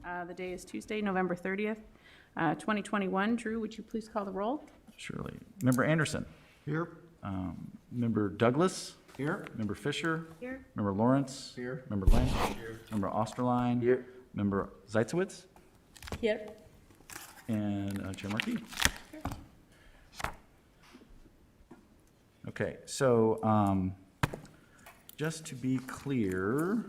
The day is Tuesday, November 30th, 2021. Drew, would you please call the roll? Surely. Member Anderson. Here. Member Douglas. Here. Member Fisher. Here. Member Lawrence. Here. Member Lynch. Here. Member Osterline. Here. Member Zeitzowitz. Here. And Chair Markey. Okay, so just to be clear,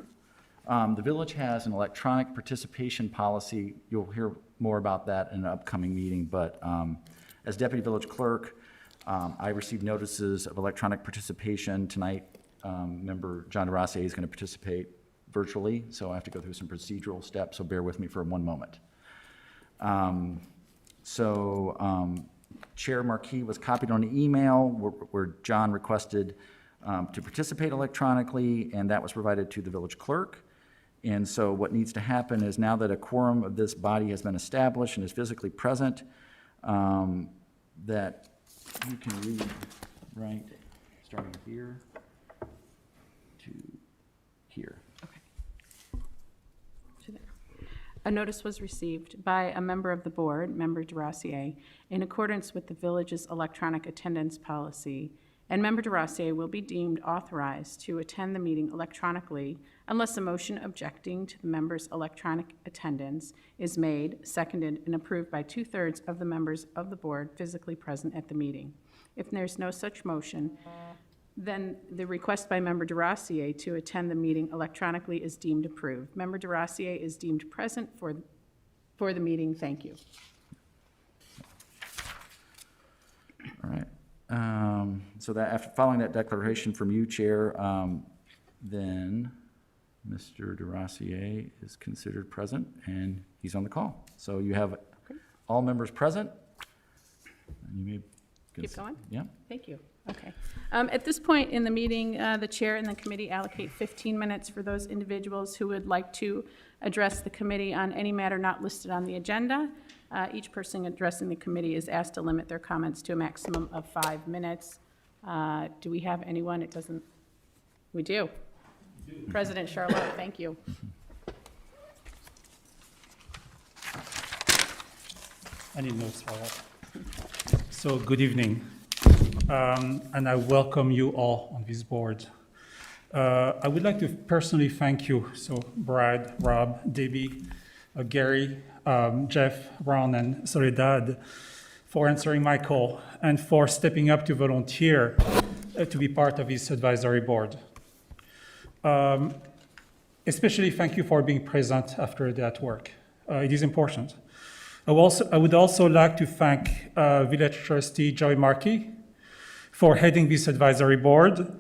the village has an electronic participation policy. You'll hear more about that in an upcoming meeting, but as Deputy Village Clerk, I received notices of electronic participation tonight. Member John DeRossier is going to participate virtually, so I have to go through some procedural steps, so bear with me for one moment. Chair Markey was copied on an email where John requested to participate electronically, and that was provided to the village clerk. And so what needs to happen is, now that a quorum of this body has been established and is physically present, that you can read, right, starting here to here. A notice was received by a member of the board, Member DeRossier, in accordance with the village's electronic attendance policy, and Member DeRossier will be deemed authorized to attend the meeting electronically unless a motion objecting to the member's electronic attendance is made, seconded, and approved by 2/3 of the members of the board physically present at the meeting. If there's no such motion, then the request by Member DeRossier to attend the meeting electronically is deemed approved. Member DeRossier is deemed present for the meeting. Thank you. All right. So that after following that declaration from you, Chair, then Mr. DeRossier is considered present, and he's on the call. So you have all members present. And you may Keep going? Yeah. Thank you. Okay. At this point in the meeting, the chair and the committee allocate 15 minutes for those individuals who would like to address the committee on any matter not listed on the agenda. Each person addressing the committee is asked to limit their comments to a maximum of 5 minutes. Do we have anyone? It doesn't. We do. President Charlotte, thank you. I need notes for that. So good evening, and I welcome you all on this board. I would like to personally thank you, so Brad, Rob, Debbie, Gary, Jeff, Ron, and Soledad for answering my call and for stepping up to volunteer to be part of this advisory board. Especially thank you for being present after a day at work. It is important. I would also like to thank Village Trustee Joy Markey for heading this advisory board.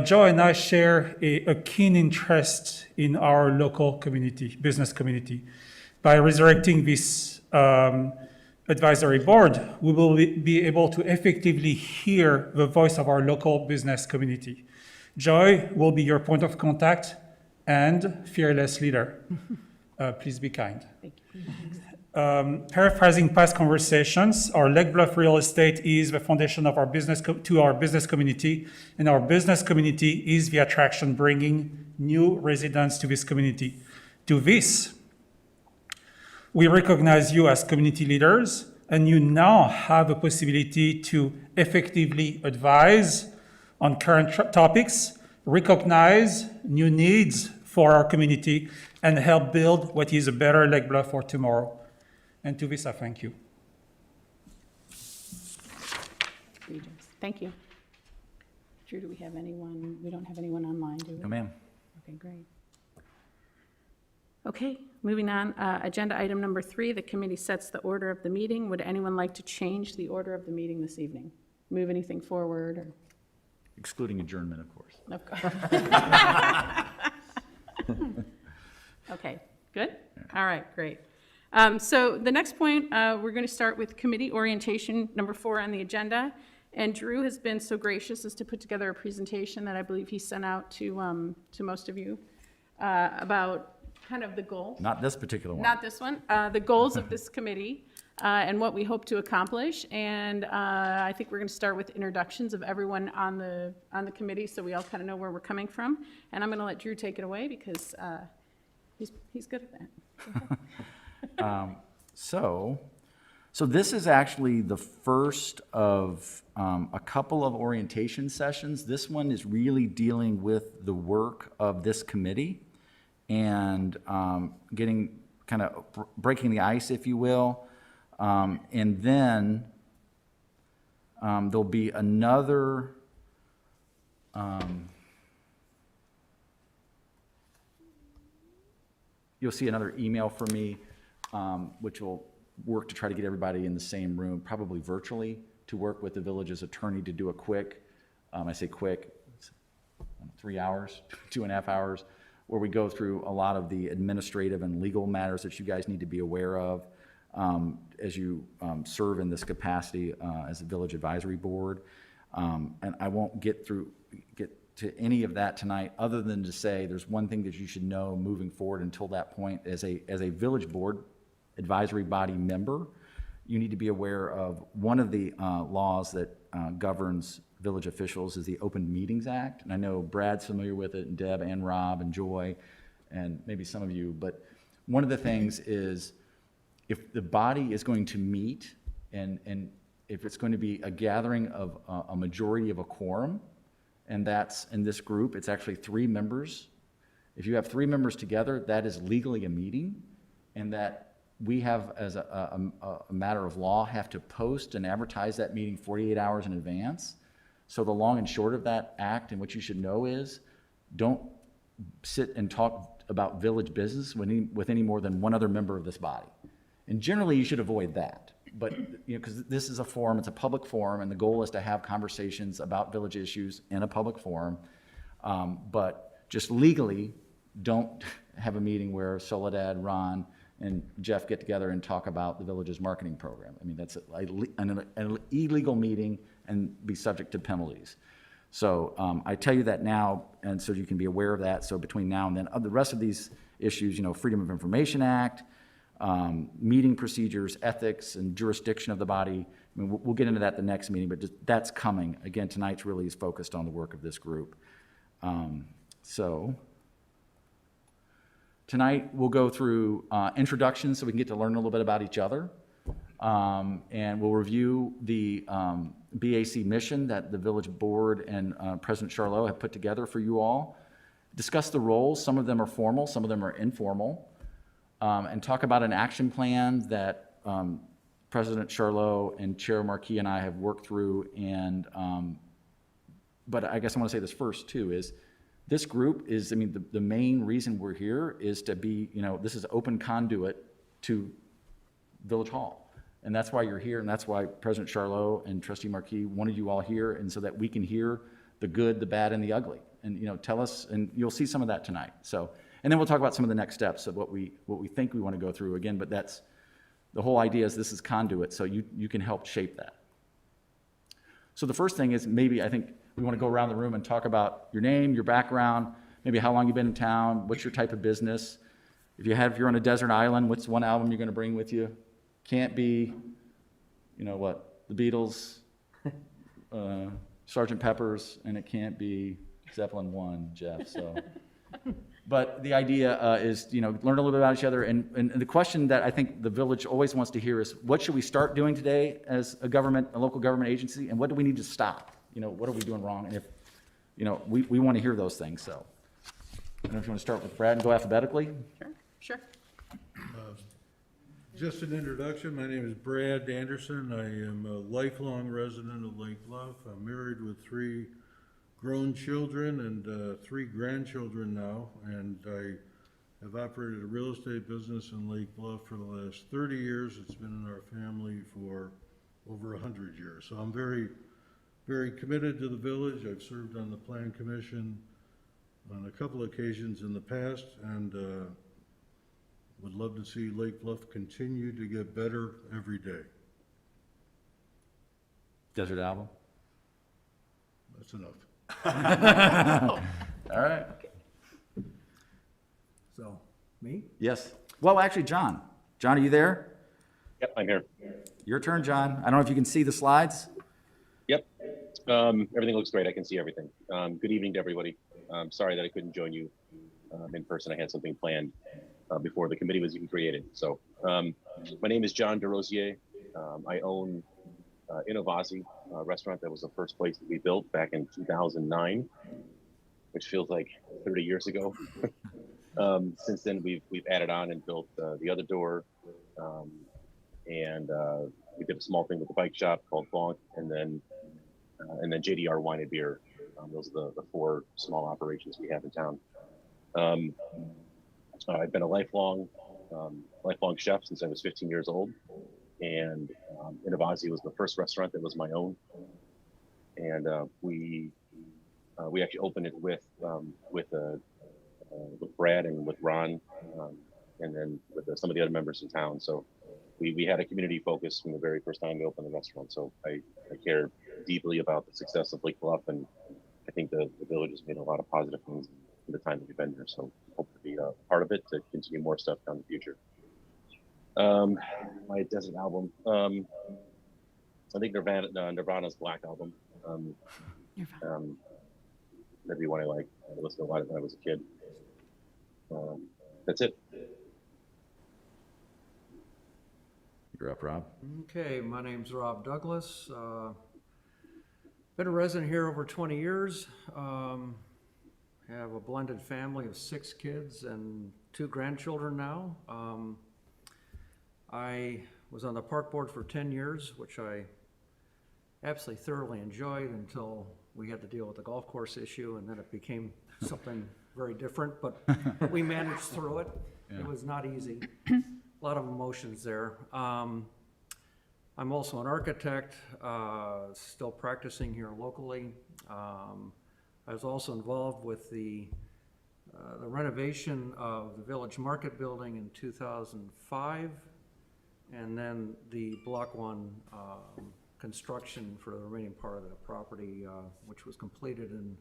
Joy and I share a keen interest in our local community, business community. By resurrecting this advisory board, we will be able to effectively hear the voice of our local business community. Joy will be your point of contact and fearless leader. Please be kind. Thank you. Paraphrasing past conversations, our Lake Bluff real estate is the foundation of our business to our business community, and our business community is the attraction bringing new residents to this community. To this, we recognize you as community leaders, and you now have a possibility to effectively advise on current topics, recognize new needs for our community, and help build what is a better Lake Bluff for tomorrow. And to this, I thank you. Thank you. Drew, do we have anyone? We don't have anyone online, do we? No, ma'am. Okay, great. Okay, moving on. Agenda item number 3, the committee sets the order of the meeting. Would anyone like to change the order of the meeting this evening? Move anything forward? Or? Excluding adjournment, of course. Of course. Okay, good? All right, great. So the next point, we're going to start with committee orientation, number 4 on the agenda. And Drew has been so gracious as to put together a presentation that I believe he sent out to most of you about kind of the goal. Not this particular one. Not this one. The goals of this committee and what we hope to accomplish. And I think we're going to start with introductions of everyone on the committee, so we all kind of know where we're coming from. And I'm going to let Drew take it away because He's good at that. So this is actually the first of a couple of orientation sessions. This one is really dealing with the work of this committee and getting kind of breaking the ice, if you will. And then there'll be another you'll see another email from me, which will work to try to get everybody in the same room, probably virtually, to work with the village's attorney to do a quick, I say quick, it's 3 hours, 2.5 hours, where we go through a lot of the administrative and legal matters that you guys need to be aware of as you serve in this capacity as a village advisory board. And I won't get to any of that tonight, other than to say there's one thing that you should know moving forward until that point. As a village board advisory body member, you need to be aware of one of the laws that governs village officials is the Open Meetings Act. And I know Brad's familiar with it, and Deb and Rob and Joy, and maybe some of you. But one of the things is if the body is going to meet and if it's going to be a gathering of a majority of a quorum, and that's in this group, it's actually 3 members. If you have 3 members together, that is legally a meeting, and that we have, as a matter of law, have to post and advertise that meeting 48 hours in advance. So the long and short of that act, and what you should know is, don't sit and talk about village business with any more than one other member of this body. And generally, you should avoid that. But, because this is a forum, it's a public forum, and the goal is to have conversations about village issues in a public forum. But just legally, don't have a meeting where Soledad, Ron, and Jeff get together and talk about the village's marketing program. I mean, that's an illegal meeting and be subject to penalties. So I tell you that now, and so you can be aware of that. So between now and then, the rest of these issues, Freedom of Information Act, meeting procedures, ethics, and jurisdiction of the body. I mean, we'll get into that the next meeting, but that's coming. Again, tonight's really is focused on the work of this group. Tonight, we'll go through introductions so we can get to learn a little bit about each other. And we'll review the BAC mission that the village board and President Charlot have put together for you all. Discuss the roles. Some of them are formal, some of them are informal. And talk about an action plan that President Charlot and Chair Markey and I have worked through. And but I guess I want to say this first too, is this group is, the main reason we're here is to be, this is open conduit to Village Hall. And that's why you're here, and that's why President Charlot and Trustee Markey wanted you all here, and so that we can hear the good, the bad, and the ugly. And, tell us, and you'll see some of that tonight. So, and then we'll talk about some of the next steps of what we think we want to go through again, but that's, the whole idea is this is conduit, so you can help shape that. So the first thing is maybe, I think, we want to go around the room and talk about your name, your background, maybe how long you've been in town, what's your type of business. If you're on a desert island, what's one album you're going to bring with you? Can't be, the Beatles, Sgt. Pepper's, and it can't be Zeppelin 1, Jeff, so. But the idea is, learn a little bit about each other. And the question that I think the village always wants to hear is, what should we start doing today as a local government agency, and what do we need to stop? What are we doing wrong? And if, we want to hear those things, so. I don't know if you want to start with Brad and go alphabetically? Sure. Just an introduction, my name is Brad Anderson. I am a lifelong resident of Lake Bluff. I'm married with 3 grown children and 3 grandchildren now, and I have operated a real estate business in Lake Bluff for the last 30 years. It's been in our family for over 100 years. So I'm very, very committed to the village. I've served on the Plan Commission on a couple occasions in the past, and would love to see Lake Bluff continue to get better every day. Desert album? That's enough. All right. So, me? Yes. Well, actually, John. John, are you there? Yep, I'm here. Your turn, John. I don't know if you can see the slides. Yep. Everything looks great. I can see everything. Good evening to everybody. Sorry that I couldn't join you in person. I had something planned before the committee was even created. So my name is John DeRosier. I own Innovazi, a restaurant that was the first place that we built back in 2009, which feels like 30 years ago. Since then, we've added on and built the other door, and we did a small thing with the bike shop called Bonk, and then JDR Wine and Beer. Those are the four small operations we have in town. I've been a lifelong chef since I was 15 years old, and Innovazi was the first restaurant that was my own, and we actually opened it with Brad and with Ron, and then with some of the other members in town. So we had a community focus from the very first time we opened the restaurant. So I care deeply about the success of Lake Bluff, and I think the village has made a lot of positive things in the time that we've been here. So hope to be a part of it to continue more stuff down the future. My desert album, I think Nirvana's Black Album. Every one I like. I listened to a lot when I was a kid. That's it. You're up, Rob. Okay, my name's Rob Douglas. Been a resident here over 20 years. Have a blended family of 6 kids and 2 grandchildren now. I was on the park board for 10 years, which I absolutely thoroughly enjoyed until we had to deal with the golf course issue, and then it became something very different, but we managed through it. Yeah. It was not easy. A lot of emotions there. I'm also an architect, still practicing here locally. I was also involved with the renovation of the Village Market building in 2005, and then the Block 1 construction for the remaining part of the property, which was completed in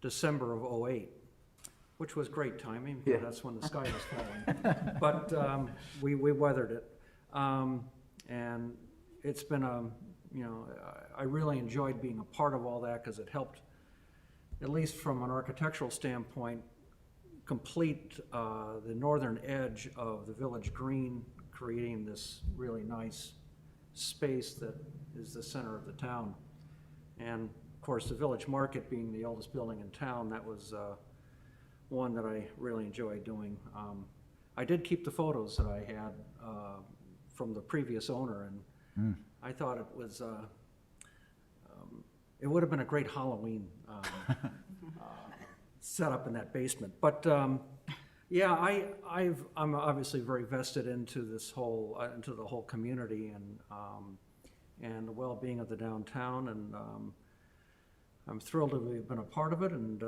December of '08, which was great timing, because that's when the sky was falling. But we weathered it. And it's been I really enjoyed being a part of all that, because it helped, at least from an architectural standpoint, complete the northern edge of the village green, creating this really nice space that is the center of the town. And of course, the Village Market being the oldest building in town, that was one that I really enjoyed doing. I did keep the photos that I had from the previous owner, and I thought it was, it would have been a great Halloween setup in that basement. But yeah, I'm obviously very vested into this whole, into the whole community and the well-being of the downtown, and I'm thrilled to have been a part of it, and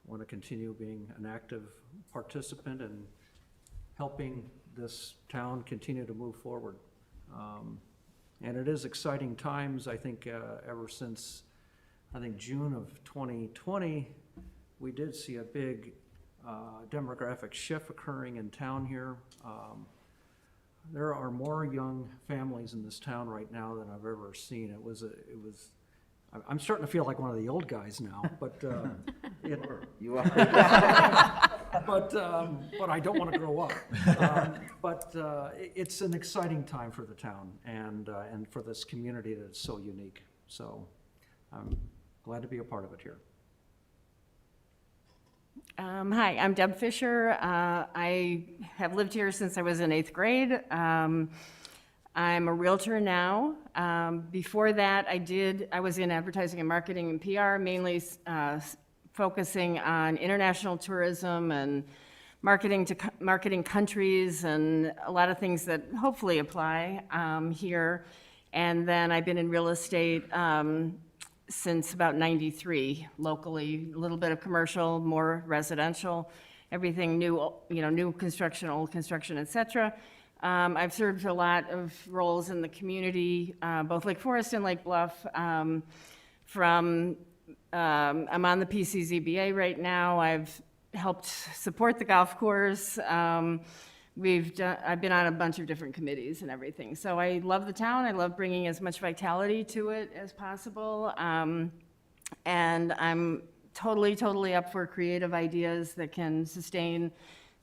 want to continue being an active participant and helping this town continue to move forward. And it is exciting times. I think ever since, I think June of 2020, we did see a big demographic shift occurring in town here. There are more young families in this town right now than I've ever seen. I'm starting to feel like one of the old guys now, but You are. but I don't want to grow up. But it's an exciting time for the town and for this community that is so unique. So I'm glad to be a part of it here. Hi, I'm Deb Fisher. I have lived here since I was in 8th grade. I'm a realtor now. Before that, I was in advertising and marketing and PR, mainly focusing on international tourism and marketing countries and a lot of things that hopefully apply here. And then I've been in real estate since about '93, locally, a little bit of commercial, more residential, everything new, new construction, old construction, et cetera. I've served a lot of roles in the community, both Lake Forest and Lake Bluff. I'm on the PCZBA right now. I've helped support the golf course. I've been on a bunch of different committees and everything. So I love the town. I love bringing as much vitality to it as possible. And I'm totally up for creative ideas that can sustain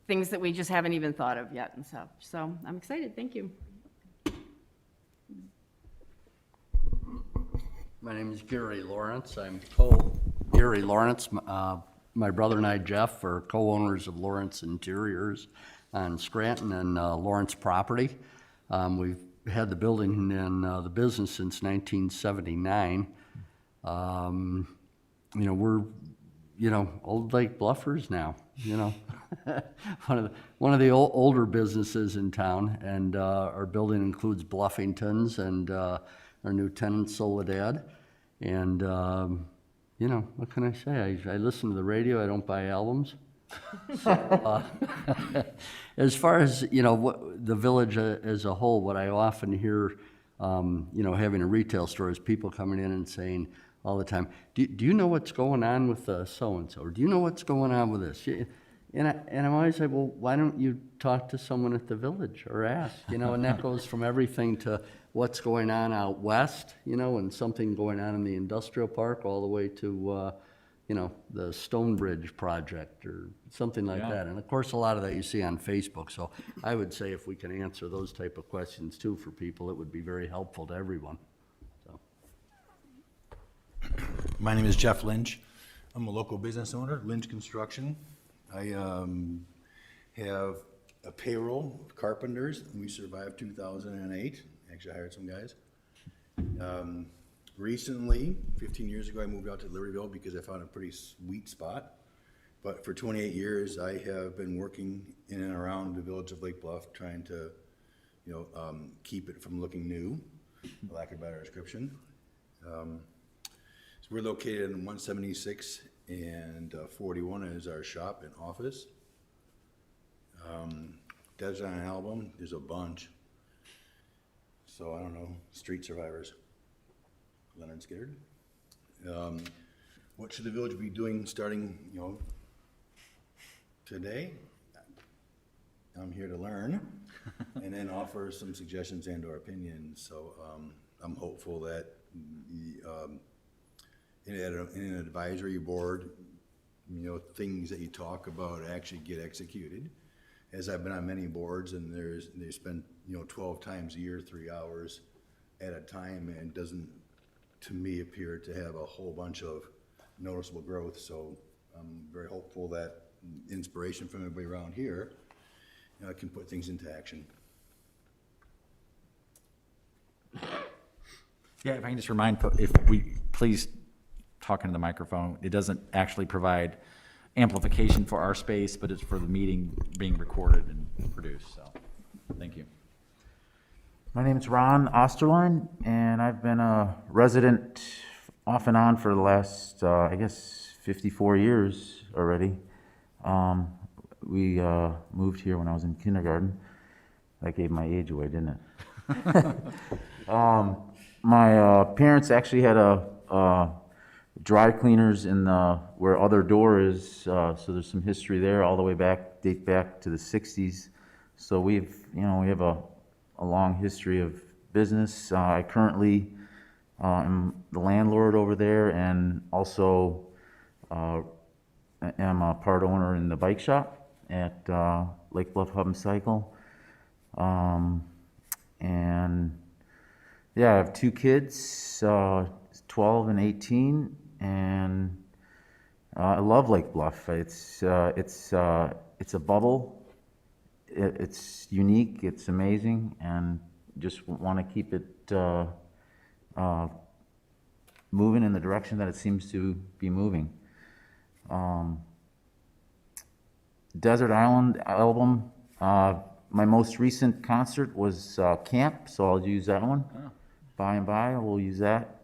things that we just haven't even thought of yet and stuff. So I'm excited. Thank you. My name is Gary Lawrence. Gary Lawrence. My brother and I, Jeff, are co-owners of Lawrence Interiors on Scranton and Lawrence Property. We've had the building and the business since 1979. We're, Old Lake Bluffers now, one of the older businesses in town, and our building includes Bluffingtons and our new tenant Soledad. And, what can I say? I listen to the radio, I don't buy albums. As far as, what the village as a whole, what I often hear, having a retail store is people coming in and saying all the time, do you know what's going on with so-and-so? Or do you know what's going on with this? And I'm always like, well, why don't you talk to someone at the village or ask? And that goes from everything to what's going on out west, and something going on in the industrial park, all the way to, the Stonebridge project or something like that. And of course, a lot of that you see on Facebook. So I would say if we can answer those type of questions too for people, it would be very helpful to everyone. So. My name is Jeff Lynch. I'm a local business owner, Lynch Construction. I have a payroll of carpenters. We survived 2008. Actually, I hired some guys. Recently, 15 years ago, I moved out to Libertyville because I found a pretty sweet spot. But for 28 years, I have been working in and around the village of Lake Bluff, trying to, keep it from looking new, for lack of a better description. So we're located in 176 and 41 is our shop and office. Desert Island album, there's a bunch. So I don't know, street survivors. Leonard Scared. What should the village be doing starting, today? I'm here to learn and then offer some suggestions and or opinions. So I'm hopeful that in an advisory board, things that you talk about actually get executed. As I've been on many boards and they spend 12 times a year, 3 hours at a time, and doesn't, to me, appear to have a whole bunch of noticeable growth. So I'm very hopeful that inspiration from everybody around here can put things into action. Yeah, if I can just remind, if we please talk into the microphone, it doesn't actually provide amplification for our space, but it's for the meeting being recorded and produced, so, thank you. My name is Ron Osterline, and I've been a resident off and on for the last, 54 years already. We moved here when I was in kindergarten. That gave my age away, didn't it? My parents actually had a dry cleaners in where other door is, so there's some history there all the way back, date back to the 60s. So we have a long history of business. I currently am the landlord over there, and also am a part owner in the bike shop at Lake Bluff Hub and Cycle. And yeah, I have 2 kids, 12 and 18, and I love Lake Bluff. It's a bubble. It's unique, it's amazing, and just want to keep it moving in the direction that it seems to be moving. Desert Island album, my most recent concert was Camp, so I'll use that one. Oh. By and by, we'll use that.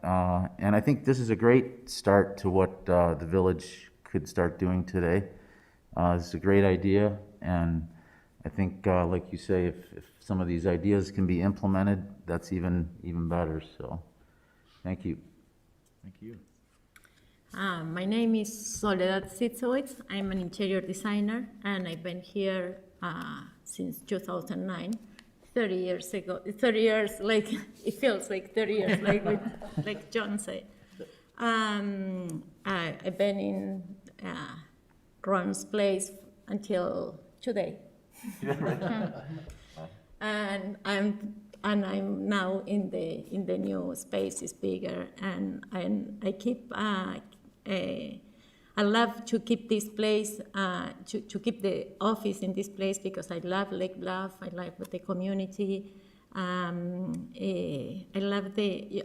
And I think this is a great start to what the village could start doing today. It's a great idea, and I think, like you say, if some of these ideas can be implemented, that's even better. So, thank you. Thank you. My name is Soledad Sitzowitz. I'm an interior designer, and I've been here since 2009. 30 years ago, 30 years, like, it feels like 30 years, like John said. I've been in Ron's place until today. And I'm now in the new space. Is bigger, and I keep I love to keep this place, to keep the office in this place because I love Lake Bluff. I like the community. I love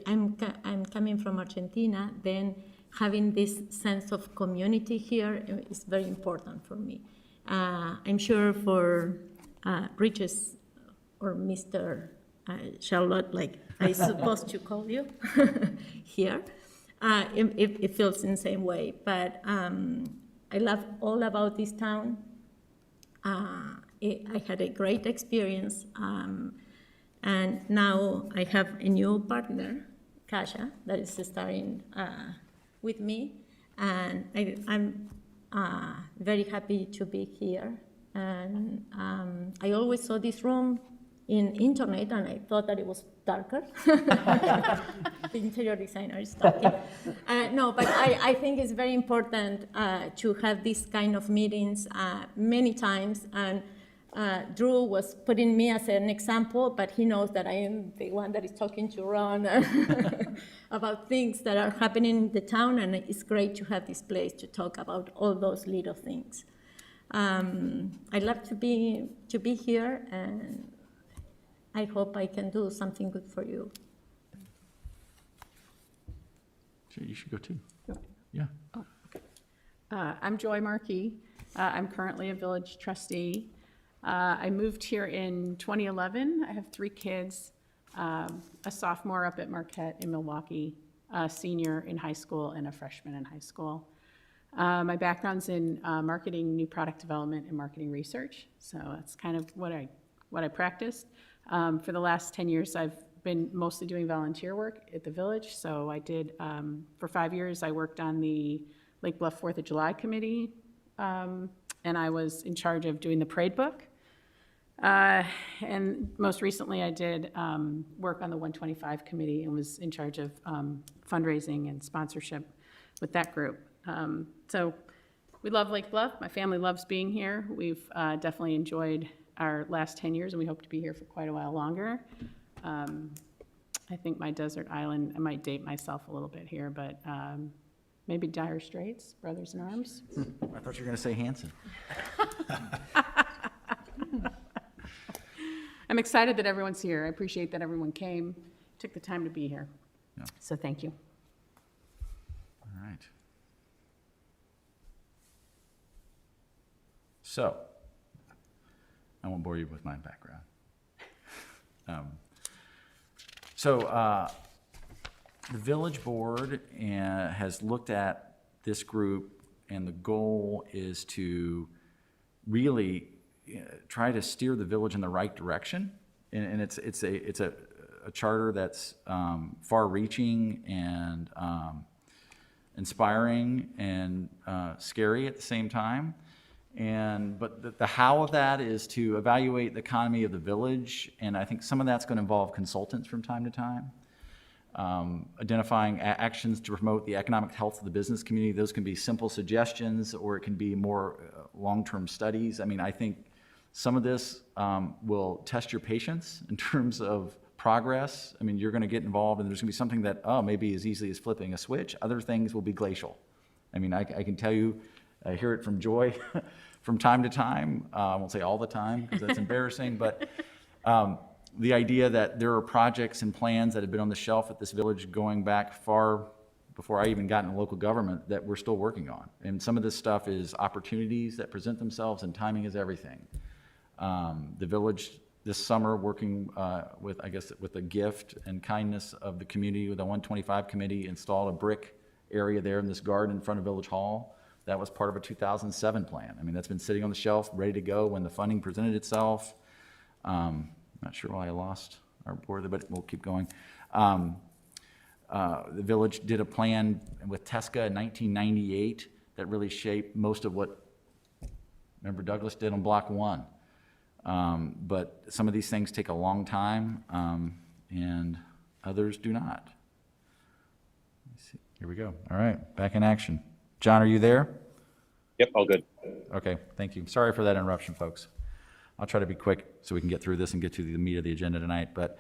I'm coming from Argentina. Then having this sense of community here is very important for me. I'm sure for Regis or Mr. Charlotte, like I supposed to call you here. It feels in the same way, but I love all about this town. I had a great experience, and now I have a new partner, Kasia, that is starting with me, and I'm very happy to be here. And I always saw this room in internet, and I thought that it was darker. The interior designer is talking. No, but I think it's very important to have this kind of meetings many times. And Drew was putting me as an example, but he knows that I am the one that is talking to Ron about things that are happening in the town, and it's great to have this place to talk about all those little things. I love to be here, and I hope I can do something good for you. Sure, you should go too. Yeah. I'm Joy Markey. I'm currently a village trustee. I moved here in 2011. I have 3 kids, a sophomore up at Marquette in Milwaukee, a senior in high school, and a freshman in high school. My background's in marketing, new product development, and marketing research, so that's kind of what I practiced. For the last 10 years, I've been mostly doing volunteer work at the village. So I did, for 5 years, I worked on the Lake Bluff 4th of July committee, and I was in charge of doing the parade book. And most recently, I did work on the 125 committee and was in charge of fundraising and sponsorship with that group. So we love Lake Bluff. My family loves being here. We've definitely enjoyed our last 10 years, and we hope to be here for quite a while longer. I think my desert island, I might date myself a little bit here, but maybe Dire Straits, Brothers in Arms. I thought you were going to say Hanson. I'm excited that everyone's here. I appreciate that everyone came, took the time to be here. Yeah. So thank you. All right. So, I won't bore you with my background. The village board has looked at this group, and the goal is to really try to steer the village in the right direction. And it's a charter that's far-reaching and inspiring and scary at the same time. But the how of that is to evaluate the economy of the village, and I think some of that's going to involve consultants from time to time. Identifying actions to promote the economic health of the business community. Those can be simple suggestions, or it can be more long-term studies. I mean, I think some of this will test your patience in terms of progress. I mean, you're going to get involved, and there's going to be something that, maybe as easily as flipping a switch. Other things will be glacial. I mean, I can tell you, I hear it from Joy from time to time. I won't say all the time because that's embarrassing, but the idea that there are projects and plans that have been on the shelf at this village going back far before I even got into local government that we're still working on. And some of this stuff is opportunities that present themselves, and timing is everything. The village this summer, working with the gift and kindness of the community, with the 125 committee, installed a brick area there in this garden in front of Village Hall. That was part of a 2007 plan. I mean, that's been sitting on the shelf, ready to go when the funding presented itself. Not sure why I lost our board, but we'll keep going. The village did a plan with TESCA in 1998 that really shaped most of what Member Douglas did on Block 1. But some of these things take a long time, and others do not. Let me see. Here we go. All right, back in action. John, are you there? Yep, all good. Okay, thank you. Sorry for that interruption, folks. I'll try to be quick so we can get through this and get to the meat of the agenda tonight. But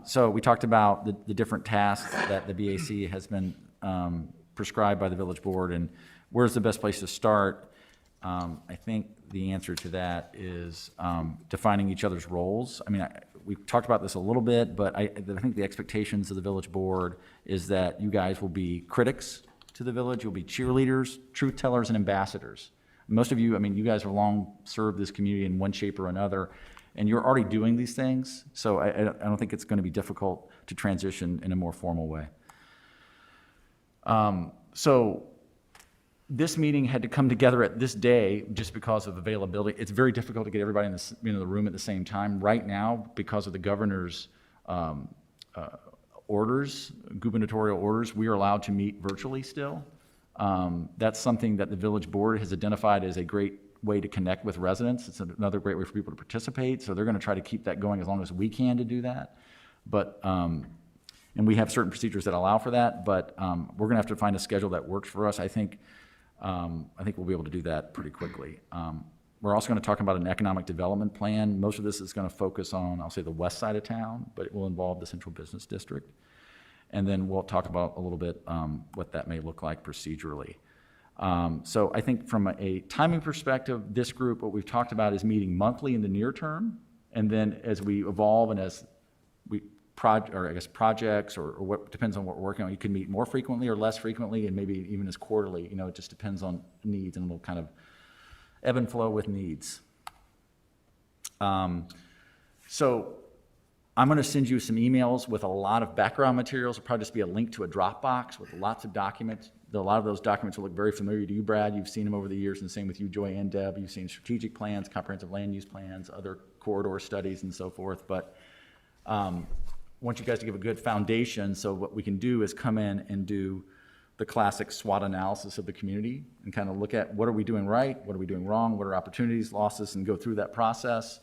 so we talked about the different tasks that the BAC has been prescribed by the village board, and where's the best place to start? I think the answer to that is defining each other's roles. I mean, we've talked about this a little bit, but I think the expectations of the village board is that you guys will be critics to the village, you'll be cheerleaders, truth tellers, and ambassadors. Most of you, I mean, you guys have long served this community in one shape or another, and you're already doing these things, so I don't think it's going to be difficult to transition in a more formal way. So this meeting had to come together at this day just because of availability. It's very difficult to get everybody in the room at the same time. Right now, because of the governor's orders, gubernatorial orders, we are allowed to meet virtually still. That's something that the village board has identified as a great way to connect with residents. It's another great way for people to participate. So they're going to try to keep that going as long as we can to do that. But and we have certain procedures that allow for that. But we're going to have to find a schedule that works for us. I think we'll be able to do that pretty quickly. We're also going to talk about an economic development plan. Most of this is going to focus on, I'll say, the west side of town, but it will involve the central business district. And then we'll talk about a little bit what that may look like procedurally. So I think from a timing perspective, this group, what we've talked about is meeting monthly in the near term. And then as we evolve and as we projects or what depends on what we're working on, you can meet more frequently or less frequently, and maybe even as quarterly. You know, it just depends on needs, and it'll kind of ebb and flow with needs. So I'm going to send you some emails with a lot of background materials. It'll probably just be a link to a Dropbox with lots of documents. A lot of those documents will look very familiar to you, Brad. You've seen them over the years, and the same with you, Joy and Deb. You've seen strategic plans, comprehensive land use plans, other corridor studies, and so forth. But I want you guys to give a good foundation, so what we can do is come in and do the classic SWOT analysis of the community and kind of look at what are we doing right, what are we doing wrong, what are opportunities, losses, and go through that process.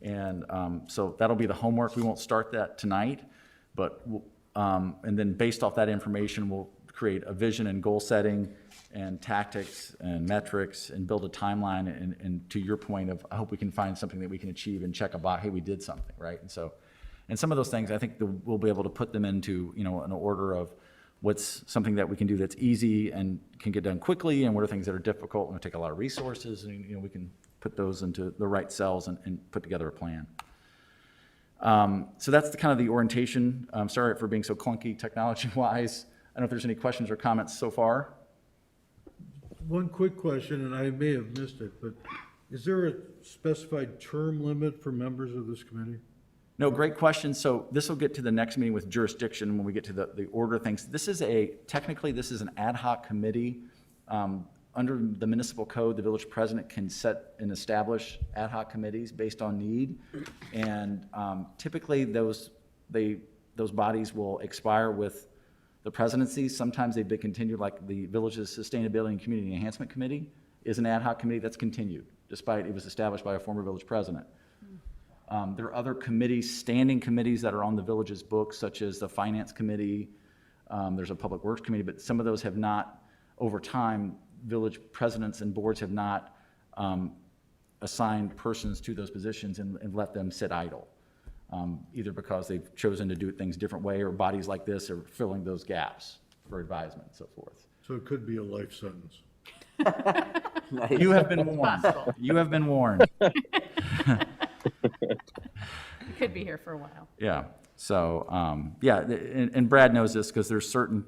And so that'll be the homework. We won't start that tonight, but and then based off that information, we'll create a vision and goal setting and tactics and metrics and build a timeline. And to your point of, I hope we can find something that we can achieve and check a box, hey, we did something, right? And so, and some of those things, I think we'll be able to put them into, you know, an order of what's something that we can do that's easy and can get done quickly, and what are things that are difficult and will take a lot of resources, and, you know, we can put those into the right cells and put together a plan. So that's the kind of the orientation. I'm sorry for being so clunky technology-wise. I don't know if there's any questions or comments so far. One quick question, and I may have missed it, but is there a specified term limit for members of this committee? No, great question. So this will get to the next meeting with jurisdiction when we get to the order of things. This is technically this is an ad hoc committee. Under the municipal code, the village president can set and establish ad hoc committees based on need. And typically those bodies will expire with the presidency. Sometimes they've been continued, like the village's Sustainability and Community Enhancement Committee is an ad hoc committee that's continued, despite it was established by a former village president. There are other committees, standing committees that are on the village's books, such as the Finance Committee. There's a Public Works Committee, but some of those have not, over time, village presidents and boards have not assigned persons to those positions and let them sit idle, either because they've chosen to do things a different way, or bodies like this are filling those gaps for advisement and so forth. So it could be a life sentence. Nice. You have been warned. You have been warned. You could be here for a while. Yeah, so, yeah, and Brad knows this because there's certain,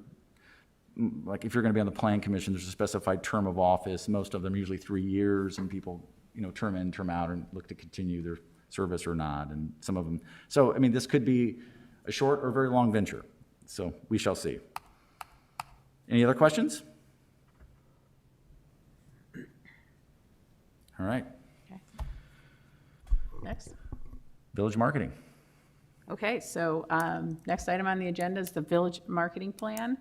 like if you're going to be on the Plan Commission, there's a specified term of office. Most of them are usually 3 years, and people, you know, term in, term out, and look to continue their service or not, and some of them. So, I mean, this could be a short or very long venture, so we shall see. Any other questions? All right. Okay. Next. Village marketing. Okay, so next item on the agenda is the village marketing plan.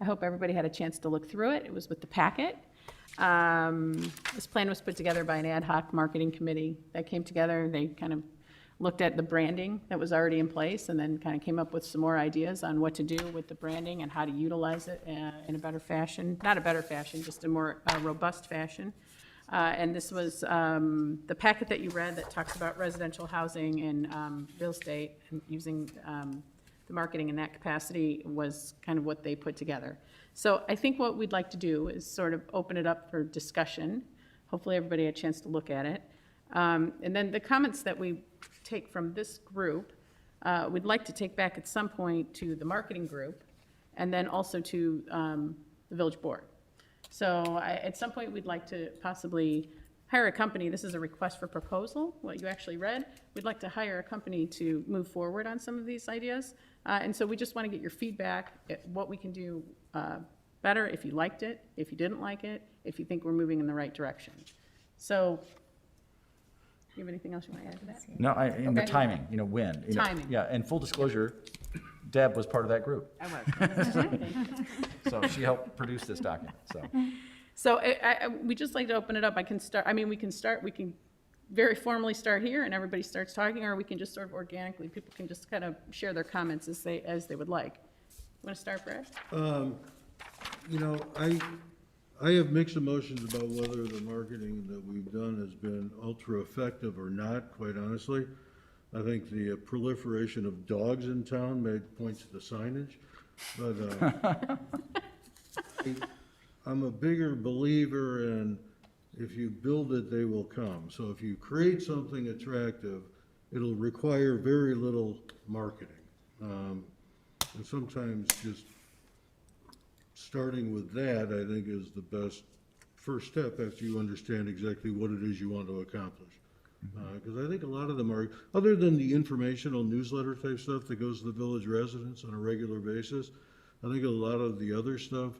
I hope everybody had a chance to look through it. It was with the packet. This plan was put together by an ad hoc marketing committee that came together. They kind of looked at the branding that was already in place and then kind of came up with some more ideas on what to do with the branding and how to utilize it in a better fashion, not a better fashion, just a more robust fashion. And this was the packet that you read that talks about residential housing and real estate and using the marketing in that capacity was kind of what they put together. So I think what we'd like to do is sort of open it up for discussion. Hopefully everybody had a chance to look at it. And then the comments that we take from this group, we'd like to take back at some point to the marketing group and then also to the village board. So at some point, we'd like to possibly hire a company. This is a request for proposal, what you actually read. We'd like to hire a company to move forward on some of these ideas. And so we just want to get your feedback at what we can do better, if you liked it, if you didn't like it, if you think we're moving in the right direction. So, do you have anything else you want to add to that? No, and the Okay. timing, when. Timing. Yeah, and full disclosure, Deb was part of that group. I was. So she helped produce this document, so. So we just like to open it up. We can very formally start here and everybody starts talking, or we can just sort of organically, people can just kind of share their comments as they would like. Want to start, Brad? I have mixed emotions about whether the marketing that we've done has been ultra effective or not, quite honestly. I think the proliferation of dogs in town points to the signage, but I'm a bigger believer in if you build it, they will come. So if you create something attractive, it'll require very little marketing. And sometimes just starting with that, I think, is the best first step after you understand exactly what it is you want to accomplish. Because I think a lot of them are, other than the informational newsletter type stuff that goes to the village residents on a regular basis, I think a lot of the other stuff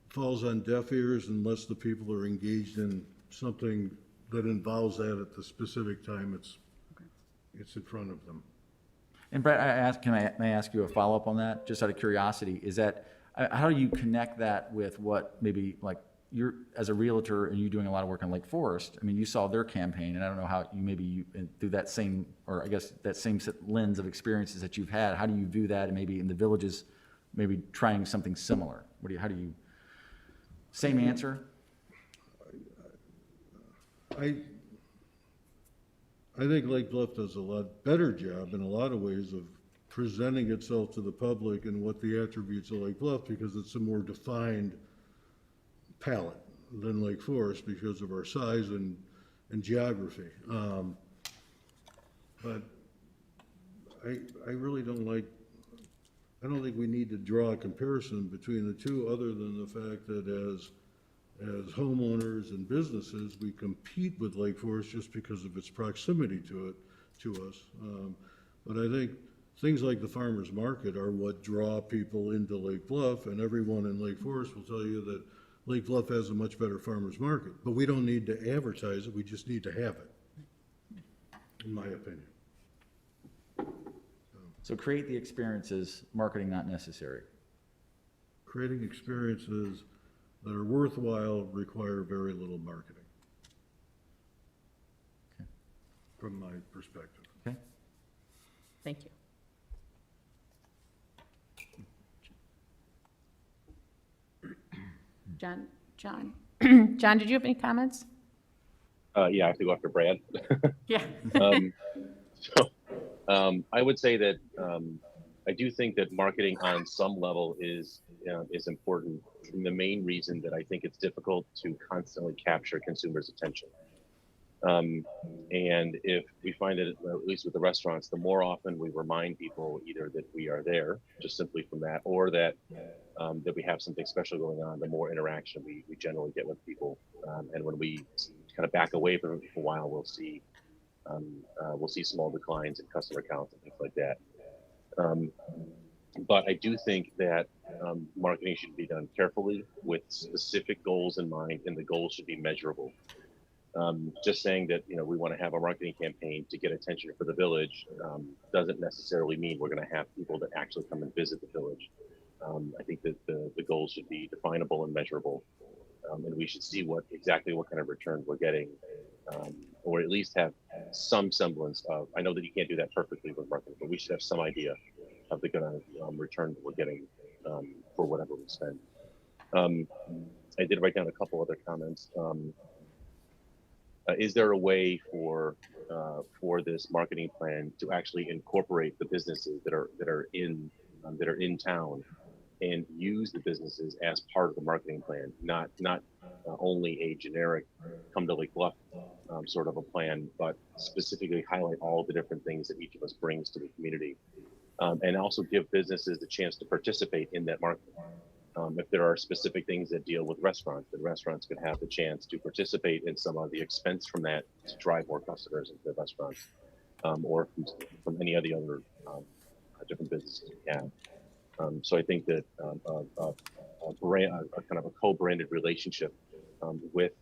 falls on deaf ears unless the people are engaged in something that involves that at the specific time it's in front of them. And Brett, may I ask you a follow-up on that, just out of curiosity? Is that, how do you connect that with what maybe, like, you're, as a realtor and you doing a lot of work on Lake Forest, I mean, you saw their campaign, and I don't know how through that same, or I guess that same lens of experiences that you've had, how do you view that, and maybe in the villages, maybe trying something similar? How do you, same answer? I think Lake Bluff does a lot better job in a lot of ways of presenting itself to the public and what the attributes of Lake Bluff, because it's a more defined palette than Lake Forest because of our size and geography. But I really don't I don't think we need to draw a comparison between the two, other than the fact that as homeowners and businesses, we compete with Lake Forest just because of its proximity to us. But I think things like the farmers market are what draw people into Lake Bluff, and everyone in Lake Forest will tell you that Lake Bluff has a much better farmers market. But we don't need to advertise it, we just need to have it, in my opinion. So create the experiences, marketing not necessary. Creating experiences that are worthwhile require very little marketing, Okay. from my perspective. Okay. Thank you. John, did you have any comments? Yeah, I have to go after Brad. Yeah. I would say that I do think that marketing on some level is important. And the main reason that I think it's difficult to constantly capture consumers' attention. And if we find that, at least with the restaurants, the more often we remind people either that we are there, just simply from that, or that that we have something special going on, the more interaction we generally get with people. And when we kind of back away from it for a while, we'll see small declines in customer counts and things like that. But I do think that marketing should be done carefully with specific goals in mind, and the goals should be measurable. Just saying that we want to have a marketing campaign to get attention for the village doesn't necessarily mean we're going to have people that actually come and visit the village. I think that the goals should be definable and measurable, and we should see exactly what kind of return we're getting or at least have some semblance of, I know that you can't do that perfectly with marketing, but we should have some idea of the kind of return that we're getting for whatever we spend. I did write down a couple other comments. Is there a way for this marketing plan to actually incorporate the businesses that are in town and use the businesses as part of the marketing plan, not only a generic come to Lake Bluff sort of a plan, but specifically highlight all the different things that each of us brings to the community, and also give businesses the chance to participate in that marketing. If there are specific things that deal with restaurants, then restaurants could have the chance to participate in some of the expense from that to drive more customers into the restaurants, or from any of the other different businesses we have. So I think that a kind of a co-branded relationship with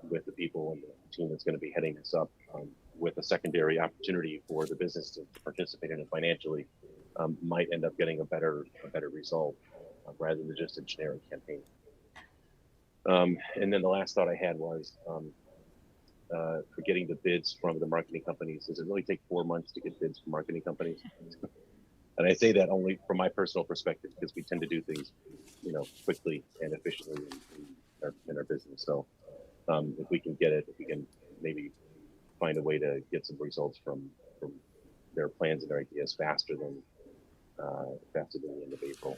the people and the team that's going to be heading this up, with a secondary opportunity for the business to participate in it financially, might end up getting a better result rather than just a generic campaign. And then the last thought I had was for getting the bids from the marketing companies. Does it really take 4 months to get bids from marketing companies? And I say that only from my personal perspective, because we tend to do things, quickly and efficiently in our business. So if we can get it, if we can maybe find a way to get some results from their plans and their ideas faster than the end of April.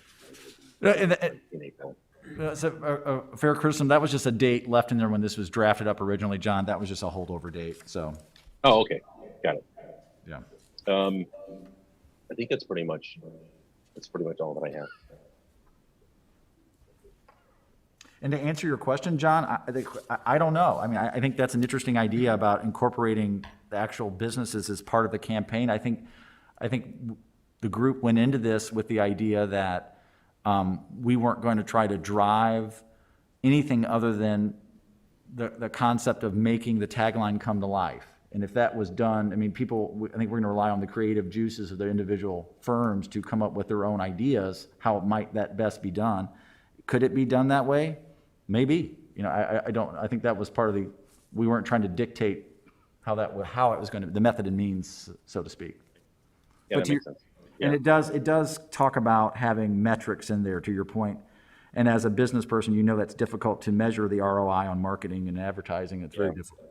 In April. That's a fair criticism. That was just a date left in there when this was drafted up originally, John. That was just a holdover date, so. Oh, okay. Got it. Yeah. I think that's pretty much all that I have. And to answer your question, John, I don't know. I mean, I think that's an interesting idea about incorporating the actual businesses as part of the campaign. I think the group went into this with the idea that we weren't going to try to drive anything other than the concept of making the tagline come to life. And if that was done, I mean, I think we're going to rely on the creative juices of the individual firms to come up with their own ideas, how it might that best be done. Could it be done that way? Maybe. I think that was part of we weren't trying to dictate how it was going to, the method and means, so to speak. Yeah, that makes sense. Yeah. And it does talk about having metrics in there, to your point. And as a business person, that's difficult to measure the ROI on marketing and advertising. It's very difficult.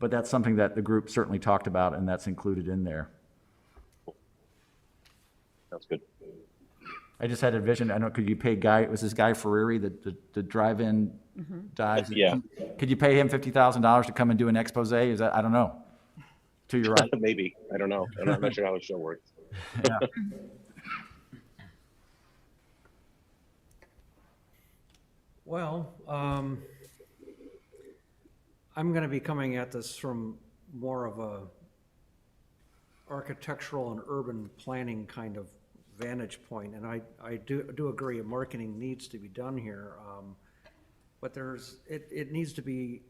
But that's something that the group certainly talked about, and that's included in there. Sounds good. I just had a vision. I don't know, could you pay was this Guy Ferrari, the drive-in dives? Yeah. Could you pay him $50,000 to come and do an expose? Is that, I don't know. To your right. Maybe. I don't know. I'm not sure how his show works. Yeah. Well, I'm going to be coming at this from more of a architectural and urban planning kind of vantage point, and I do agree marketing needs to be done here, but it needs to be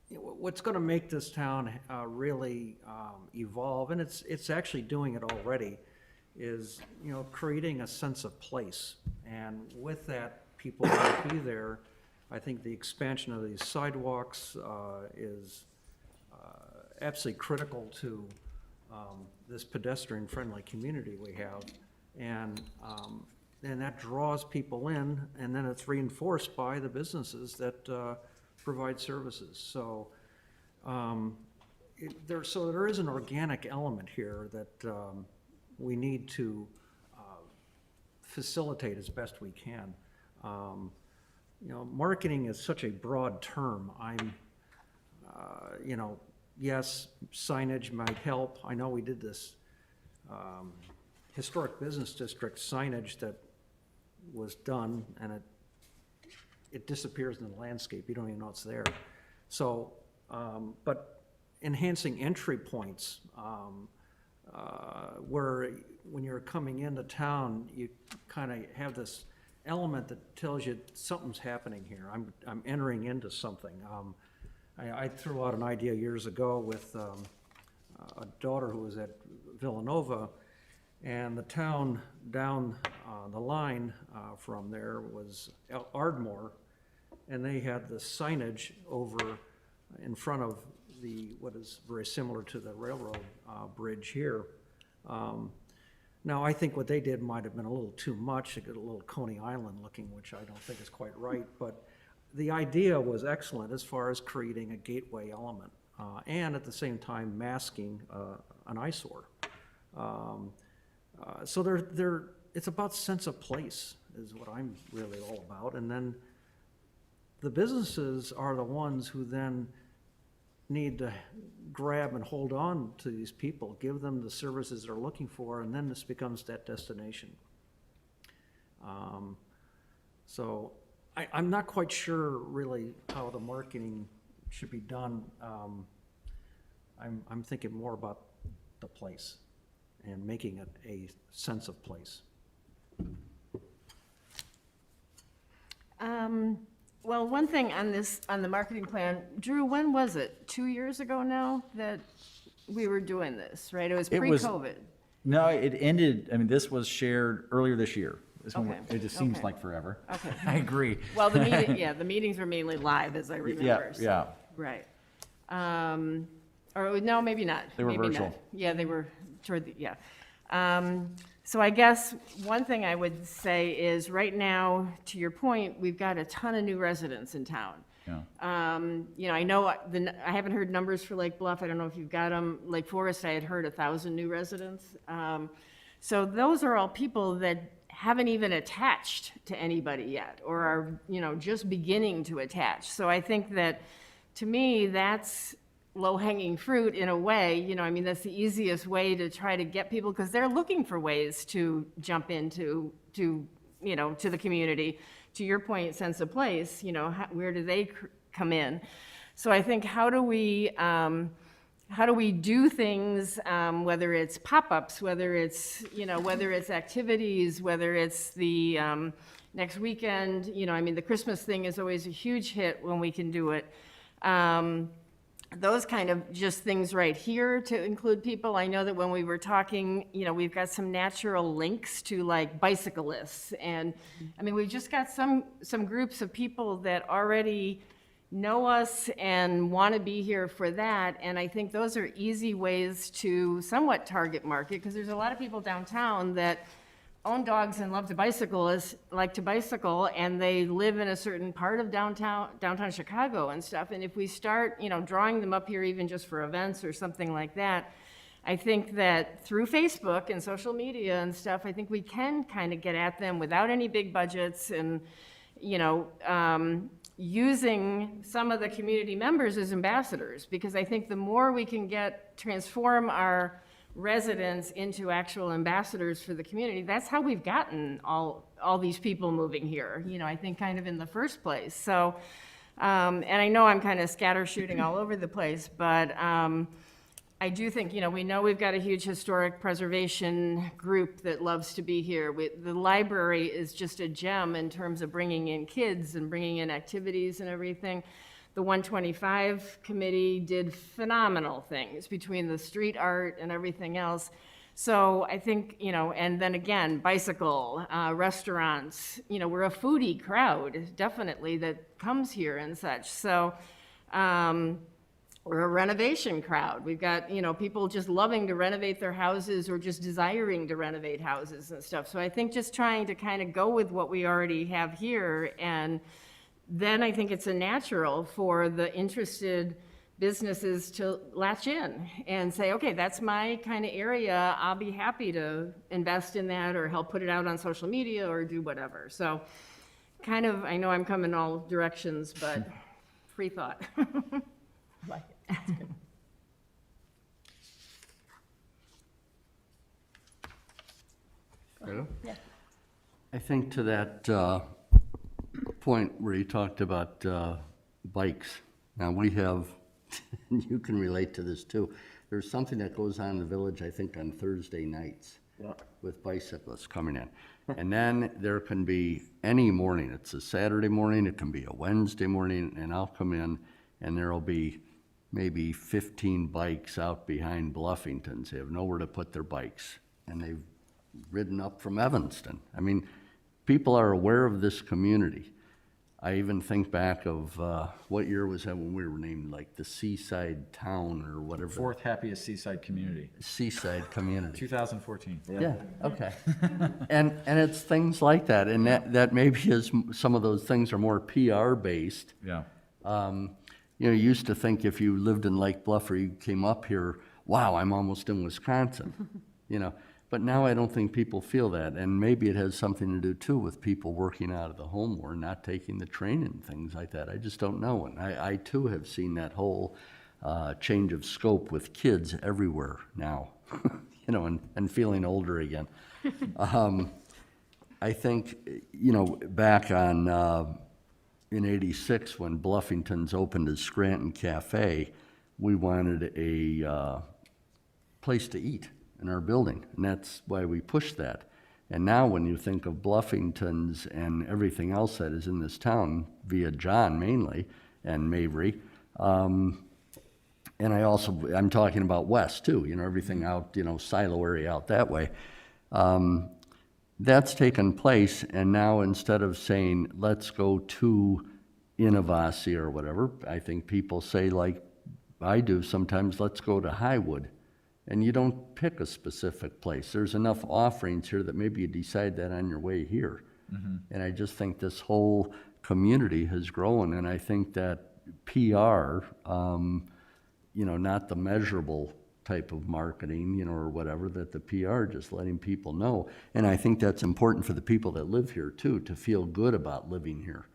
what's going to make this town really evolve, and it's actually doing it already, is creating a sense of place, and with that, people will be there. I think the expansion of these sidewalks is absolutely critical to this pedestrian-friendly community we have, and that draws people in, and then it's reinforced by the businesses that provide services. So there is an organic element here that we need to facilitate as best we can. Marketing is such a broad term. Yes, signage might help. I know we did this historic business district signage that was done, and it disappears in the landscape. You don't even know it's there. So, but enhancing entry points, where when you're coming into town, you kind of have this element that tells you something's happening here. I'm entering into something. I threw out an idea years ago with a daughter who was at Villanova, and the town down the line from there was Ardmore, and they had the signage over in front of what is very similar to the railroad bridge here. Now, I think what they did might have been a little too much. It got a little Coney Island looking, which I don't think is quite right. But the idea was excellent as far as creating a gateway element and at the same time masking an eyesore. So it's about sense of place is what I'm really all about. And then the businesses are the ones who then need to grab and hold on to these people, give them the services they're looking for, and then this becomes that destination. So I'm not quite sure really how the marketing should be done. I'm thinking more about the place and making it a sense of place. Well, one thing on the marketing plan, Drew, when was it? 2 years ago now that we were doing this, right? It was pre-COVID. No, it ended, I mean, this was shared earlier this year. Okay. It just seems Okay. like forever. Okay. I agree. Well, the meetings were mainly live, as I remember. so- Yeah. Right. Or, no, maybe not. They were Maybe not. virtual. Yeah, they were toward the, yeah. So I guess one thing I would say is, right now, to your point, we've got a ton of new residents in town. Yeah. You know, I know, I haven't heard numbers for Lake Bluff, I don't know if you've got them. Lake Forest, I had heard 1,000 new residents. So those are all people that haven't even attached to anybody yet, or are, you know, just beginning to attach. So I think that, to me, that's low-hanging fruit in a way. You know, I mean, that's the easiest way to try to get people, because they're looking for ways to jump into, you know, to the community. To your point, sense of place, you know, where do they come in? So I think, how do we do things, whether it's pop-ups, whether it's, you know, whether it's activities, whether it's the next weekend, you know, I mean, the Christmas thing is always a huge hit when we can do it. Those kind of just things right here to include people. I know that when we were talking, you know, we've got some natural links to like bicyclists. And I mean, we've just got some groups of people that already know us and want to be here for that. And I think those are easy ways to somewhat target market, because there's a lot of people downtown that own dogs and love to bicycle, like to bicycle, and they live in a certain part of downtown Chicago and stuff. And if we start, you know, drawing them up here even just for events or something like that, I think that through Facebook and social media and stuff, I think we can kind of get at them without any big budgets, and, you know, using some of the community members as ambassadors, because I think the more we can transform our residents into actual ambassadors for the community, that's how we've gotten all these people moving here, you know, I think kind of in the first place. So, and I know I'm kind of scattershooting all over the place, but I do think, you know, we know we've got a huge historic preservation group that loves to be here. The library is just a gem in terms of bringing in kids and bringing in activities and everything. The 125 committee did phenomenal things between the street art and everything else. So I think, you know, and then again, bicycle, restaurants, you know, we're a foodie crowd, definitely, that comes here and such. So we're a renovation crowd. We've got, you know, people just loving to renovate their houses or just desiring to renovate houses and stuff. So I think just trying to kind of go with what we already have here, and then I think it's a natural for the interested businesses to latch in and say, okay, that's my kind of area. I'll be happy to invest in that or help put it out on social media or do whatever. So kind of, I know I'm coming all directions, but free thought. Like it. That's good. Yeah. I think to that point where you talked about bikes, now we have, you can relate to this too, there's something that goes on in the village, I think, on Thursday nights with bicyclists coming in. And then there can be any morning, it's a Saturday morning, it can be a Wednesday morning, and I'll come in and there'll be maybe 15 bikes out behind Bluffington's. They have nowhere to put their bikes, and they've ridden up from Evanston. I mean, people are aware of this community. I even think back of, what year was that when we were named like the Seaside Town or whatever? Fourth happiest seaside community, Seaside Community. 2014. Yeah, okay. And it's things like that, and that maybe is, some of those things are more PR-based. Yeah. You used to think if you lived in Lake Bluff or you came up here, wow, I'm almost in Wisconsin, But now I don't think people feel that, and maybe it has something to do too with people working out of the home or not taking the train and things like that. I just don't know, and I too have seen that whole change of scope with kids everywhere now, and feeling older again. I think, back on, in '86, when Bluffington's opened as Scranton Cafe, we wanted a place to eat in our building, and that's why we pushed that. And now when you think of Bluffington's and everything else that is in this town, via John mainly, and Mavry, and I'm talking about west too, everything out, Silo area out that way, that's taken place, and now instead of saying, let's go to Innovasi or whatever, I think people say, like I do sometimes, let's go to Highwood. And you don't pick a specific place. There's enough offerings here that maybe you decide that on your way here. And I just think this whole community has grown, and I think that PR, not the measurable type of marketing, or whatever, that the PR just letting people know. And I think that's important for the people that live here too, to feel good about living here.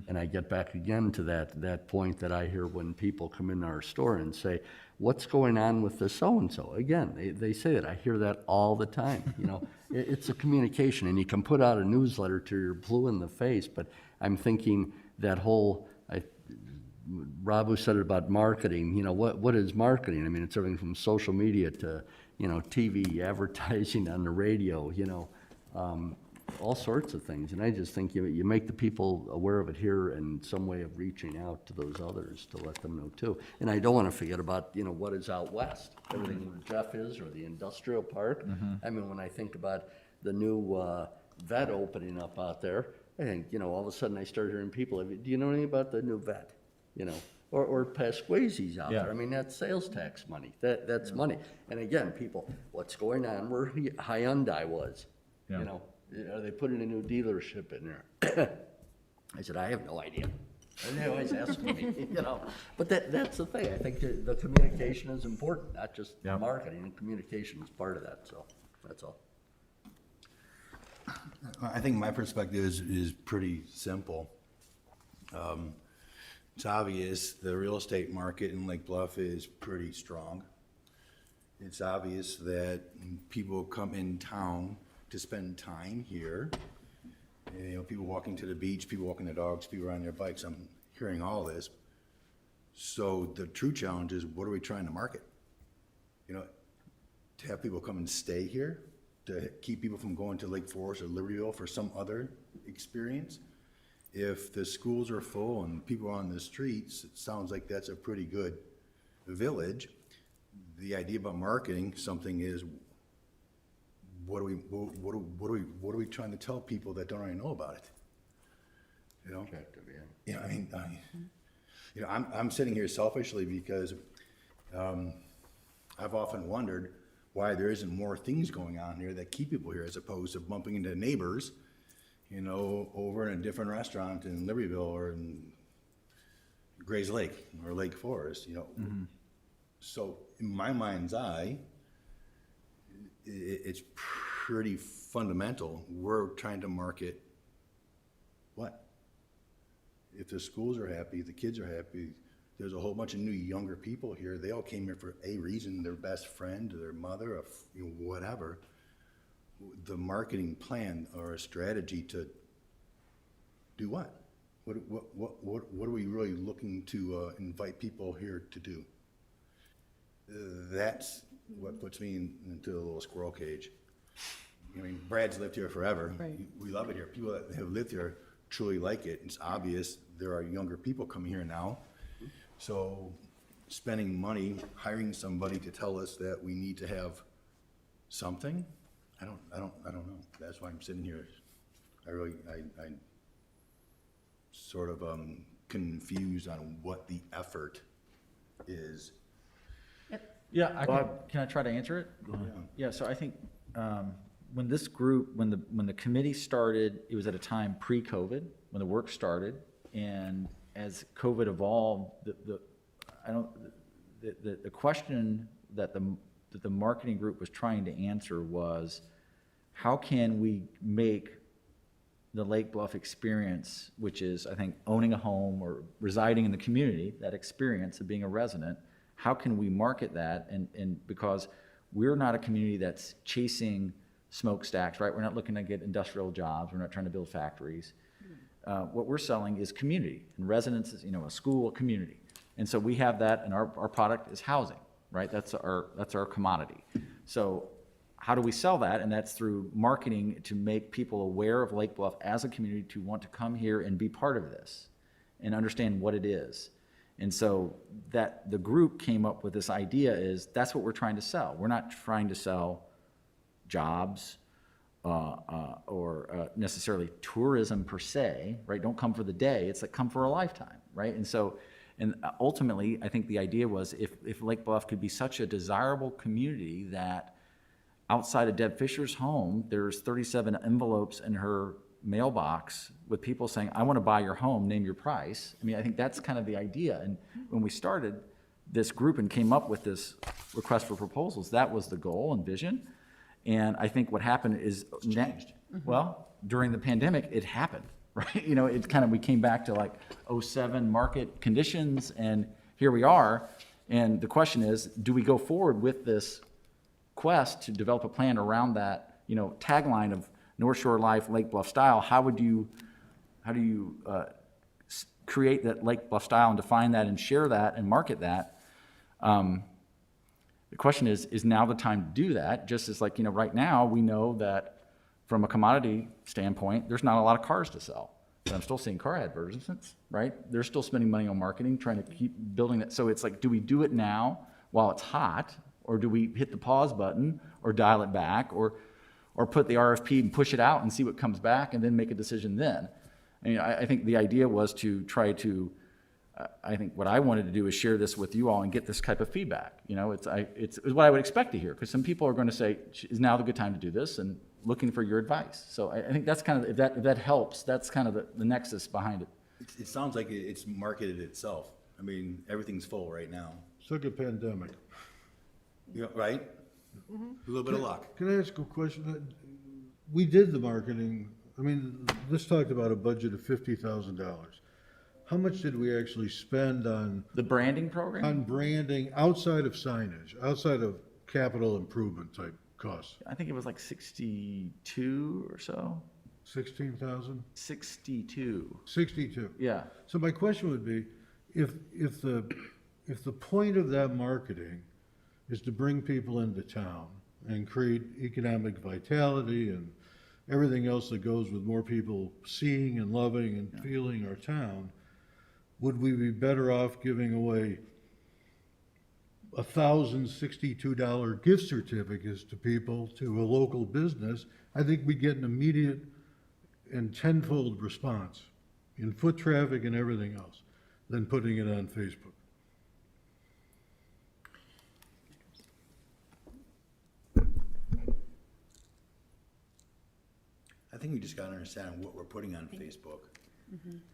And I get back again to that point that I hear when people come into our store and say, what's going on with the so-and-so? Again, they say that. I hear that all the time. It's a communication, and you can put out a newsletter till you're blue in the face, but I'm thinking that whole, Rob who said it about marketing, what is marketing? I mean, it's everything from social media to, TV, advertising on the radio, all sorts of things. And I just think you make the people aware of it here, and some way of reaching out to those others to let them know too. And I don't want to forget about, what is out west, everything where Jeff is, or the industrial park. I mean, when I think about the new vet opening up out there, I think, all of a sudden I start hearing people, do you know anything about the new vet? Or Pasquazi's out there. I mean, that's sales tax money. That's money. And again, people, what's going on where Hyundai was, Are they putting a new dealership in there? I said, I have no idea. And they always ask me, But that's the thing. I think the communication is important, not just marketing. And communication is part of that, so that's all. I think my perspective is pretty simple. It's obvious the real estate market in Lake Bluff is pretty strong. It's obvious that people come in town to spend time here. People walking to the beach, people walking their dogs, people riding their bikes. I'm hearing all this. So the true challenge is, what are we trying to market? To have people come and stay here, to keep people from going to Lake Forest or Libertyville for some other experience. If the schools are full and people are on the streets, it sounds like that's a pretty good village. The idea about marketing something is, what are we trying to tell people that don't already know about it? I'm sitting here selfishly because I've often wondered why there isn't more things going on here that keep people here, as opposed to bumping into neighbors, over in a different restaurant in Libertyville or in Grays Lake or Lake Forest, So in my mind's eye, it's pretty fundamental. We're trying to market what? If the schools are happy, the kids are happy, there's a whole bunch of new younger people here. They all came here for a reason, their best friend, their mother, whatever. The marketing plan or a strategy to do what? What are we really looking to invite people here to do? That's what puts me into a little squirrel cage. Brad's lived here forever. Right. We love it here. People that have lived here truly like it. It's obvious there are younger people coming here now. So spending money, hiring somebody to tell us that we need to have something, I don't know. That's why I'm sitting here. sort of confused on what the effort is. Yeah, can I try to answer it? Yeah, so I think when this group, when the committee started, it was at a time pre-COVID, when the work started, and as COVID evolved, the question that the marketing group was trying to answer was, how can we make the Lake Bluff experience, which is, I think, owning a home or residing in the community, that experience of being a resident, how can we market that? And because we're not a community that's chasing smokestacks, right? We're not looking to get industrial jobs. We're not trying to build factories. What we're selling is community, and residences, a school, a community. And so we have that, and our product is housing, right? That's our commodity. So how do we sell that? And that's through marketing to make people aware of Lake Bluff as a community, to want to come here and be part of this and understand what it is. And so that the group came up with this idea is that's what we're trying to sell. We're not trying to sell jobs or necessarily tourism per se, right? Don't come for the day. It's like come for a lifetime, right? And so, and ultimately, I think the idea was if Lake Bluff could be such a desirable community that outside of Deb Fisher's home, there's 37 envelopes in her mailbox with people saying, I want to buy your home, name your price. I mean, I think that's kind of the idea. And when we started this group and came up with this request for proposals, that was the goal and vision. And I think what happened is, well, during the pandemic, it happened, right? It kind of, we came back to like 07 market conditions, and here we are. And the question is, do we go forward with this quest to develop a plan around that, tagline of North Shore Life, Lake Bluff style? How do you create that Lake Bluff style and define that and share that and market that? The question is now the time to do that? Just as like, right now we know that from a commodity standpoint, there's not a lot of cars to sell. But I'm still seeing car advertisements, right? They're still spending money on marketing, trying to keep building that. So it's like, do we do it now while it's hot? Or do we hit the pause button or dial it back or put the RFP and push it out and see what comes back and then make a decision then? I think the idea was to try to, I think what I wanted to do is share this with you all and get this type of feedback. It's what I would expect to hear, because some people are going to say, is now the good time to do this, and looking for your advice. So I think that's kind of, if that helps, that's kind of the nexus behind it. It sounds like it's marketed itself. I mean, everything's full right now. It's like a pandemic. Yeah, right? A little bit of luck. Can I ask a question? We did the marketing. I mean, this talked about a budget of $50,000. How much did we actually spend on The branding program? on branding outside of signage, outside of capital improvement type costs? I think it was like 62 or so. 16,000? 62. 62. Yeah. So my question would be, if the point of that marketing is to bring people into town and create economic vitality and everything else that goes with more people seeing and loving and feeling our town, would we be better off giving away $1,062 gift certificates to people, to a local business? I think we get an immediate and tenfold response in foot traffic and everything else than putting it on Facebook. I think we just gotta understand what we're putting on Facebook.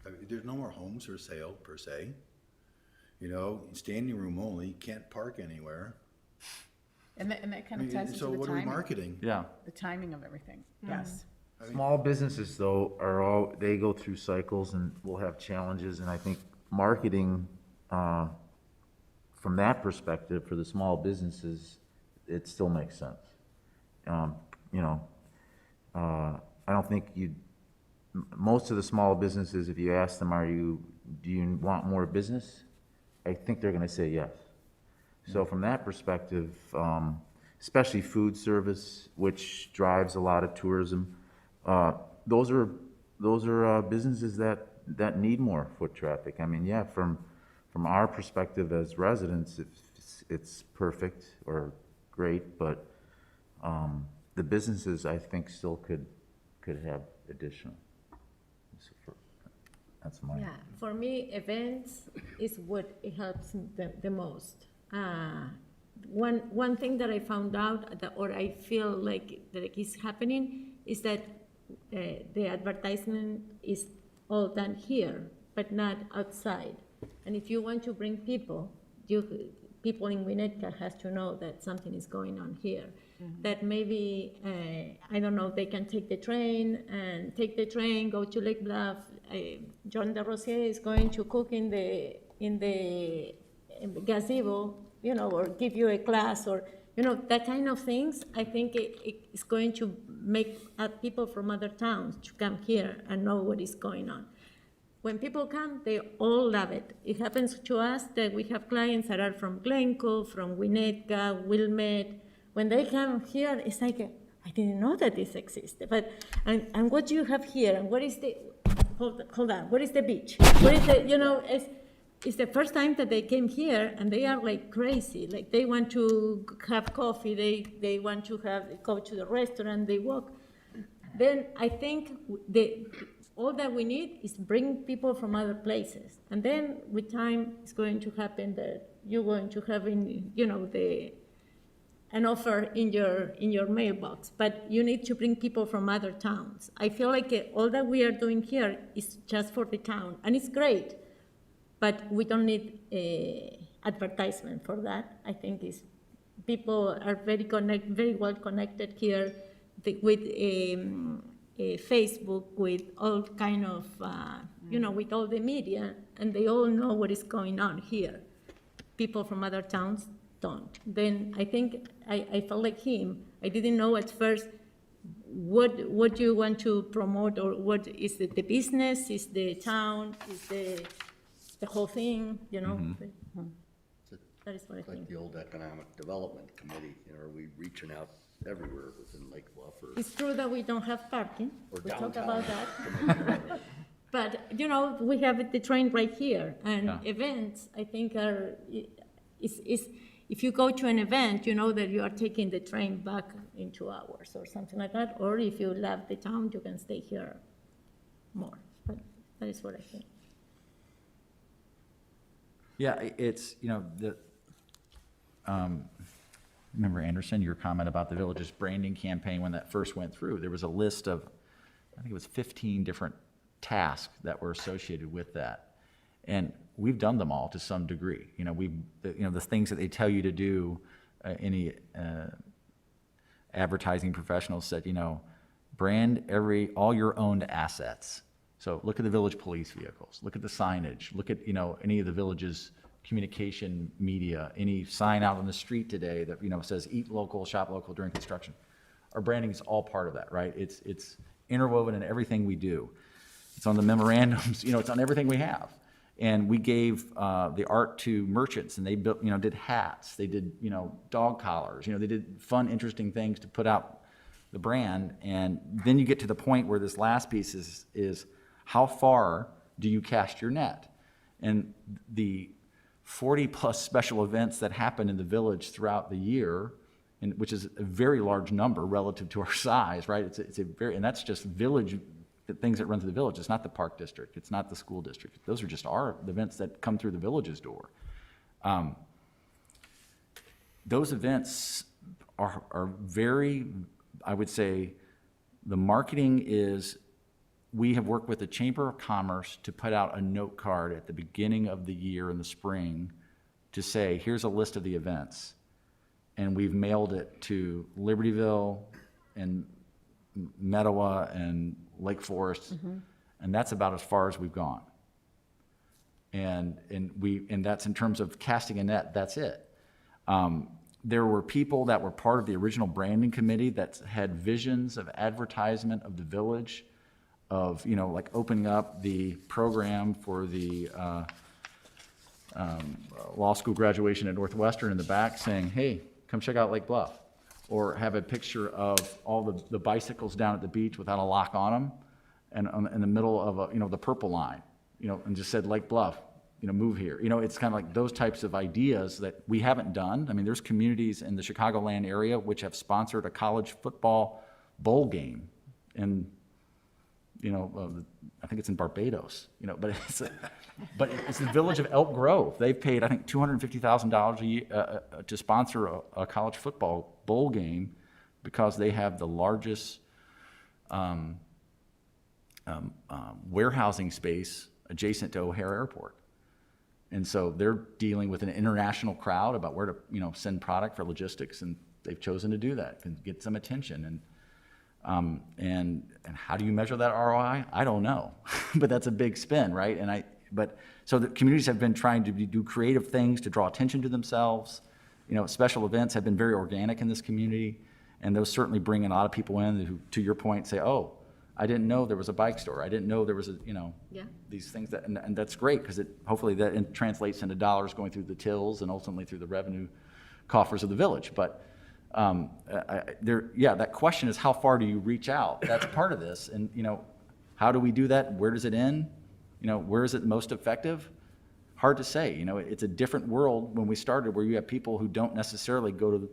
I mean, there's no more homes for sale per se. Standing room only, you can't park anywhere. And that kind of ties into So the what are we timing. marketing? Yeah. The timing of everything, yes. Small businesses, though, they go through cycles and will have challenges, and I think marketing, from that perspective, for the small businesses, it still makes sense. I don't think most of the small businesses, if you ask them, do you want more business? I think they're gonna say yes. So from that perspective, especially food service, which drives a lot of tourism, those are businesses that need more foot traffic. I mean, yeah, from our perspective as residents, it's perfect or great, but the businesses, I think, still could have additional. That's my. Yeah, for me, events is what it helps the most. One thing that I found out, or I feel like that is happening, is that the advertisement is all done here, but not outside. And if you want to bring people, people in Winnetka has to know that something is going on here. That maybe, I don't know, they can take the train, go to Lake Bluff. John DeRosier is going to cook in the gazebo, you know, or give you a class, or, you know, that kind of things. I think it is going to make people from other towns to come here and know what is going on. When people come, they all love it. It happens to us that we have clients that are from Glencoe, from Winnetka, Wilmette. When they come here, it's like, I didn't know that this existed. But, and what do you have here? And what is the, hold on, what is the beach? What is the, you know, it's the first time that they came here, and they are like crazy. Like, they want to have coffee, they want to go to the restaurant, they walk. Then I think all that we need is bring people from other places. And then with time, it's going to happen that you're going to have, you know, an offer in your mailbox, but you need to bring people from other towns. I feel like all that we are doing here is just for the town, and it's great, but we don't need advertisement for that. I think people are very well connected here with Facebook, with all kind of, you know, with all the media, and they all know what is going on here. People from other towns don't. Then I think I felt like him. I didn't know at first what you want to promote, or what is the business, is the town, is the whole thing, you know. That is what I It's like think. the old Economic Development Committee, you know, are we reaching out everywhere within Lake Bluff or? It's true that we don't have parking. Or We talk downtown. about that. But, you know, we have the train right here, and Yeah. events, I think, if you go to an event, you know that you are taking the train back in 2 hours or something like that, or if you love the town, you can stay here more. But that is what I think. Yeah, it's, you know, remember, Anderson, your comment about the village's branding campaign when that first went through, there was a list of, I think it was 15 different tasks that were associated with that. And we've done them all to some degree. You know, the things that they tell you to do, any advertising professionals said, you know, brand all your owned assets. So look at the village police vehicles, look at the signage, look at, you know, any of the village's communication media, any sign out on the street today that, you know, says eat local, shop local during construction. Our branding is all part of that, right? It's interwoven in everything we do. It's on the memorandums, you know, it's on everything we have. And we gave the art to merchants, and they built, you know, did hats, they did, you know, dog collars, you know, they did fun, interesting things to put out the brand. And then you get to the point where this last piece is how far do you cast your net? And the 40-plus special events that happen in the village throughout the year, and which is a very large number relative to our size, right? It's a very, and that's just village, the things that run through the village. It's not the park district. It's not the school district. Those are just the events that come through the village's door. Those events are very, I would say, the marketing is, we have worked with the Chamber of Commerce to put out a note card at the beginning of the year in the spring to say, here's a list of the events. And we've mailed it to Libertyville and Mettawa and Lake Forest, and that's about as far as we've gone. And that's in terms of casting a net, that's it. There were people that were part of the original branding committee that had visions of advertisement of the village, of, you know, like opening up the program for the law school graduation at Northwestern in the back, saying, hey, come check out Lake Bluff. Or have a picture of all the bicycles down at the beach without a lock on them, and in the middle of the purple line, you know, and just said Lake Bluff, you know, move here. You know, it's kind of like those types of ideas that we haven't done. I mean, there's communities in the Chicagoland area which have sponsored a college football bowl game, and I think it's in Barbados, but it's the village of Elk Grove. They've paid, I think, $250,000 a year to sponsor a college football bowl game because they have the largest warehousing space adjacent to O'Hare Airport. And so they're dealing with an international crowd about where to, send product for logistics, and they've chosen to do that, can get some attention. And how do you measure that ROI? I don't know, but that's a big spin, right? So the communities have been trying to do creative things to draw attention to themselves. Special events have been very organic in this community, and those certainly bring in a lot of people in who, to your point, say, oh, I didn't know there was a bike store. I didn't know there was these things and that's great because hopefully that translates into dollars going through the tills and ultimately through the revenue coffers of the village. But that question is, how far do you reach out? That's part of this. And, how do we do that? Where does it end? Where is it most effective? Hard to say. It's a different world when we started, where you have people who don't necessarily go to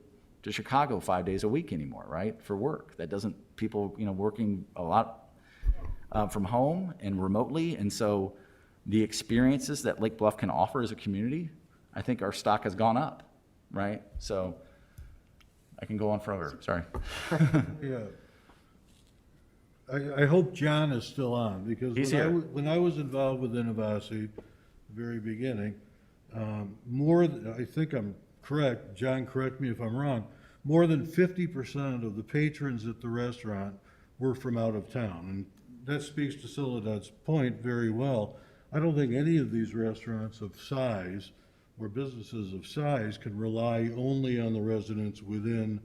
Chicago 5 days a week anymore, right? For work. That doesn't, people, working a lot from home and remotely. And so the experiences that Lake Bluff can offer as a community, I think our stock has gone up, right? So I can go on forever, sorry. Yeah. I hope John is still on, because He's here. when I was involved with Innovasi, the very beginning, I think I'm correct, John, correct me if I'm wrong, more than 50% of the patrons at the restaurant were from out of town. And that speaks to Soledad's point very well. I don't think any of these restaurants of size or businesses of size can rely only on the residents within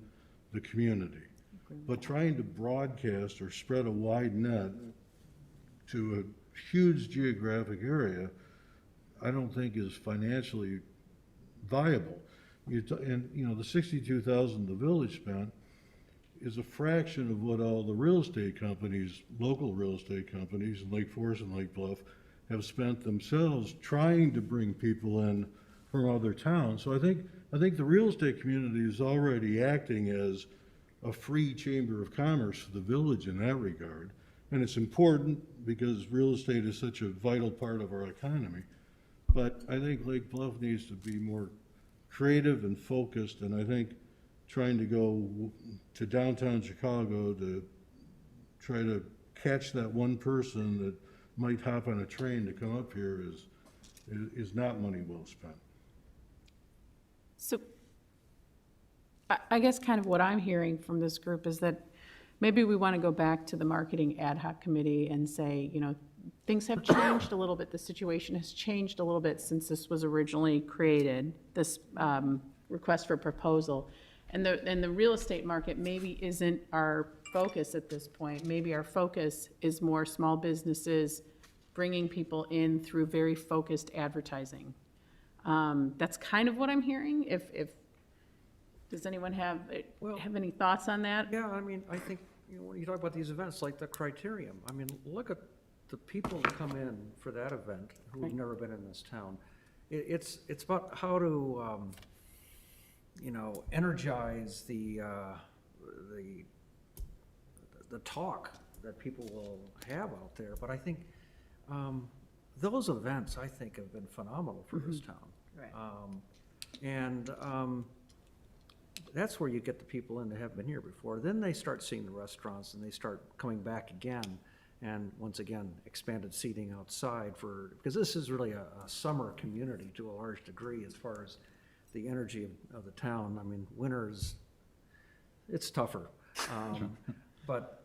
the community. But trying to broadcast or spread a wide net to a huge geographic area, I don't think is financially viable. The $62,000 the village spent is a fraction of what all the real estate companies, local real estate companies in Lake Forest and Lake Bluff, have spent themselves trying to bring people in from other towns. So I think the real estate community is already acting as a free chamber of commerce for the village in that regard. And it's important because real estate is such a vital part of our economy. But I think Lake Bluff needs to be more creative and focused, and I think trying to go to downtown Chicago to try to catch that one person that might hop on a train to come up here is not money well spent. So I guess kind of what I'm hearing from this group is that maybe we want to go back to the marketing ad hoc committee and say, things have changed a little bit. The situation has changed a little bit since this was originally created, this request for proposal. And the real estate market maybe isn't our focus at this point. Maybe our focus is more small businesses bringing people in through very focused advertising. That's kind of what I'm hearing. If does anyone have any thoughts on that? Yeah, I think, when you talk about these events like the Criterium, look at the people who come in for that event who've never been in this town. It's about how to, energize the talk that people will have out there. But I think those events, I think, have been phenomenal for this town. Right. That's where you get the people in that have been here before. Then they start seeing the restaurants and they start coming back again. And once again, expanded seating outside because this is really a summer community to a large degree as far as the energy of the town. Winters, it's tougher. But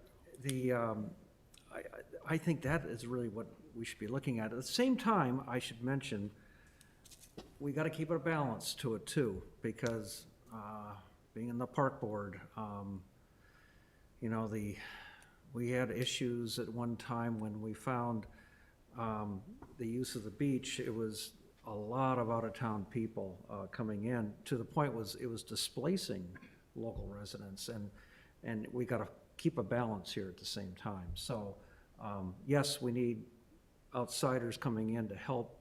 I think that is really what we should be looking at. At the same time, I should mention, we got to keep a balance to it too, because being in the park board, we had issues at one time when we found the use of the beach. It was a lot of out-of-town people coming in, to the point it was displacing local residents, and we got to keep a balance here at the same time. So yes, we need outsiders coming in to help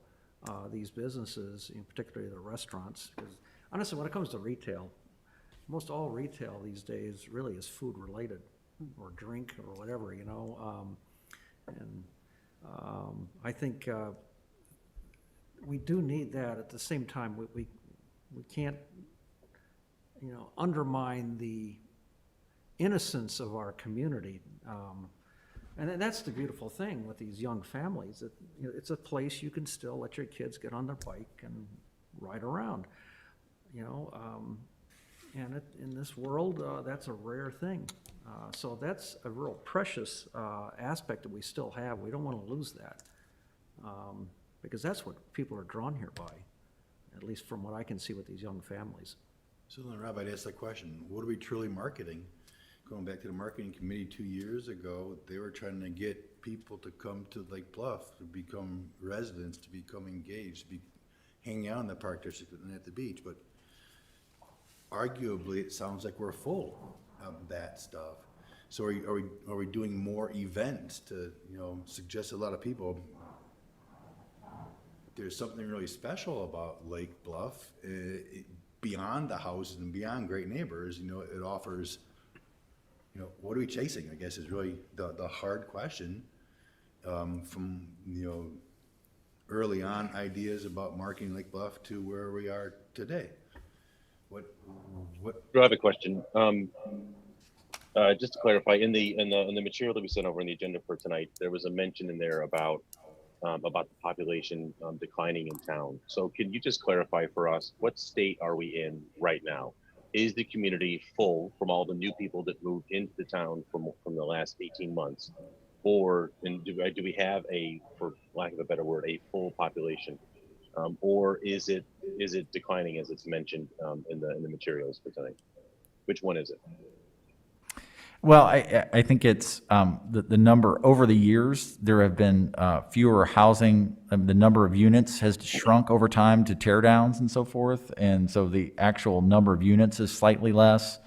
these businesses, particularly the restaurants, because honestly, when it comes to retail, most all retail these days really is food related or drink or whatever, And I think we do need that. At the same time, we can't, undermine the innocence of our community. And that's the beautiful thing with these young families, that it's a place you can still let your kids get on their bike and ride around, and in this world, that's a rare thing. So that's a real precious aspect that we still have. We don't want to lose that, because that's what people are drawn here by, at least from what I can see with these young families. So then, Rob, I'd ask the question, what are we truly marketing? Going back to the marketing committee 2 years ago, they were trying to get people to come to Lake Bluff, to become residents, to become engaged, to be hanging out in the park district and at the beach. But arguably, it sounds like we're full of that stuff. So are we doing more events to, suggest to a lot of people there's something really special about Lake Bluff, beyond the houses and beyond great neighbors? It offers, what are we chasing, I guess, is really the hard question. From, early on ideas about marketing Lake Bluff to where we are today. What? I have a question. Just to clarify, in the material that we sent over in the agenda for tonight, there was a mention in there about the population declining in town. So can you just clarify for us, what state are we in right now? Is the community full from all the new people that moved into the town from the last 18 months? Or do we have for lack of a better word, a full population? Or is it declining as it's mentioned in the materials for tonight? Which one is it? Well, I think it's the number over the years. There have been fewer housing. The number of units has shrunk over time to tear downs and so forth, and so the actual number of units is slightly less.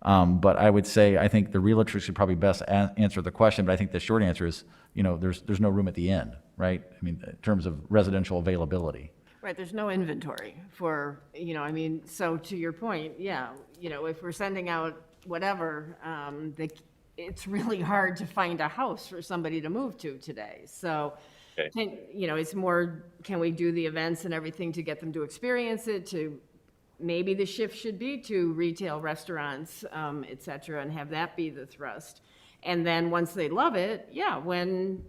But I would say I think the realtor should probably best answer the question. But I think the short answer is, there's no room at the end, right? I mean, in terms of residential availability. Right, there's no inventory for, so to your point, yeah, if we're sending out whatever, it's really hard to find a house for somebody to move to today. So, Okay. it's more, can we do the events and everything to get them to experience it, to maybe the shift should be to retail, restaurants, et cetera, and have that be the thrust. And then once they love it, yeah, when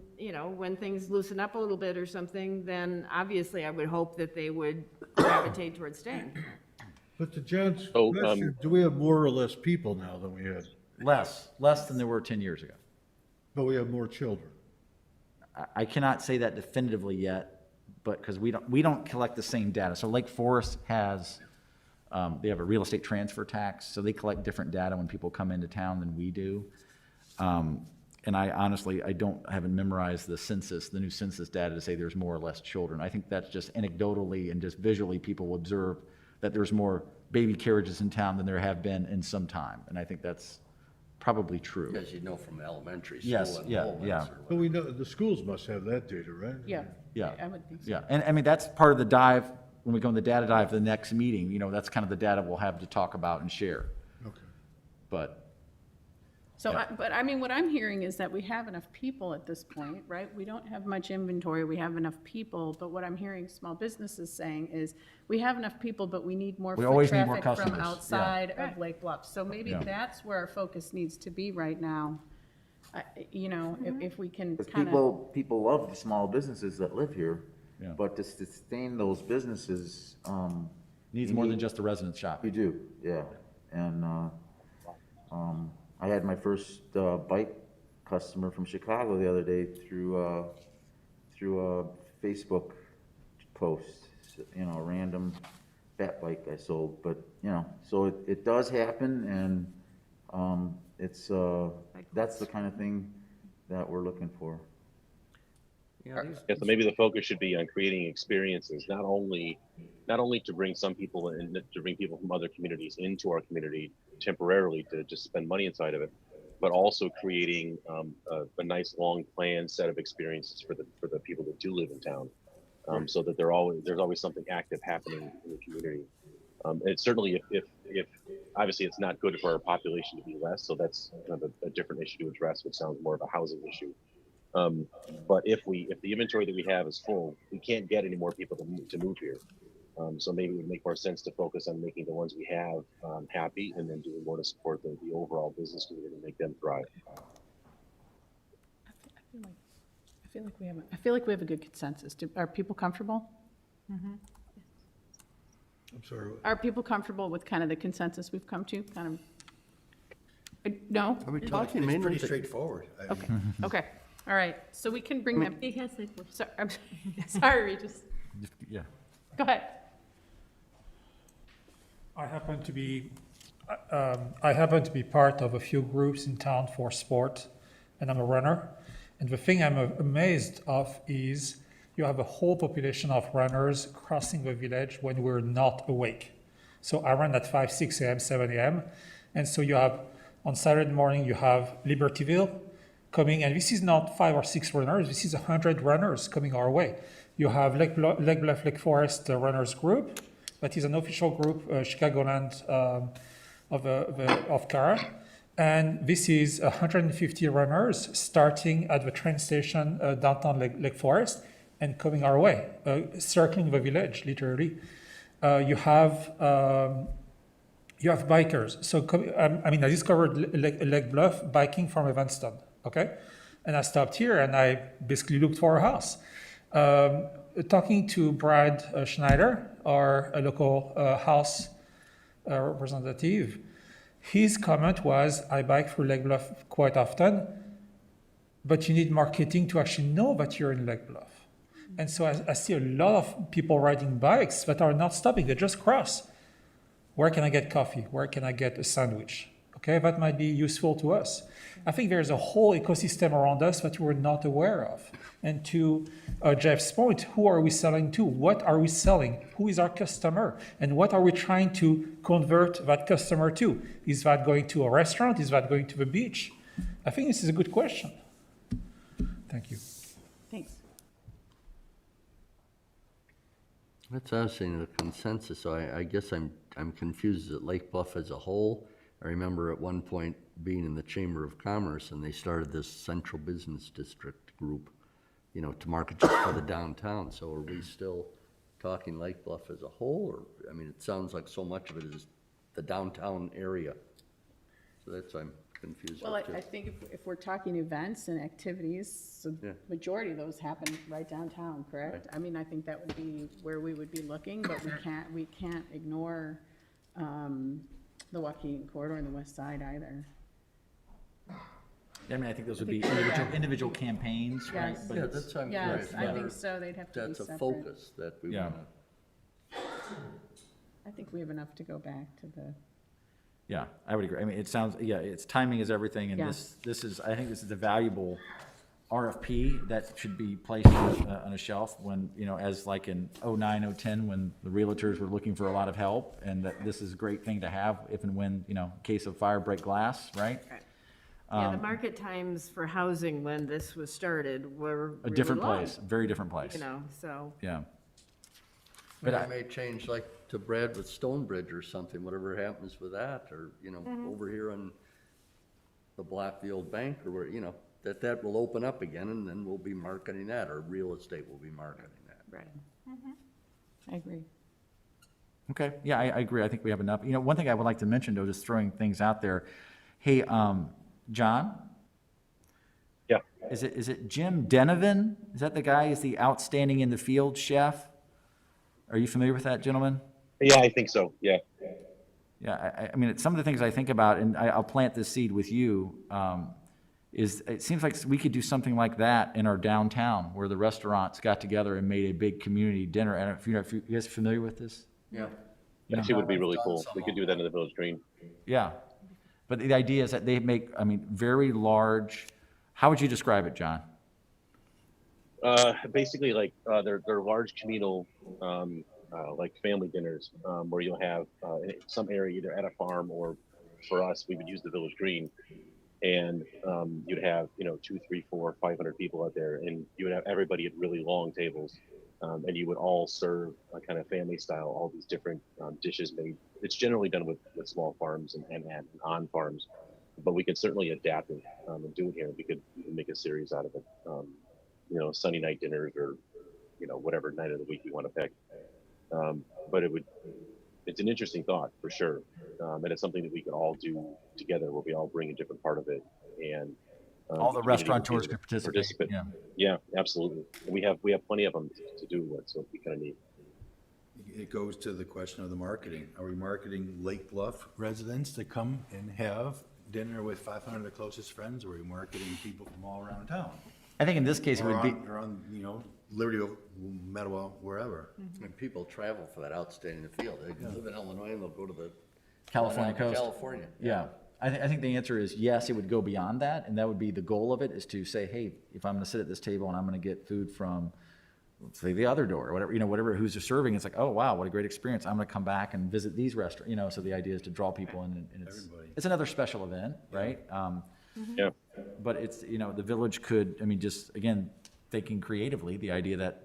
things loosen up a little bit or something, then obviously I would hope that they would gravitate towards staying. But to John's Oh, question, do we have more or less people now than we had? Less than there were 10 years ago. But we have more children. I cannot say that definitively yet, but because we don't collect the same data. So Lake Forest has, they have a real estate transfer tax, so they collect different data when people come into town than we do. And I honestly, haven't memorized the new census data to say there's more or less children. I think that's just anecdotally and just visually people will observe that there's more baby carriages in town than there have been in some time. And I think that's probably true. As you know from elementary school. Yes, yeah. enrollments or But we know, the schools must have that data, right? Yeah. Yeah. I would think so. Yeah, and I mean, that's part of the dive, when we go in the data dive, the next meeting, that's kind of the data we'll have to talk about and share. Okay. But, So, but I mean, what I'm hearing is that we have enough people at this point, right? We don't have much inventory, we have enough people, but what I'm hearing small businesses saying is, we have enough people, but we need more We foot always need more traffic from customers, yeah. outside of Lake Bluff. So maybe Yeah. that's where our focus needs to be right now. If we can Because kind of, people love the small businesses that live here, Yeah. but to sustain those businesses, needs you more than need- just the resident you shopping. do, yeah. And, I had my first, bike customer from Chicago the other day through a Facebook post, a random fat bike I sold, but, so it does happen, and, that's the kind of thing that we're looking for. Yeah, Yeah, so maybe the focus should be on creating experiences, not only to bring some people in, to bring people from other communities into our community temporarily to just spend money inside of it, but also creating a nice long planned set of experiences for the people that do live in town, so that there's always something active happening in the community. It's certainly if obviously it's not good for our population to be less, so that's kind of a different issue to address, which sounds more of a housing issue. But if the inventory that we have is full, we can't get any more people to move here. So maybe it would make more sense to focus on making the ones we have happy, and then doing more to support the overall business community and make them thrive. I feel like we have a good consensus. Are people comfortable? I'm sorry. Are people comfortable with kind of the consensus we've come to? Kind of, no? Are we It's talking pretty mainly? straightforward. I Okay, mean, okay, all right, so we can bring them, He has a question. sorry, Regis, Yeah. go ahead. I happen to be part of a few groups in town for sport, and I'm a runner. And the thing I'm amazed of is you have a whole population of runners crossing the village when we're not awake. So I run at 5, 6 a.m., 7 a.m. And so you have, on Saturday morning, you have Libertyville coming, and this is not 5 or 6 runners, this is 100 runners coming our way. You have Lake Bluff, Lake Forest Runners Group, that is an official group, Chicagoland of CARA. And this is 150 runners starting at the train station downtown Lake Forest and coming our way, circling the village, literally. You have bikers. So, I discovered Lake Bluff biking from Evanston, okay? And I stopped here and I basically looked for a house. Talking to Brad Schneider, our local house representative, his comment was, I bike through Lake Bluff quite often, but you need marketing to actually know that you're in Lake Bluff. And so I see a lot of people riding bikes that are not stopping, they just cross. Where can I get coffee? Where can I get a sandwich? Okay, that might be useful to us. I think there's a whole ecosystem around us that we're not aware of. And to Jeff's point, who are we selling to? What are we selling? Who is our customer? And what are we trying to convert that customer to? Is that going to a restaurant? Is that going to the beach? I think this is a good question. Thank you. Thanks. That's what I was saying, the consensus, so I guess I'm confused at Lake Bluff as a whole. I remember at one point being in the Chamber of Commerce and they started this central business district group, to market just for the downtown. So are we still talking Lake Bluff as a whole? Or, it sounds like so much of it is the downtown area. So that's why I'm confused. Well, I think if we're talking events and activities, the Yeah. majority of those happen right downtown, correct? Right. I think that would be where we would be looking, but we can't ignore the Waukegan corridor and the west side either. I think those would be Yeah. individual campaigns, right? Yes. But Yeah, it's- that's what I'm Yes, curious. I think whether so, they'd have to be That's a separate. focus that we Yeah. want to. I think we have enough to go back to the, Yeah, I would agree. It sounds, it's timing is everything, and Yeah. this is, I think this is a valuable RFP that should be placed on a shelf when, as like in 09, 010, when the realtors were looking for a lot of help, and that this is a great thing to have if and when, in case of fire, break glass, right? Yeah, the market times for housing when this was started were A really different long, place, very different place, so. yeah. But But I I- may change like to Brad with Stonebridge or something, whatever happens with that, or, over here on the block, the old bank, or where, that will open up again, and then we'll be marketing that, or real estate will be marketing that. right. I agree. Okay, yeah, I agree. I think we have enough. One thing I would like to mention, though, just throwing things out there. Hey, John? Yeah. Is it Jim Denovan? Is that the guy? Is the outstanding in the field chef? Are you familiar with that gentleman? Yeah, I think so. Yeah. Yeah, it's some of the things I think about, and I'll plant this seed with you, is it seems like we could do something like that in our downtown, where the restaurants got together and made a big community dinner. And if you guys are familiar with this? Yeah. Actually, would be really cool. We could do that in the Village Green. Yeah, but the idea is that they make, very large, how would you describe it, John? Basically, like they're large communal, like family dinners, where you'll have in some area either at a farm or, for us, we would use the Village Green, and you'd have 2, 3, 4, 500 people out there, and you would have everybody at really long tables, and you would all serve a kind of family style, all these different dishes made. It's generally done with small farms and on farms, but we could certainly adapt it and do it here. We could make a series out of it. You know, Sunday night dinners or, you know, whatever night of the week we want to pick. But it's an interesting thought for sure. And it's something that we could all do together where we all bring a different part of it. And All the restaurateurs could participate. Yeah. Yeah, absolutely. And we have plenty of them to do with, so it'd be kind of neat. It goes to the question of the marketing. Are we marketing Lake Bluff residents to come and have dinner with 500 of their closest friends, or are we marketing people from all around town? I think in this case, it would be, Or on, you know, Liberty, Meadowell, wherever. And people travel for that outstanding field. They live in Illinois and they'll go to the California coast. California. Yeah. I think the answer is yes, it would go beyond that, and that would be the goal of it, is to say, hey, if I'm gonna sit at this table and I'm gonna get food from, say, the other door, or whatever, you know, whatever, who's serving, it's like, oh, wow, what a great experience. I'm gonna come back and visit these restaurants, you know, so the idea is to draw people in, and it's another special event, right? Yeah. But it's, you know, the village could, I mean, just, again, thinking creatively, the idea that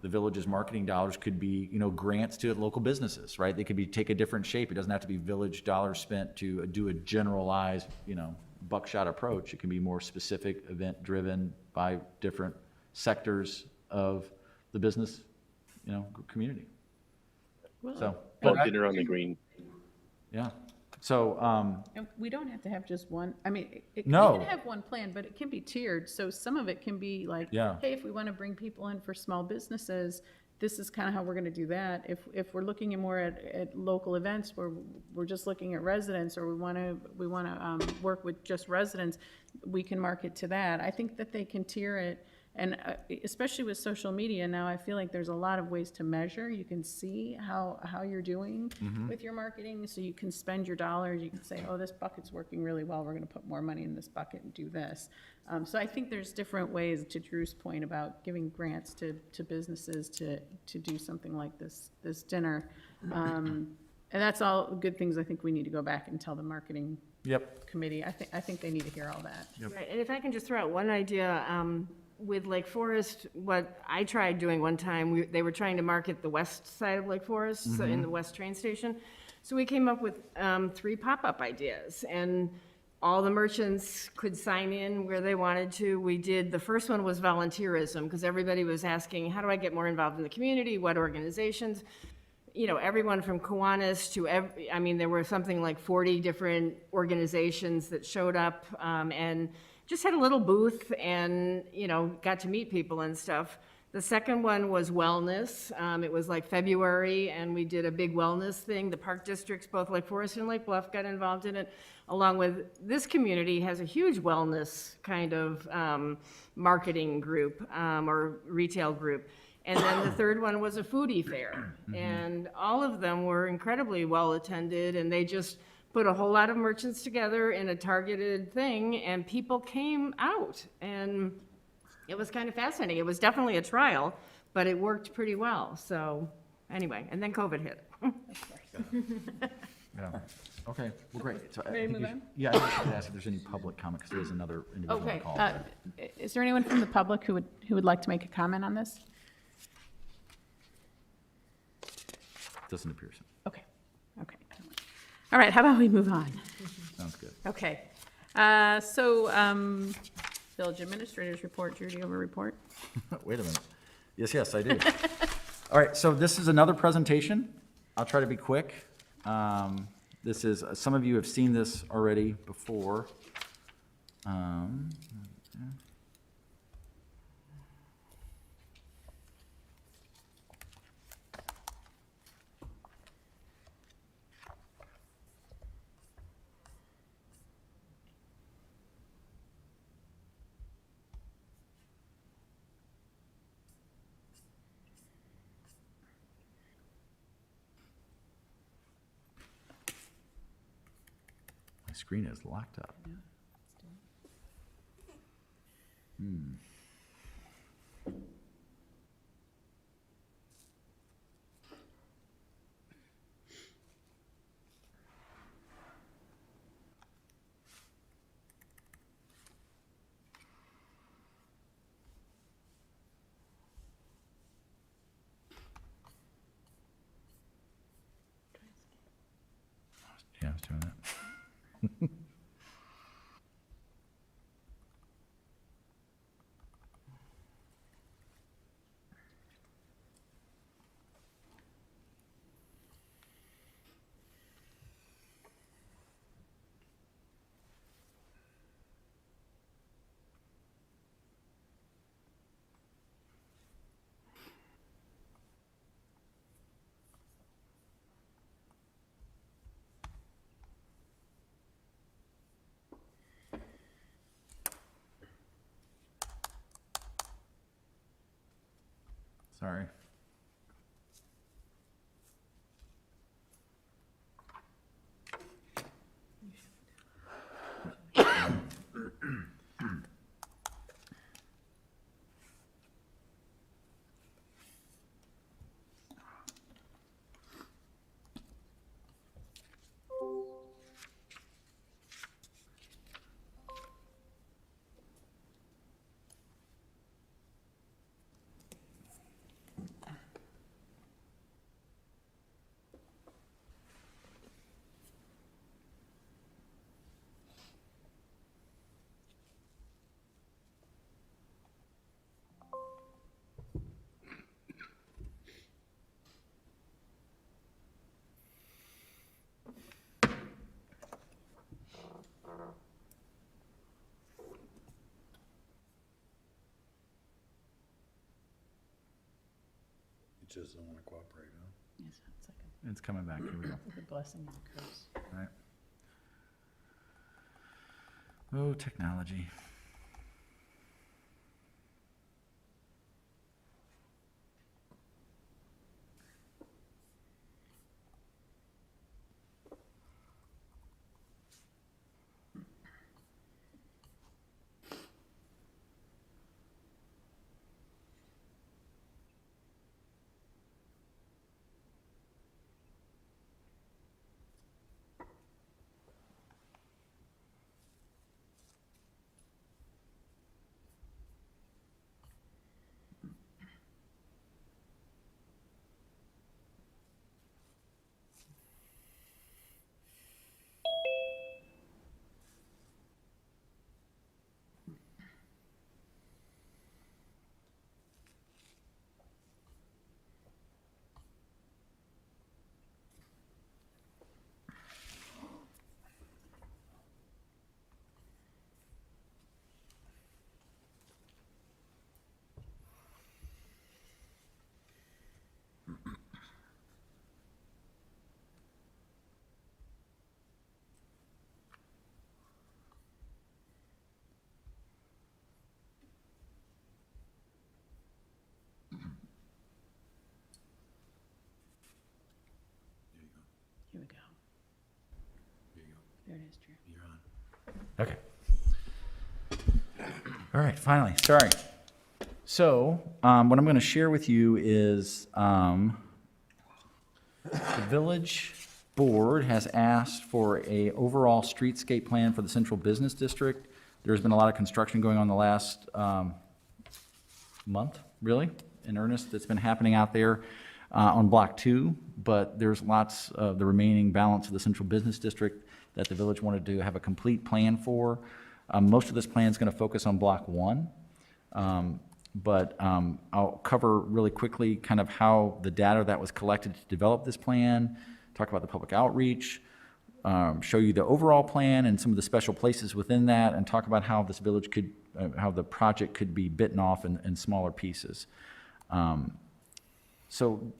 the village's marketing dollars could be, you know, grants to local businesses, right? They could be, take a different shape. It doesn't have to be village dollars spent to do a generalized, you know, buckshot approach. It can be more specific, event-driven by different sectors of the business, you know, community. So, Well, dinner on the green. yeah. So, And we don't have to have just one, I mean, we No. can have one plan, but it can be tiered. So some of it can be like, Yeah. hey, if we want to bring people in for small businesses, this is kind of how we're going to do that. If we're looking at more at local events where we're just looking at residents, or we want to work with just residents, we can market to that. I think that they can tier it. And especially with social media now, I feel like there's a lot of ways to measure. You can see how you're doing with your marketing, so you can spend your dollars. You can say, oh, this bucket's working really well. We're going to put more money in this bucket and do this. So I think there's different ways, to Drew's point about giving grants to businesses to do something like this dinner. And that's all good things. I think we need to go back and tell the marketing committee. I think they need to hear all that. Right, and if I can just throw out one idea, with Lake Forest, what I tried doing one time, they were trying to market the west side of Lake Forest, so in the west train station. So we came up with 3 pop-up ideas, and all the merchants could sign in where they wanted to. The first one was volunteerism, because everybody was asking, how do I get more involved in the community? What organizations? You know, everyone from Kiwanis to, I mean, there were something like 40 different organizations that showed up, and just had a little booth and, you know, got to meet people and stuff. The second one was wellness. It was like February, and we did a big wellness thing. The park districts, both Lake Forest and Lake Bluff, got involved in it, along with this community has a huge wellness kind of marketing group or retail group. And then the third one was a foodie fair. And all of them were incredibly well attended, and they just put a whole lot of merchants together in a targeted thing, and people came out, and it was kind of fascinating. It was definitely a trial, but it worked pretty well. So anyway, and then COVID hit. Yeah. Okay, well, great. So I Ready to think move on? Yeah, I just should ask if there's any public comment, because there is another individual on Okay, the call. is there anyone from the public who would like to make a comment on this? Doesn't appear so. Okay. All right, how about we move on? Sounds good. Okay. Village Administrator's Report. Drew, do you have a report? Wait a minute. Yes, I do. All right, so this is another presentation. I'll try to be quick. This is, some of you have seen this already before. My screen is locked up. Yeah, I was doing that. Sorry. It just don't wanna cooperate, huh? Yes, it's like It's coming back. Here we go. a blessing and a curse. All right. Oh, technology. Here we go. There you go, There it is, Drew. you're on. Okay. All right, finally, sorry. So, what I'm going to share with you is the village board has asked for a overall streetscape plan for the central business district. There's been a lot of construction going on the last month, really, in earnest, that's been happening out there on Block 2, but there's lots of the remaining balance of the central business district that the village wanted to have a complete plan for. Most of this plan is going to focus on Block 1, but I'll cover really quickly kind of how the data that was collected to develop this plan, talk about the public outreach, show you the overall plan and some of the special places within that, and talk about how this village could, how the project could be bitten off in smaller pieces. So,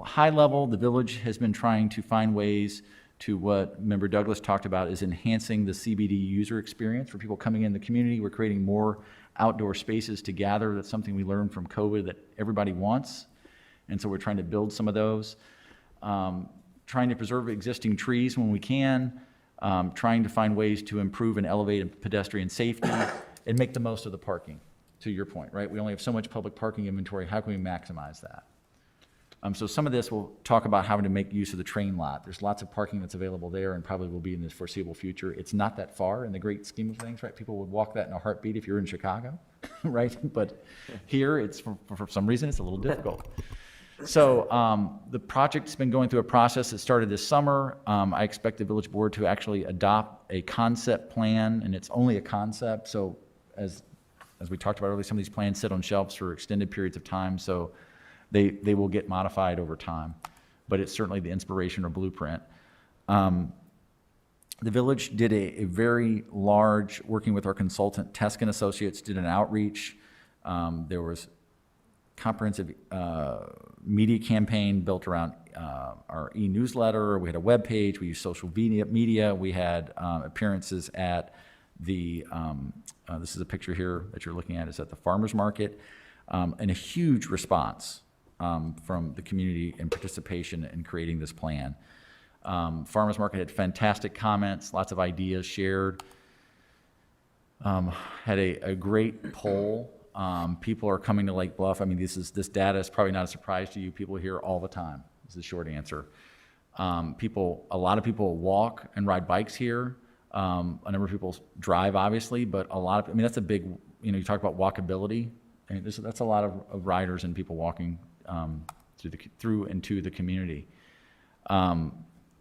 high level, the village has been trying to find ways to what Member Douglas talked about is enhancing the CBD user experience for people coming in the community. We're creating more outdoor spaces to gather. That's something we learned from COVID that everybody wants. And so we're trying to build some of those. Trying to preserve existing trees when we can. Trying to find ways to improve and elevate pedestrian safety and make the most of the parking, to your point, right? We only have so much public parking inventory. How can we maximize that? So some of this we'll talk about having to make use of the train lot. There's lots of parking that's available there and probably will be in the foreseeable future. It's not that far in the great scheme of things, right? People would walk that in a heartbeat if you're in Chicago, right? But here, it's for some reason, it's a little difficult. So the project's been going through a process that started this summer. I expect the village board to actually adopt a concept plan, and it's only a concept. So as we talked about earlier, some of these plans sit on shelves for extended periods of time. So they will get modified over time, but it's certainly the inspiration or blueprint. The village did a very large, working with our consultant, Teskin Associates, did an outreach. There was comprehensive media campaign built around our e-newsletter. We had a web page. We used social media. We had appearances at the, this is a picture here that you're looking at, is at the farmer's market, and a huge response. from the community and participation in creating this plan. Farmers Market had fantastic comments, lots of ideas shared. Had a great poll. People are coming to Lake Bluff. I mean, this data is probably not a surprise to you. People are here all the time, is the short answer. A lot of people walk and ride bikes here. A number of people drive, obviously, but I mean, that's a big, you talk about walkability. I mean, that's a lot of riders and people walking through and to the community.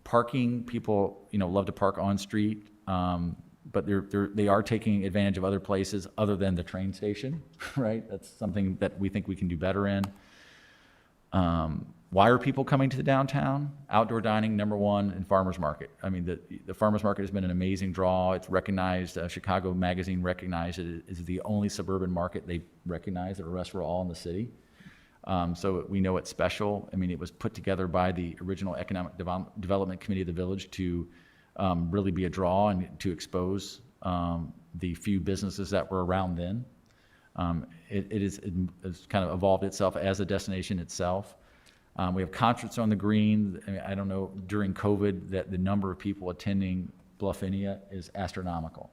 Parking, people, love to park on street, but they are taking advantage of other places other than the train station, right? That's something that we think we can do better in. Why are people coming to the downtown? Outdoor dining, number one, and farmers market. I mean, the farmers market has been an amazing draw. It's recognized, Chicago Magazine recognized it as the only suburban market they recognize. The rest were all in the city. So we know it's special. I mean, it was put together by the original Economic Development Committee of the village to really be a draw and to expose the few businesses that were around then. It's kind of evolved itself as a destination itself. We have concerts on the green. I mean, I don't know, during COVID, that the number of people attending Bluffinia is astronomical.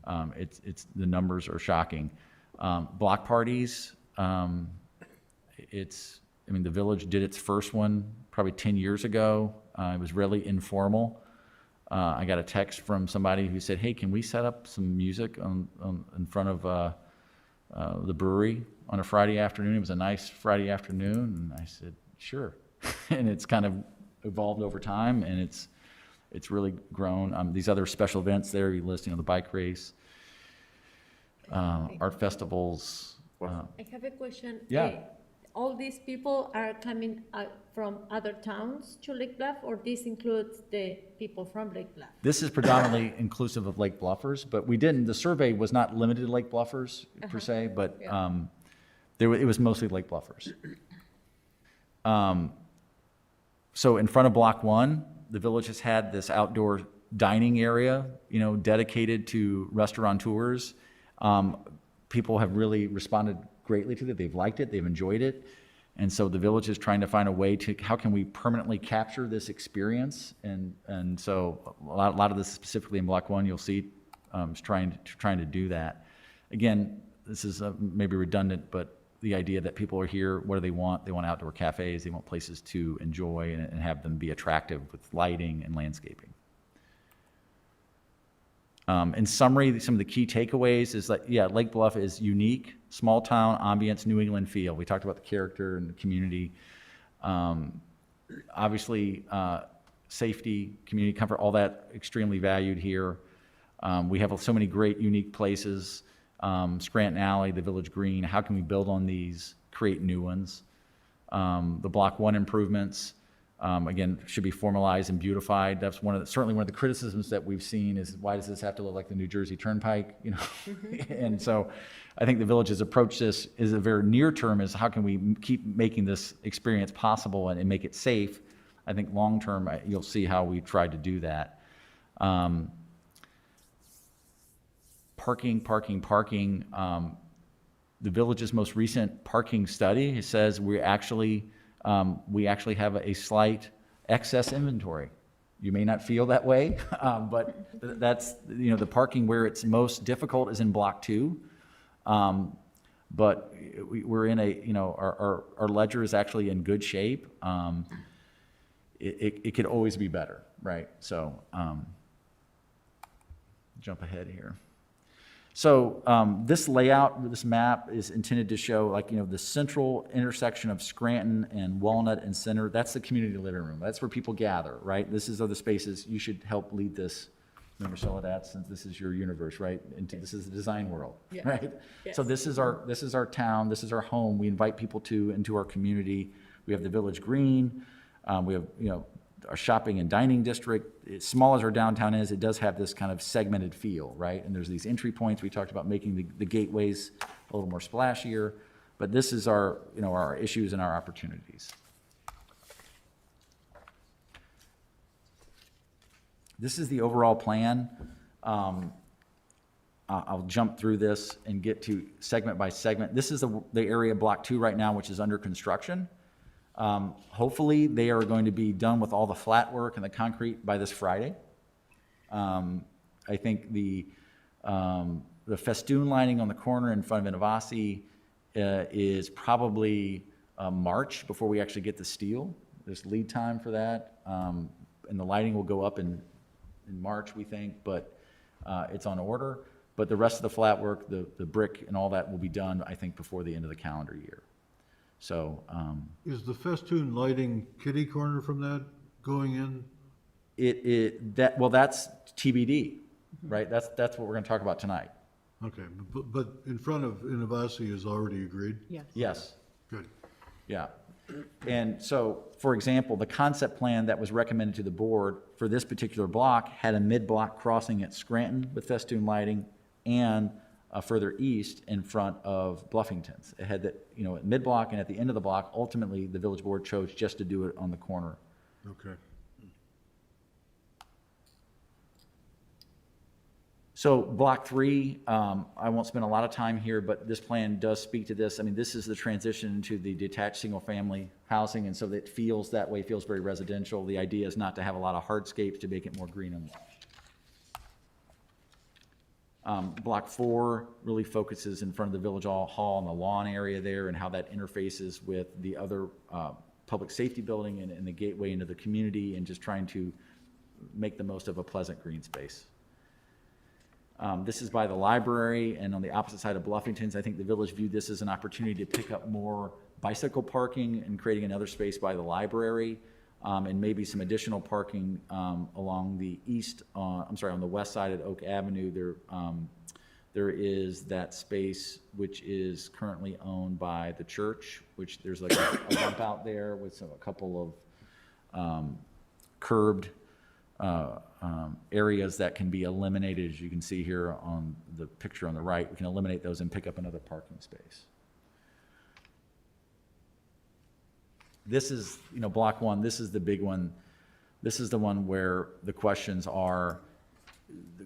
The numbers are shocking. Block parties, the village did its first one probably 10 years ago. It was really informal. I got a text from somebody who said, hey, can we set up some music in front of the brewery on a Friday afternoon? It was a nice Friday afternoon, and I said, sure. And it's kind of evolved over time, and it's really grown. These other special events there, you list, the bike race, art festivals. I have a question. Yeah. All these people are coming from other towns to Lake Bluff, or this includes the people from Lake Bluff? This is predominantly inclusive of Lake Bluffers, but the survey was not limited to Lake Bluffers per se, but it was mostly Lake Bluffers. So in front of Block 1, the village has had this outdoor dining area, dedicated to restaurateurs. People have really responded greatly to that. They've liked it, they've enjoyed it. And so the village is trying to find a way to, how can we permanently capture this experience? And so a lot of this specifically in Block 1, you'll see, is trying to do that. Again, this is maybe redundant, but the idea that people are here, what do they want? They want outdoor cafes, they want places to enjoy and have them be attractive with lighting and landscaping. In summary, some of the key takeaways is that, Lake Bluff is unique, small town, ambience, New England feel. We talked about the character and the community. Obviously, safety, community comfort, all that extremely valued here. We have so many great, unique places. Scranton Alley, the Village Green, how can we build on these, create new ones? The Block 1 improvements, again, should be formalized and beautified. That's certainly one of the criticisms that we've seen is, why does this have to look like the New Jersey Turnpike? And so I think the village has approached this as a very near term, is how can we keep making this experience possible and make it safe? I think long term, you'll see how we tried to do that. Parking. The village's most recent parking study says we actually have a slight excess inventory. You may not feel that way, but that's, the parking where it's most difficult is in Block 2. But we're in our ledger is actually in good shape. It could always be better, right? So, jump ahead here. So this layout, this map is intended to show the central intersection of Scranton and Walnut and Center. That's the community living room. That's where people gather, right? This is other spaces. You should help lead this. Remember, Soledad, since this is your universe, right? This is the design world, right? Yes. So this is our town. This is our home. We invite people into our community. We have the Village Green. We have our shopping and dining district. As small as our downtown is, it does have this kind of segmented feel, right? And there's these entry points. We talked about making the gateways a little more splashier, but this is our issues and our opportunities. This is the overall plan. On I'll jump through this and get to segment by segment. This is the area Block 2 right now, which is under construction. Hopefully, they are going to be done with all the flat work and the concrete by this Friday. I think the festoon lighting on the corner in front of Innovasi is probably March before we actually get the steel. There's lead time for that. And the lighting will go up in March, we think, but it's on order. But the rest of the flat work, the brick and all that will be done, I think, before the end of the calendar year. So, Is the festoon lighting kitty corner from that going in? that's TBD, right? That's what we're gonna talk about tonight. Okay, but in front of Innovasi is already agreed? Yes. Yes, Good. yeah. And so, for example, the concept plan that was recommended to the board for this particular block had a mid-block crossing at Scranton with festoon lighting and further east in front of Bluffington's. It had that, at mid-block and at the end of the block. Ultimately, the village board chose just to do it on the corner. Okay. So block 3, I won't spend a lot of time here, but this plan does speak to this. I mean, this is the transition to the detached single-family housing, and so it feels that way, feels very residential. The idea is not to have a lot of hardscapes, to make it more green and lush. Block 4 really focuses in front of the village hall and the lawn area there, and how that interfaces with the other public safety building and the gateway into the community, and just trying to make the most of a pleasant green space. This is by the library, and on the opposite side of Bluffington's. I think the village viewed this as an opportunity to pick up more bicycle parking and creating another space by the library, and maybe some additional parking along the on the west side of Oak Avenue. There is that space which is currently owned by the church, which there's like a bump out there with a couple of curbed areas that can be eliminated. As you can see here on the picture on the right, we can eliminate those and pick up another parking space. This is, block 1, this is the big one. This is the one where the questions are,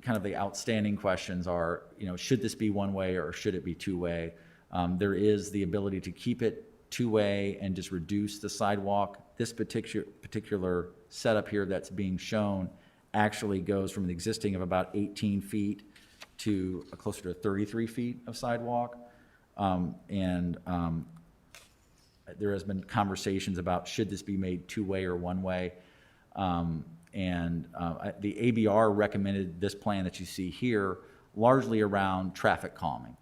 kind of the outstanding questions are, should this be one-way or should it be two-way? There is the ability to keep it two-way and just reduce the sidewalk. This particular setup here that's being shown actually goes from the existing of about 18 feet to closer to 33 feet of sidewalk. There has been conversations about should this be made two-way or one-way. The ABR recommended this plan that you see here largely around traffic calming.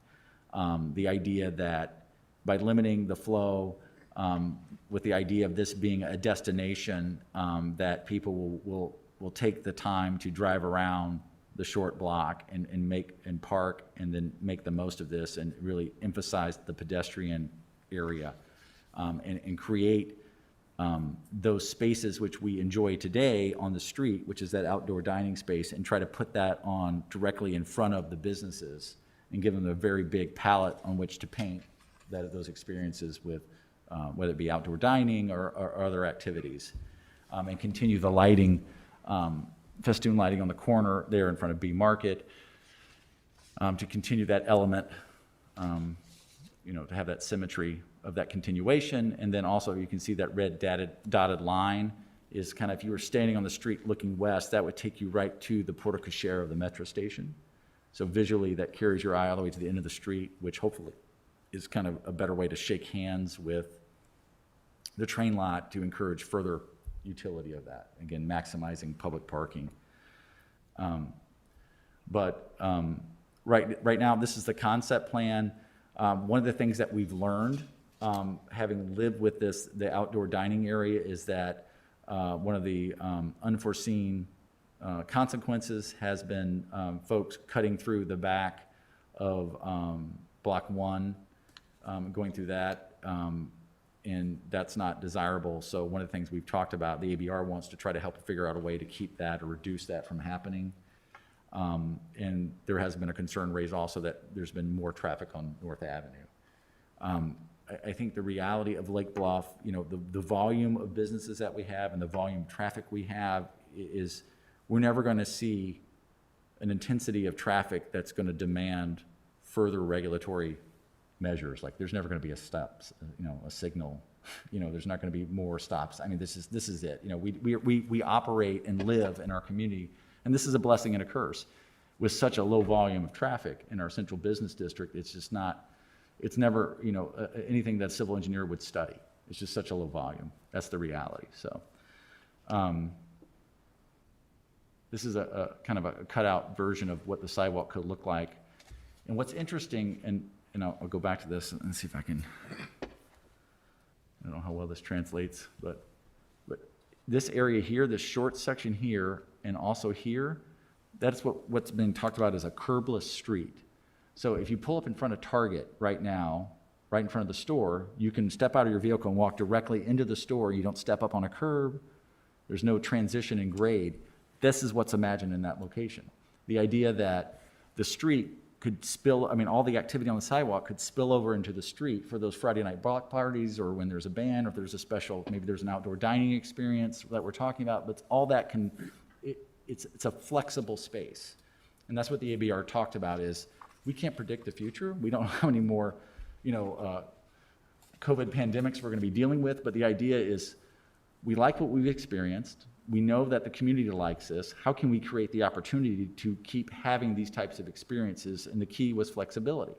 The idea that by limiting the flow, with the idea of this being a destination, that people will take the time to drive around the short block and park and then make the most of this and really emphasize the pedestrian area, and create those spaces which we enjoy today on the street, which is that outdoor dining space, and try to put that on directly in front of the businesses and give them a very big palette on which to paint those experiences with, whether it be outdoor dining or other activities, and continue the lighting, festoon lighting on the corner there in front of B Market, to continue that element, to have that symmetry of that continuation. And then also you can see that red dotted line is kind of, if you were standing on the street looking west, that would take you right to the porte cochere of the metro station. So visually that carries your eye all the way to the end of the street, which hopefully is kind of a better way to shake hands with the train lot to encourage further utility of that. Again, maximizing public parking. Right now, this is the concept plan. One of the things that we've learned, having lived with the outdoor dining area, is that one of the unforeseen consequences has been folks cutting through the back of Block 1, going through that, and that's not desirable. So one of the things we've talked about, the ABR wants to try to help figure out a way to keep that or reduce that from happening. And there has been a concern raised also that there's been more traffic on North Avenue. I think the reality of Lake Bluff, the volume of businesses that we have and the volume of traffic we have is, we're never going to see an intensity of traffic that's going to demand further regulatory measures. Like there's never going to be a stop, a signal. There's not going to be more stops. I mean, this is it. We operate and live in our community, and this is a blessing and a curse. With such a low volume of traffic in our central business district, it's just not. It's never anything that a civil engineer would study. It's just such a low volume. That's the reality. So. This is a kind of a cutout version of what the sidewalk could look like. And what's interesting, and I'll go back to this and see if I can, I don't know how well this translates, but this area here, this short section here, and also here, that's what's being talked about as a curbless street. So if you pull up in front of Target right now, right in front of the store, you can step out of your vehicle and walk directly into the store. You don't step up on a curb. There's no transition in grade. This is what's imagined in that location. The idea that the street could spill, all the activity on the sidewalk could spill over into the street for those Friday night block parties, or when there's a band, or if there's a special, maybe there's an outdoor dining experience that we're talking about, but all that it's a flexible space. And that's what the ABR talked about is, we can't predict the future. We don't know how many more, COVID pandemics we're gonna be dealing with, but the idea is, we like what we've experienced. We know that the community likes this. How can we create the opportunity to keep having these types of experiences? And the key was flexibility.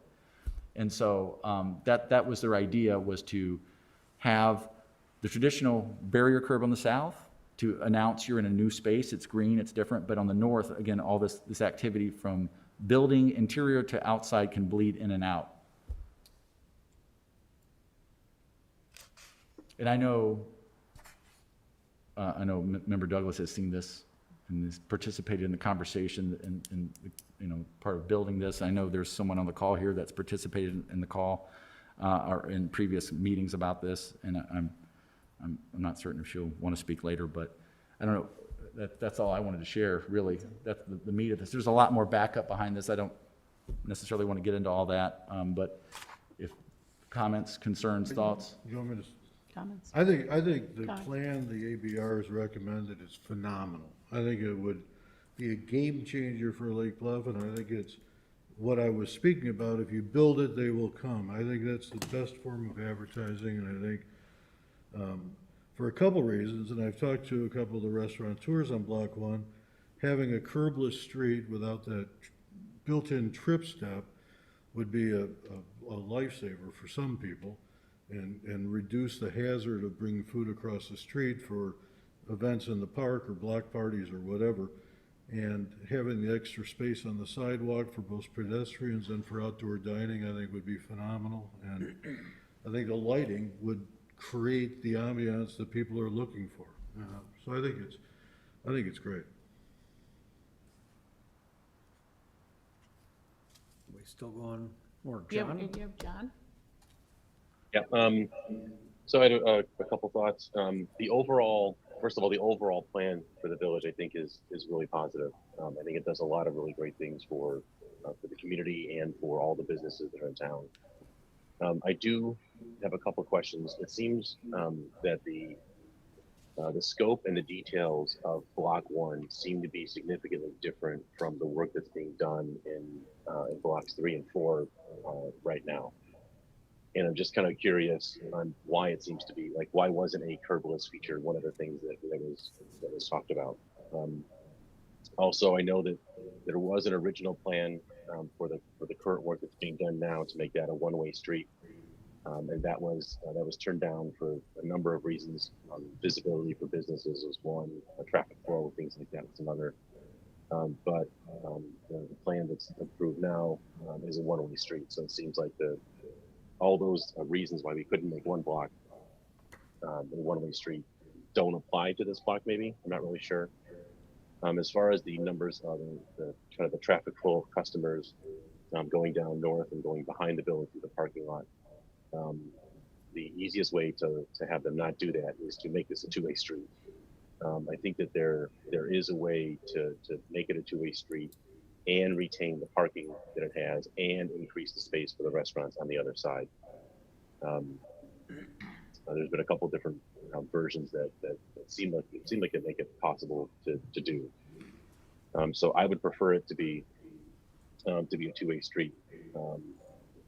And so that was their idea, was to have the traditional barrier curb on the south to announce you're in a new space. It's green, it's different. But on the north, again, all this activity from building interior to outside can bleed in and out. And I know Member Douglas has seen this and has participated in the conversation and part of building this. I know there's someone on the call here that's participated in the call or in previous meetings about this, and I'm not certain if she'll want to speak later, but I don't know. That's all I wanted to share, really. That's the meat of this. There's a lot more backup behind this. I don't necessarily want to get into all that, but if comments, concerns, thoughts. You want me to? Comments? I think the plan the ABR has recommended is phenomenal. I think it would be a game changer for Lake Bluff, and I think it's what I was speaking about. If you build it, they will come. I think that's the best form of advertising, and I think for a couple reasons, and I've talked to a couple of the restaurateurs on Block 1, having a curbless street without that built-in trip step would be a lifesaver for some people. And reduce the hazard of bringing food across the street for events in the park or block parties or whatever. And having the extra space on the sidewalk for both pedestrians and for outdoor dining, I think would be phenomenal. And I think the lighting would create the ambiance that people are looking for. So I think it's great. We still going more, You John? have John? Yeah, so I had a couple thoughts. First of all, the overall plan for the village, I think, is really positive. I think it does a lot of really great things for the community and for all the businesses that are in town. I do have a couple of questions. It seems that the scope and the details of Block 1 seem to be significantly different from the work that's being done in Blocks 3 and 4 right now. And I'm just kind of curious on why it seems to be, like, why wasn't a curbless feature one of the things that was talked about? Also, I know that there was an original plan for the current work that's being done now to make that a one-way street, and that was turned down for a number of reasons. Visibility for businesses was one, traffic flow, things like that was another. But the plan that's approved now is a one-way street, so it seems like all those reasons why we couldn't make one block a one-way street don't apply to this block. Maybe, I'm not really sure. As far as the numbers of the kind of the traffic flow of customers going down north and going behind the building through the parking lot, the easiest way to have them not do that is to make this a two-way street. I think that there is a way to make it a two-way street and retain the parking that it has and increase the space for the restaurants on the other side. There's been a couple different versions that seem like it make it possible to do. So I would prefer it to be a two-way street,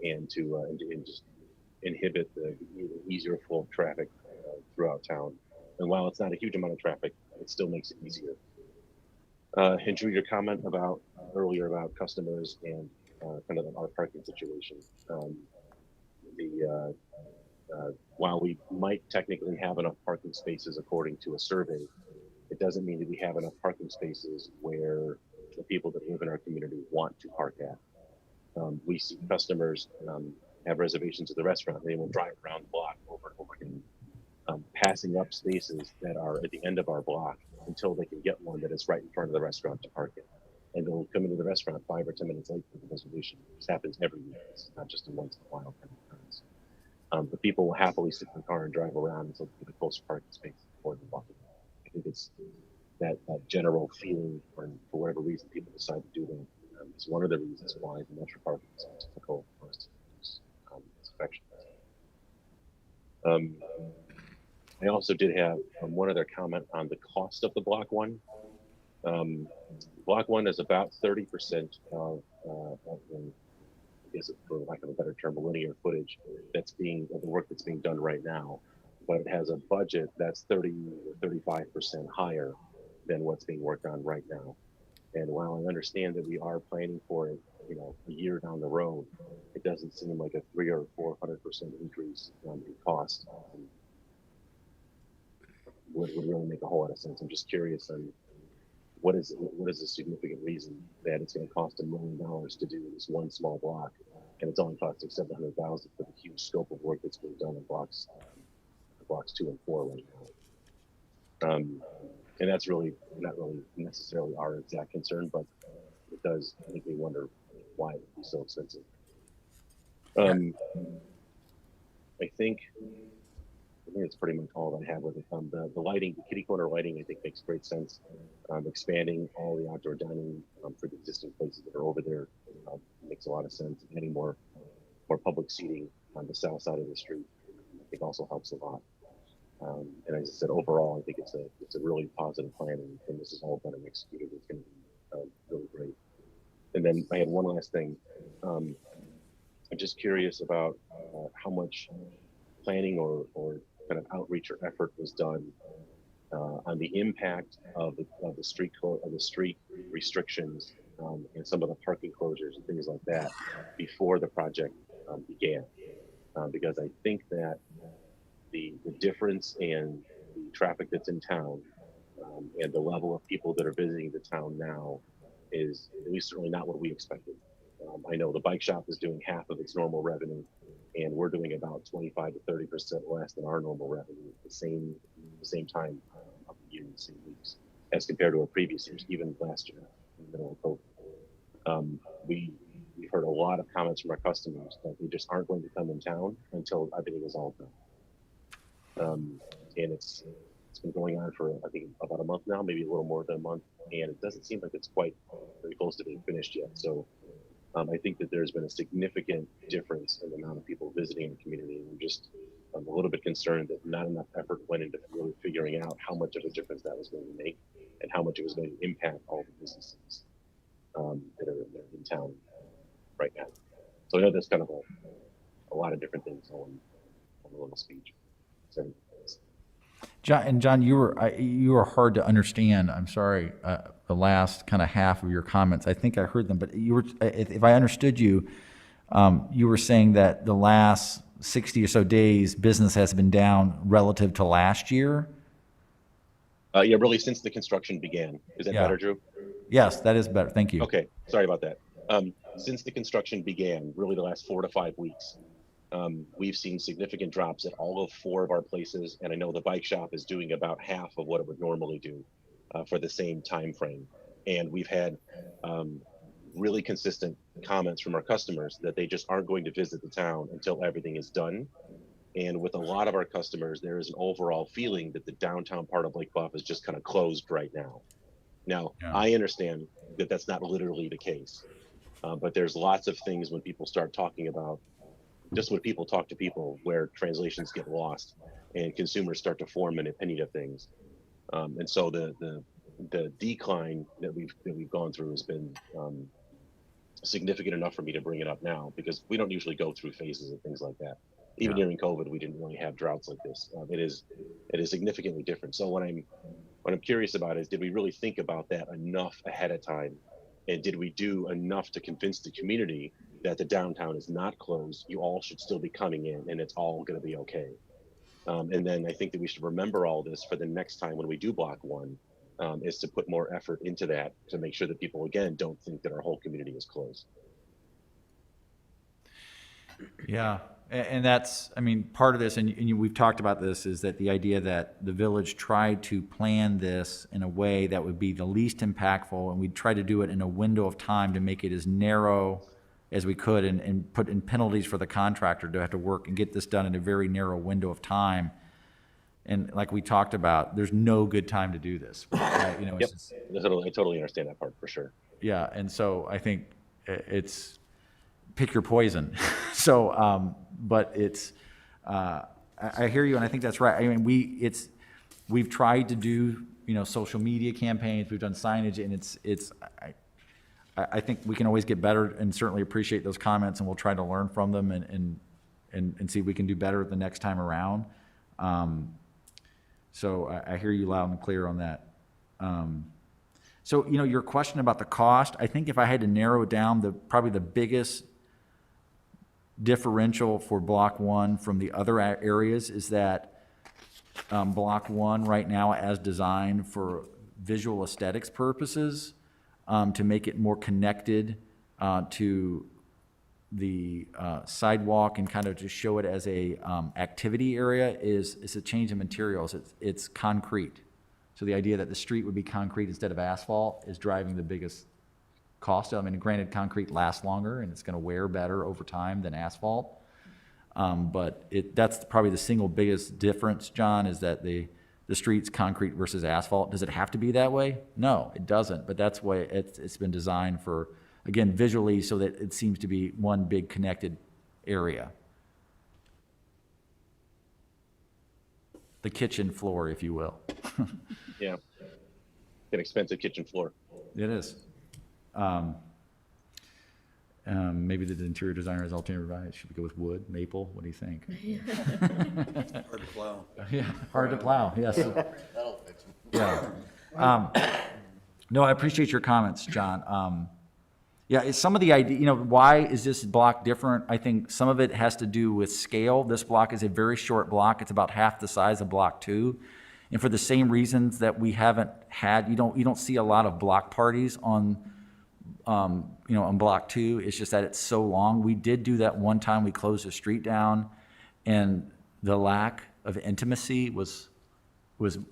and just inhibit the easier flow of traffic throughout town. And while it's not a huge amount of traffic, it still makes it easier. And Drew, your comment earlier about customers and kind of our parking situation. While we might technically have enough parking spaces according to a survey, it doesn't mean that we have enough parking spaces where the people that live in our community want to park at. We see customers have reservations at the restaurant. They will drive around the block over and over again, passing up spaces that are at the end of our block until they can get one that is right in front of the restaurant to park in. And they'll come into the restaurant 5 or 10 minutes late for the reservation. This happens every week. It's not just a once in a while kind of occurrence. But people will happily sit in the car and drive around until they get a closer parking space before they walk in. I think it's that general feeling, or for whatever reason people decide to do that, is one of the reasons why the metro parking is so difficult for us to use inspection. I also did have one other comment on the cost of the Block 1. Block 1 is about 30% of the, I guess for lack of a better term, linear footage of the work that's being done right now. But it has a budget that's 30 or 35% higher than what's being worked on right now. And while I understand that we are planning for it, a year down the road, it doesn't seem like a 300 or 400% increase in cost would really make a whole lot of sense. I'm just curious on what is the significant reason that it's going to cost $1 million to do this one small block, and it's only costing $700,000 for the huge scope of work that's being done in blocks 2 and 4 right now. And that's really not really necessarily our exact concern, but it does make me wonder why it would be so expensive. I think it's pretty much all that I have with it. The lighting, the kitty corner lighting, I think makes great sense. Expanding all the outdoor dining for the existing places that are over there makes a lot of sense. Adding more public seating on the south side of the street, I think also helps a lot. And as I said, overall, I think it's a really positive plan, and this is all done and executed. It's going to be really great. And then I had one last thing. I'm just curious about how much planning or kind of outreach or effort was done on the impact of the street restrictions and some of the parking closures and things like that before the project began, because I think that the difference in the traffic that's in town and the level of people that are visiting the town now is at least certainly not what we expected. I know the bike shop is doing half of its normal revenue, and we're doing about 25 to 30% less than our normal revenue at the same time of the year, in the same weeks, as compared to our previous years, even last year in the middle of COVID. We've heard a lot of comments from our customers that they just aren't going to come in town until everything is all done. And it's been going on for, I think, about a month now, maybe a little more than a month, and it doesn't seem like it's quite very close to being finished yet. So I think that there's been a significant difference in the amount of people visiting the community, and I'm a little bit concerned that not enough effort went into really figuring out how much of a difference that was going to make and how much it was going to impact all the businesses that are in town right now. So I know there's kind of a lot of different things on a little speech. So, John, you were hard to understand. I'm sorry. The last kind of half of your comments, I think I heard them, but if I understood you, you were saying that the last 60 or so days, business has been down relative to last year. Yeah, really since the construction began. Is that better, Drew? Yes, that is better. Thank you. Okay, sorry about that. Since the construction began, really the last 4 to 5 weeks, we've seen significant drops at all of 4 of our places, and I know the bike shop is doing about half of what it would normally do for the same time frame. And we've had really consistent comments from our customers that they just aren't going to visit the town until everything is done. And with a lot of our customers, there is an overall feeling that the downtown part of Lake Bluff is just kind of closed right now. Now, I understand that that's not literally the case, but there's lots of things when people start talking about, just when people talk to people, where translations get lost and consumers start to form an opinion of things. And so the the decline that we've gone through has been significant enough for me to bring it up now, because we don't usually go through phases of things like that. Even during COVID, we didn't really have droughts like this. It is significantly different. So what I'm curious about is, did we really think about that enough ahead of time? And did we do enough to convince the community that the downtown is not closed? You all should still be coming in, and it's all going to be okay. And then I think that we should remember all this for the next time when we do block one, is to put more effort into that to make sure that people, again, don't think that our whole community is closed. Yeah, and that's, I mean, part of this, and we've talked about this, is that the idea that the village tried to plan this in a way that would be the least impactful, and we'd try to do it in a window of time to make it as narrow as we could, and put in penalties for the contractor to have to work and get this done in a very narrow window of time. And like we talked about, there's no good time to do this. Right? You know, Yep, it's just, I totally understand that part for sure. yeah, and so I think it's pick your poison. So, but it's, I hear you, and I think that's right. I mean, we've tried to do, you know, social media campaigns, we've done signage, and I think we can always get better, and certainly appreciate those comments, and we'll try to learn from them and see if we can do better the next time around. So I hear you loud and clear on that. So, you know, your question about the cost, I think if I had to narrow it down, probably the biggest differential for Block 1 from the other areas is that Block 1 right now, as designed for visual aesthetics purposes, to make it more connected to the sidewalk and kind of just show it as a activity area, is a change in materials. It's concrete. So the idea that the street would be concrete instead of asphalt is driving the biggest cost. I mean, granted, concrete lasts longer and it's going to wear better over time than asphalt. But that's probably the single biggest difference, John, is that the street's concrete versus asphalt. Does it have to be that way? No, it doesn't. But that's why it's been designed for, again, visually, so that it seems to be one big connected area. The kitchen floor, if you will. Yeah, an expensive kitchen floor. It is. Maybe the interior designer has alternative advice. Should we go with wood, maple? What do you think? Hard to plow. Yeah, hard to plow, yes. That'll fix it. Yeah. No, I appreciate your comments, John. Yeah, it's some of the idea, you know, why is this block different? I think some of it has to do with scale. This block is a very short block. It's about half the size of Block 2. And for the same reasons that we haven't had, you don't see a lot of block parties on, you know, on Block 2. It's just that it's so long. We did do that one time. We closed the street down, and the lack of intimacy was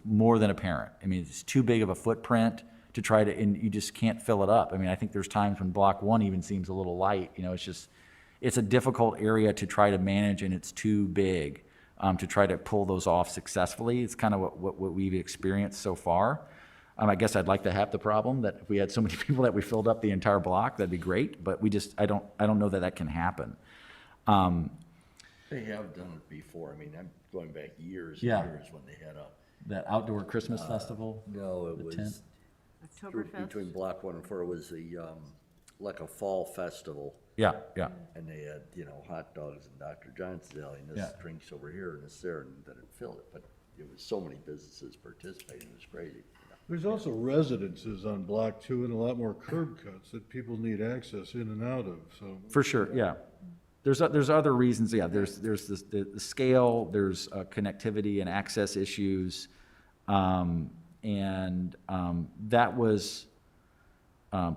more than apparent. I mean, it's too big of a footprint to try to, and you just can't fill it up. I mean, I think there's times when Block 1 even seems a little light. You know, it's a difficult area to try to manage, and it's too big to try to pull those off successfully. It's kind of what we've experienced so far. I guess I'd like to have the problem that if we had so many people that we filled up the entire block, that'd be great. But I don't know that can happen. They have done it before. I mean, I'm going back years and Yeah. years when they had That outdoor Christmas festival. no, it The was tent? Oktoberfest. between Block 1 and 4 was like a fall festival. Yeah, yeah. And they had, you know, hot dogs and Dr. John's deli, and this Yeah. drinks over here and this there, and then it filled it. But it was so many businesses participating, it was crazy. There's also residences on Block 2 and a lot more curb cuts that people need access in and out of, so. For sure, yeah. There's other reasons, yeah. There's the scale, there's connectivity and access issues. That was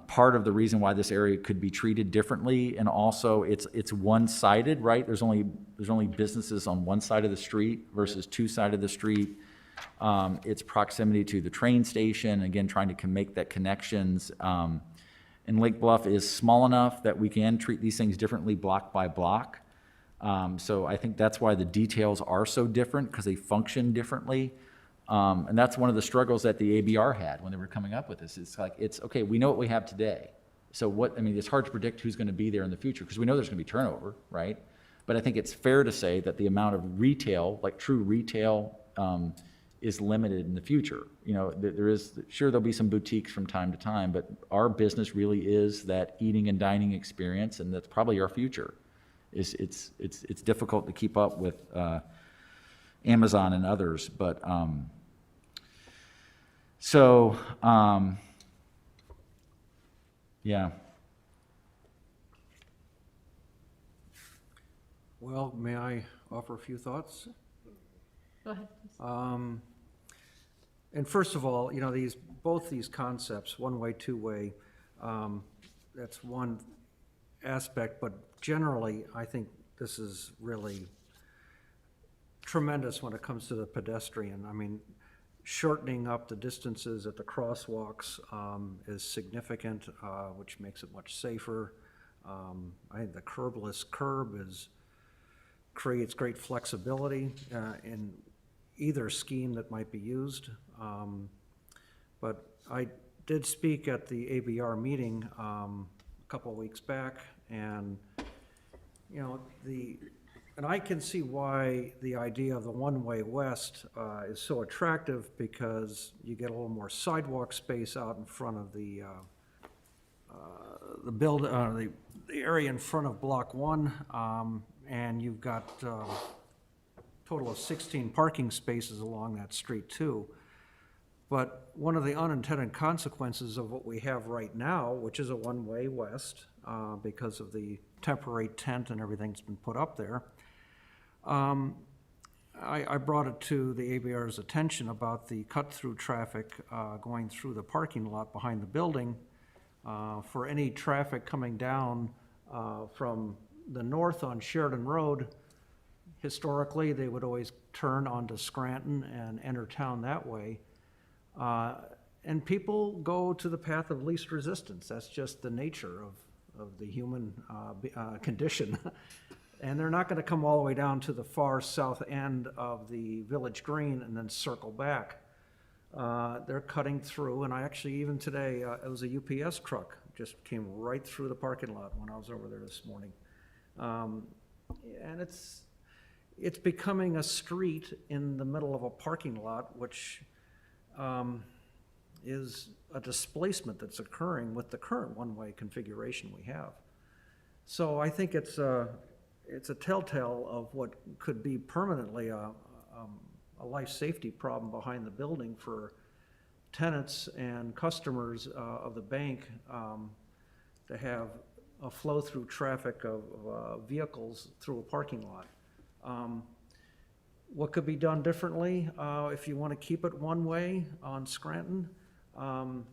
part of the reason why this area could be treated differently. And also, it's one-sided, right? There's only businesses on one side of the street versus two sides of the street. Its proximity to the train station, again, trying to make that connections. And Lake Bluff is small enough that we can treat these things differently block by block. So I think that's why the details are so different, because they function differently. And that's one of the struggles that the ABR had when they were coming up with this. It's like, okay, we know what we have today. So it's hard to predict who's going to be there in the future, because we know there's going to be turnover, right? But I think it's fair to say that the amount of retail, like true retail, is limited in the future. You know, there is, sure, there'll be some boutiques from time to time, but our business really is that eating and dining experience, and that's probably our future. It's difficult to keep up with Amazon and others, but yeah. Well, may I offer a few thoughts? Go ahead, please. And first of all, you know, both these concepts, one-way, two-way, that's one aspect, but generally, I think this is really tremendous when it comes to the pedestrian. I mean, shortening up the distances at the crosswalks is significant, which makes it much safer. I think the curbless curb creates great flexibility in either scheme that might be used. But I did speak at the ABR meeting a couple of weeks back, and you know, and I can see why the idea of the one-way west is so attractive, because you get a little more sidewalk space out in front of the area in front of Block 1, and you've got a total of 16 parking spaces along that street too. But one of the unintended consequences of what we have right now, which is a one-way west, because of the temporary tent and everything that's been put up there, I brought it to the ABR's attention about the cut-through traffic going through the parking lot behind the building. For any traffic coming down from the north on Sheridan Road, historically, they would always turn onto Scranton and enter town that way. And people go to the path of least resistance. That's just the nature of the human condition. And they're not going to come all the way down to the far south end of the Village Green and then circle back. They're cutting through, and I actually, even today, it was a UPS truck, just came right through the parking lot when I was over there this morning. And it's becoming a street in the middle of a parking lot, which is a displacement that's occurring with the current one-way configuration we have. So I think it's a telltale of what could be permanently a life safety problem behind the building for tenants and customers of the bank to have a flow-through traffic of vehicles through a parking lot. What could be done differently if you want to keep it one way on Scranton? Well,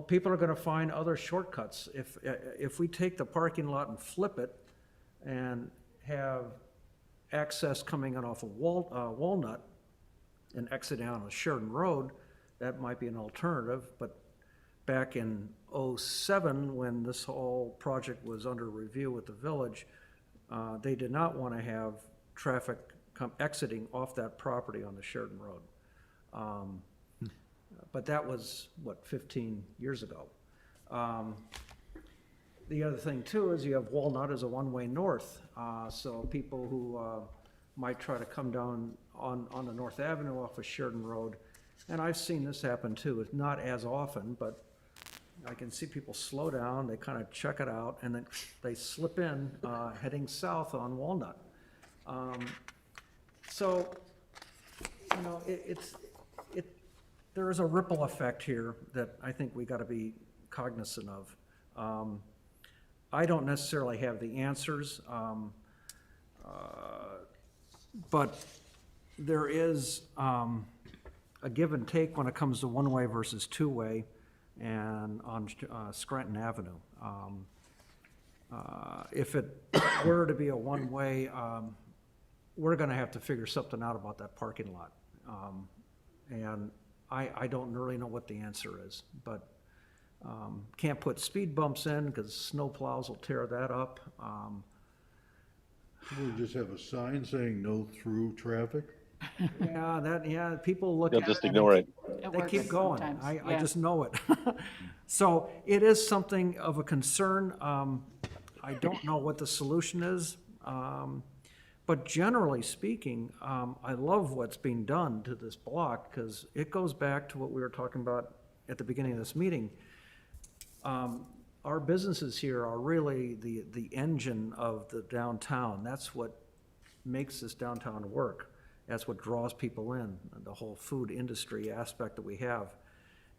people are going to find other shortcuts. If we take the parking lot and flip it and have access coming in off of Walnut and exiting on Sheridan Road, that might be an alternative. But back in '07, when this whole project was under review with the village, they did not want to have traffic exiting off that property on the Sheridan Road. But that was, 15 years ago. The other thing too is you have Walnut as a one-way north. So people who might try to come down on the North Avenue off of Sheridan Road, and I've seen this happen too. It's not as often, but I can see people slow down, they kind of check it out, and then they slip in heading south on Walnut. So, you know, there is a ripple effect here that I think we got to be cognizant of. I don't necessarily have the answers, but there is a give and take when it comes to one-way versus two-way, and on Scranton Avenue. If it were to be a one-way, we're going to have to figure something out about that parking lot. And I don't really know what the answer is, but can't put speed bumps in because snow plows will tear that up. We just have a sign saying no through traffic? Yeah, people look They'll at just it and ignore it. they keep going. sometimes, I yeah. just know it. So it is something of a concern. I don't know what the solution is, But generally speaking, I love what's being done to this block, because it goes back to what we were talking about at the beginning of this meeting. Our businesses here are really the engine of the downtown. That's what makes this downtown work. That's what draws people in, the whole food industry aspect that we have.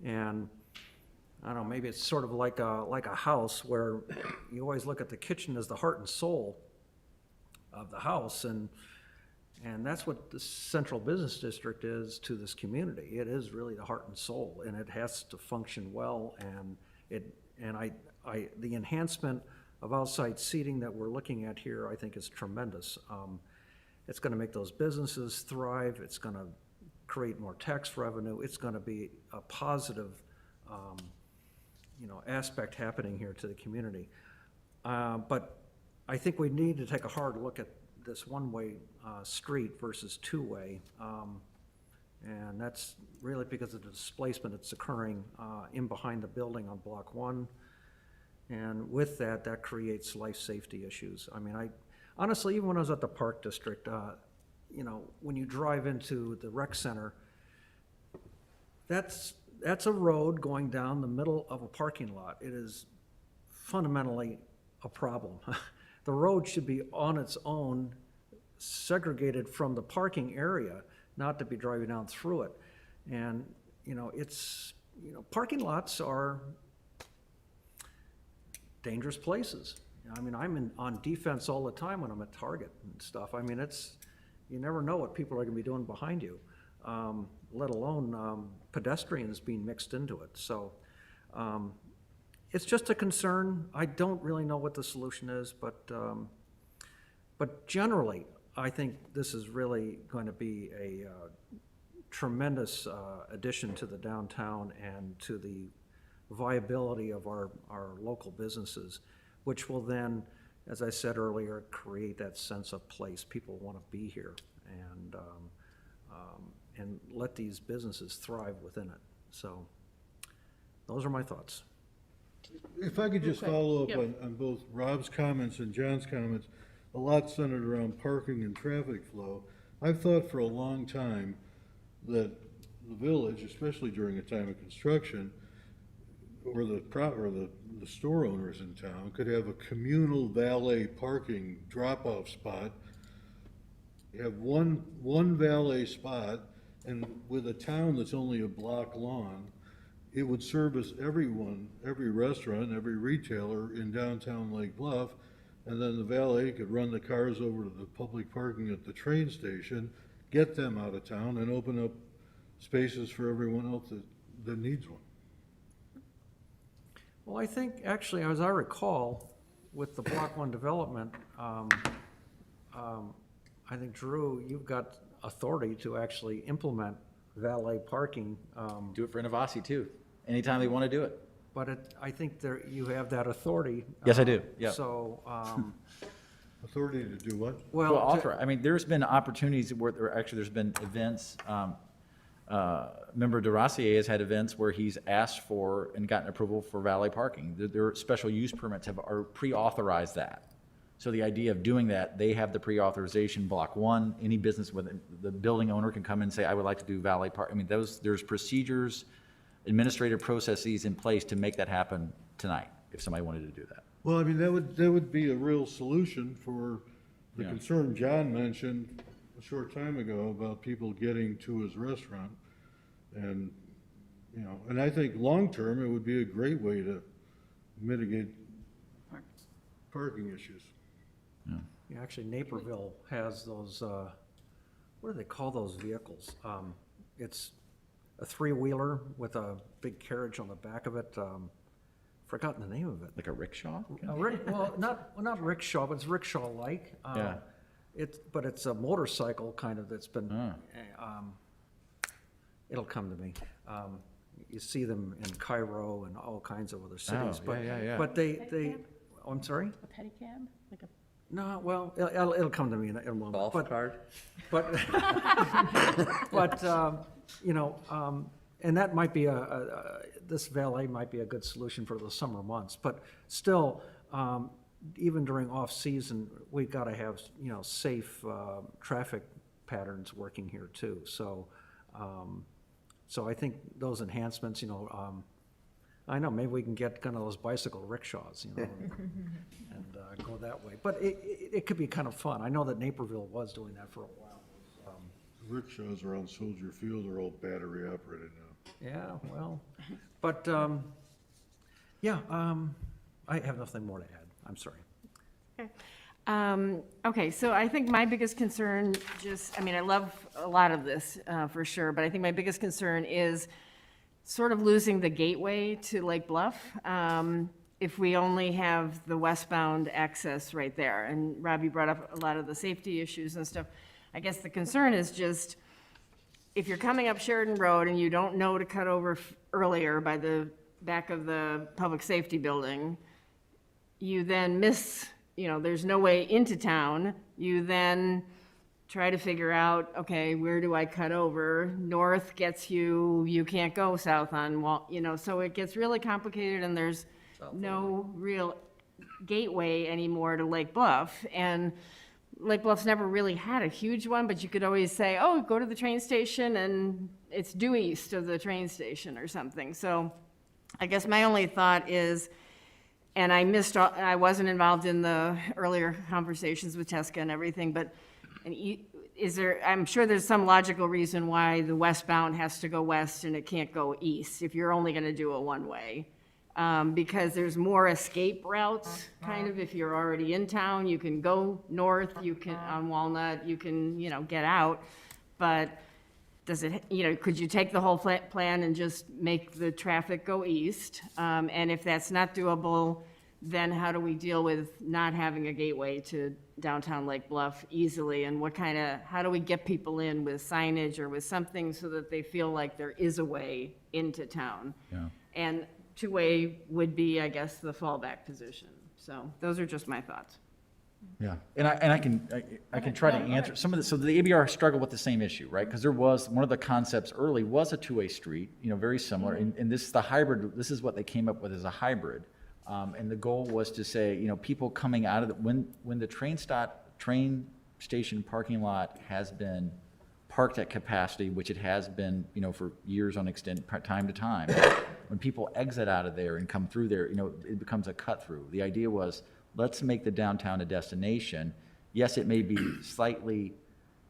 And I don't know, maybe it's sort of like a house where you always look at the kitchen as the heart and soul of the house, and that's what the central business district is to this community. It is really the heart and soul, and it has to function well, and the enhancement of outside seating that we're looking at here, I think, is tremendous. It's gonna make those businesses thrive, it's gonna create more tax revenue, it's gonna be a positive, aspect happening here to the community. But I think we need to take a hard look at this one-way street versus two-way. And that's really because of the displacement that's occurring in behind the building on Block 1. And with that, that creates life safety issues. I mean, honestly, even when I was at the Park District, when you drive into the rec center, that's a road going down the middle of a parking lot. It is fundamentally a problem. The road should be on its own, segregated from the parking area, not to be driving down through it. And, parking lots are dangerous places. I mean, I'm on defense all the time when I'm at Target and stuff. I mean, you never know what people are gonna be doing behind you, let alone pedestrians being mixed into it. So it's just a concern. I don't really know what the solution is, but generally, I think this is really going to be a tremendous addition to the downtown and to the viability of our local businesses, which will then, as I said earlier, create that sense of place. People want to be here and let these businesses thrive within it. So those are my thoughts. If I could just follow up on both Rob's comments and John's comments, a lot centered around parking and traffic flow. I've thought for a long time that the village, especially during a time of construction, or the store owners in town could have a communal valet parking drop-off spot. You have one valet spot, and with a town that's only a block long, it would service everyone, every restaurant, every retailer in downtown Lake Bluff, and then the valet could run the cars over to the public parking at the train station, get them out of town, and open up spaces for everyone else that needs one. Well, I think, actually, as I recall, with the Block 1 development, I think, Drew, you've got authority to actually implement valet parking. Do it for Innovasi too, anytime they want to do it. But I think you have that authority. Yes, I do, yeah. So, Authority to do what? Well, authorize, I mean, there's been opportunities where there's been events, Member DeRossier has had events where he's asked for and gotten approval for valet parking. Their special use permits are pre-authorized that. So the idea of doing that, they have the pre-authorization. Block 1, any business with the building owner can come and say, I would like to do valet park. I mean, there's procedures, administrative processes in place to make that happen tonight, if somebody wanted to do that. Well, I mean, that would be a real solution for the concern John mentioned a short time ago about people getting to his restaurant. And, and I think long-term, it would be a great way to mitigate parking issues. yeah, actually, Naperville has those, what do they call those vehicles? It's a three-wheeler with a big carriage on the back of it. Forgotten the name of it. Like a rickshaw? Well, not rickshaw, but it's rickshaw-like. Yeah. But it's a motorcycle kind of that's been, it'll come to me. You see them in Cairo and all kinds of other cities. yeah. But I'm sorry? A pedicab? Like a No, well, it'll come to me in a moment. Golf cart? But, and that might be this valet might be a good solution for the summer months, but still, even during off-season, we've got to have, safe traffic patterns working here too. So, so I think those enhancements, I know, maybe we can get kind of those bicycle rickshaws, and go that way. But it could be kind of fun. I know that Naperville was doing that for a while. Rickshaws around Soldier Field are all battery operated now. Yeah, well, but, yeah, I have nothing more to add. I'm sorry. Okay, so I think my biggest concern I love a lot of this, for sure, but I think my biggest concern is sort of losing the gateway to Lake Bluff, if we only have the westbound access right there. And Robbie brought up a lot of the safety issues and stuff. I guess the concern is just, if you're coming up Sheridan Road and you don't know to cut over earlier by the back of the public safety building, you then miss, there's no way into town. You then try to figure out, okay, where do I cut over? North gets you can't go south on Wall, so it gets really complicated, and there's no real gateway anymore to Lake Bluff. And Lake Bluff's never really had a huge one, but you could always say, oh, go to the train station and it's due east of the train station or something. So I guess my only thought is, and I wasn't involved in the earlier conversations with Teska and everything, but I'm sure there's some logical reason why the westbound has to go west and it can't go east if you're only gonna do a one-way. Because there's more escape routes, kind of, if you're already in town, you can go north, you can, on Walnut, you can, get out. But does it, could you take the whole plan and just make the traffic go east? And if that's not doable, then how do we deal with not having a gateway to downtown Lake Bluff easily? And how do we get people in with signage or with something so that they feel like there is a way into town? Yeah. And two-way would be, I guess, the fallback position. So those are just my thoughts. Yeah, and I can try to answer some of the, so the ABR struggled with the same issue, right? Because there was, one of the concepts early was a two-way street, very similar, and this is the hybrid, this is what they came up with as a hybrid. And the goal was to say, people coming out of when the train station parking lot has been parked at capacity, which it has been, for years on time to time. When people exit out of there and come through there, it becomes a cut through. The idea was, let's make the downtown a destination. Yes, it may be slightly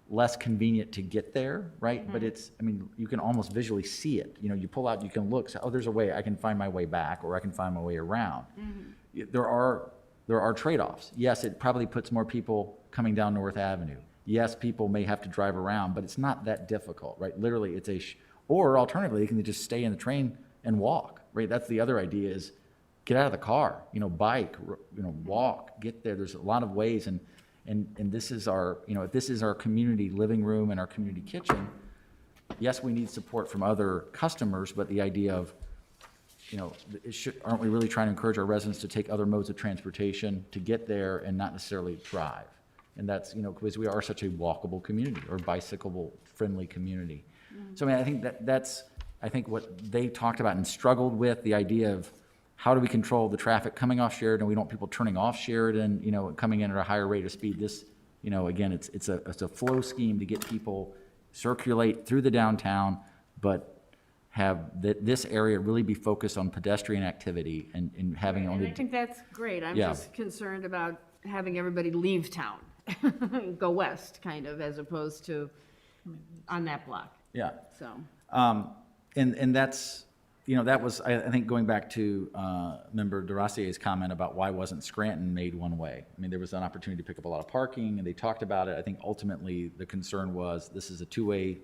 less convenient to get there, right? Mm-hmm. But you can almost visually see it. You pull out, you can look, say, oh, there's a way, I can find my way back, or I can find my way around. Mm-hmm. There are trade-offs. Yes, it probably puts more people coming down North Avenue. Yes, people may have to drive around, but it's not that difficult, right? Literally, it's or alternatively, you can just stay in the train and walk, right? That's the other idea, is get out of the car, bike, walk, get there. There's a lot of ways, and this is our, if this is our community living room and our community kitchen, yes, we need support from other customers, but the idea of, aren't we really trying to encourage our residents to take other modes of transportation to get there and not necessarily drive? And that's, because we are such a walkable community, or bicycle-friendly community. Mm-hmm. So I think that's what they talked about and struggled with, the idea of how do we control the traffic coming off Sheridan? We don't want people turning off Sheridan, coming in at a higher rate of speed. This, again, it's a flow scheme to get people circulate through the downtown, but have this area really be focused on pedestrian activity and having only. And I think that's great. I'm Yeah. just concerned about having everybody leave town, go west, kind of, as opposed to on that block. Yeah. So. And that's, that was, I think, going back to Member DeRossier's comment about why wasn't Scranton made one way. There was an opportunity to pick up a lot of parking, and they talked about it. I think ultimately the concern was this is a two-way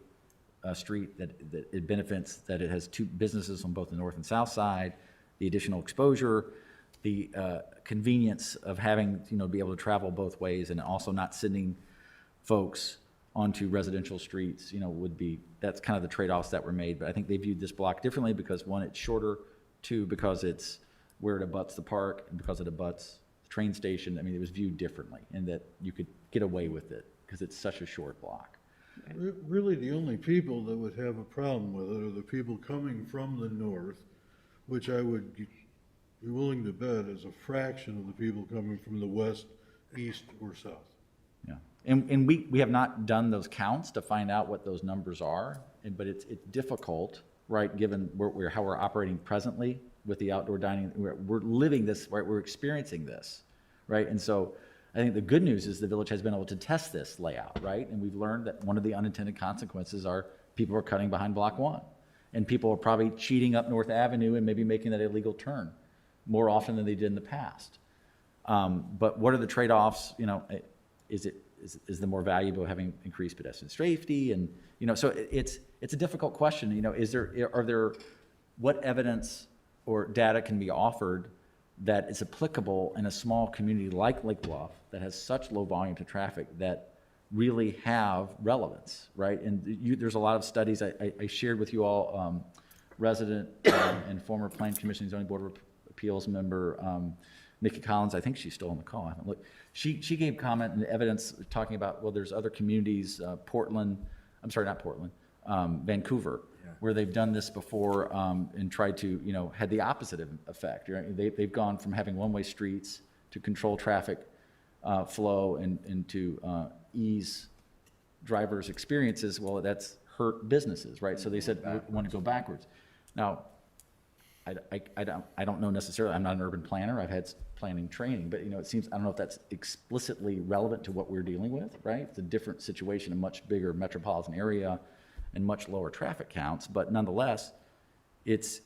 street that it benefits, that it has two businesses on both the north and south side, the additional exposure, the convenience of having, be able to travel both ways, and also not sending folks onto residential streets, would be, that's kind of the trade-offs that were made. But I think they viewed this block differently because, one, it's shorter, two, because it's where it abuts the park, and because it abuts the train station. It was viewed differently, and that you could get away with it because it's such a short block. Really, the only people that would have a problem with it are the people coming from the north, which I would be willing to bet is a fraction of the people coming from the west, east, or south. Yeah, and we have not done those counts to find out what those numbers are, but it's difficult, right, given how we're operating presently with the outdoor dining. We're living this, right, we're experiencing this, right? And so I think the good news is the village has been able to test this layout, right? And we've learned that one of the unintended consequences are people are cutting behind Block 1. And people are probably cheating up North Avenue and maybe making that illegal turn more often than they did in the past. But what are the trade-offs? You know, is the more valuable having increased pedestrian safety? And, you know, so it's a difficult question. You know, are there, what evidence or data can be offered that is applicable in a small community like Lake Bluff that has such low volume to traffic that really have relevance, right? And there's a lot of studies I shared with you all, resident and former Planning Commission Zoning Board of Appeals member, Nikki Collins, I think she's still on the call. I haven't looked. She gave comment and evidence talking about, well, there's other communities, Vancouver, where they've done this before and tried to, you know, had the opposite effect. Right? They've gone from having one-way streets to control traffic flow and to ease drivers' experiences. Well, that's hurt businesses, right? So they said we want to go backwards. Now, I don't know necessarily. I'm not an urban planner. I've had planning training, but you know, it seems I don't know if that's explicitly relevant to what we're dealing with, right? It's a different situation, a much bigger metropolitan area, and much lower traffic counts. But nonetheless, it's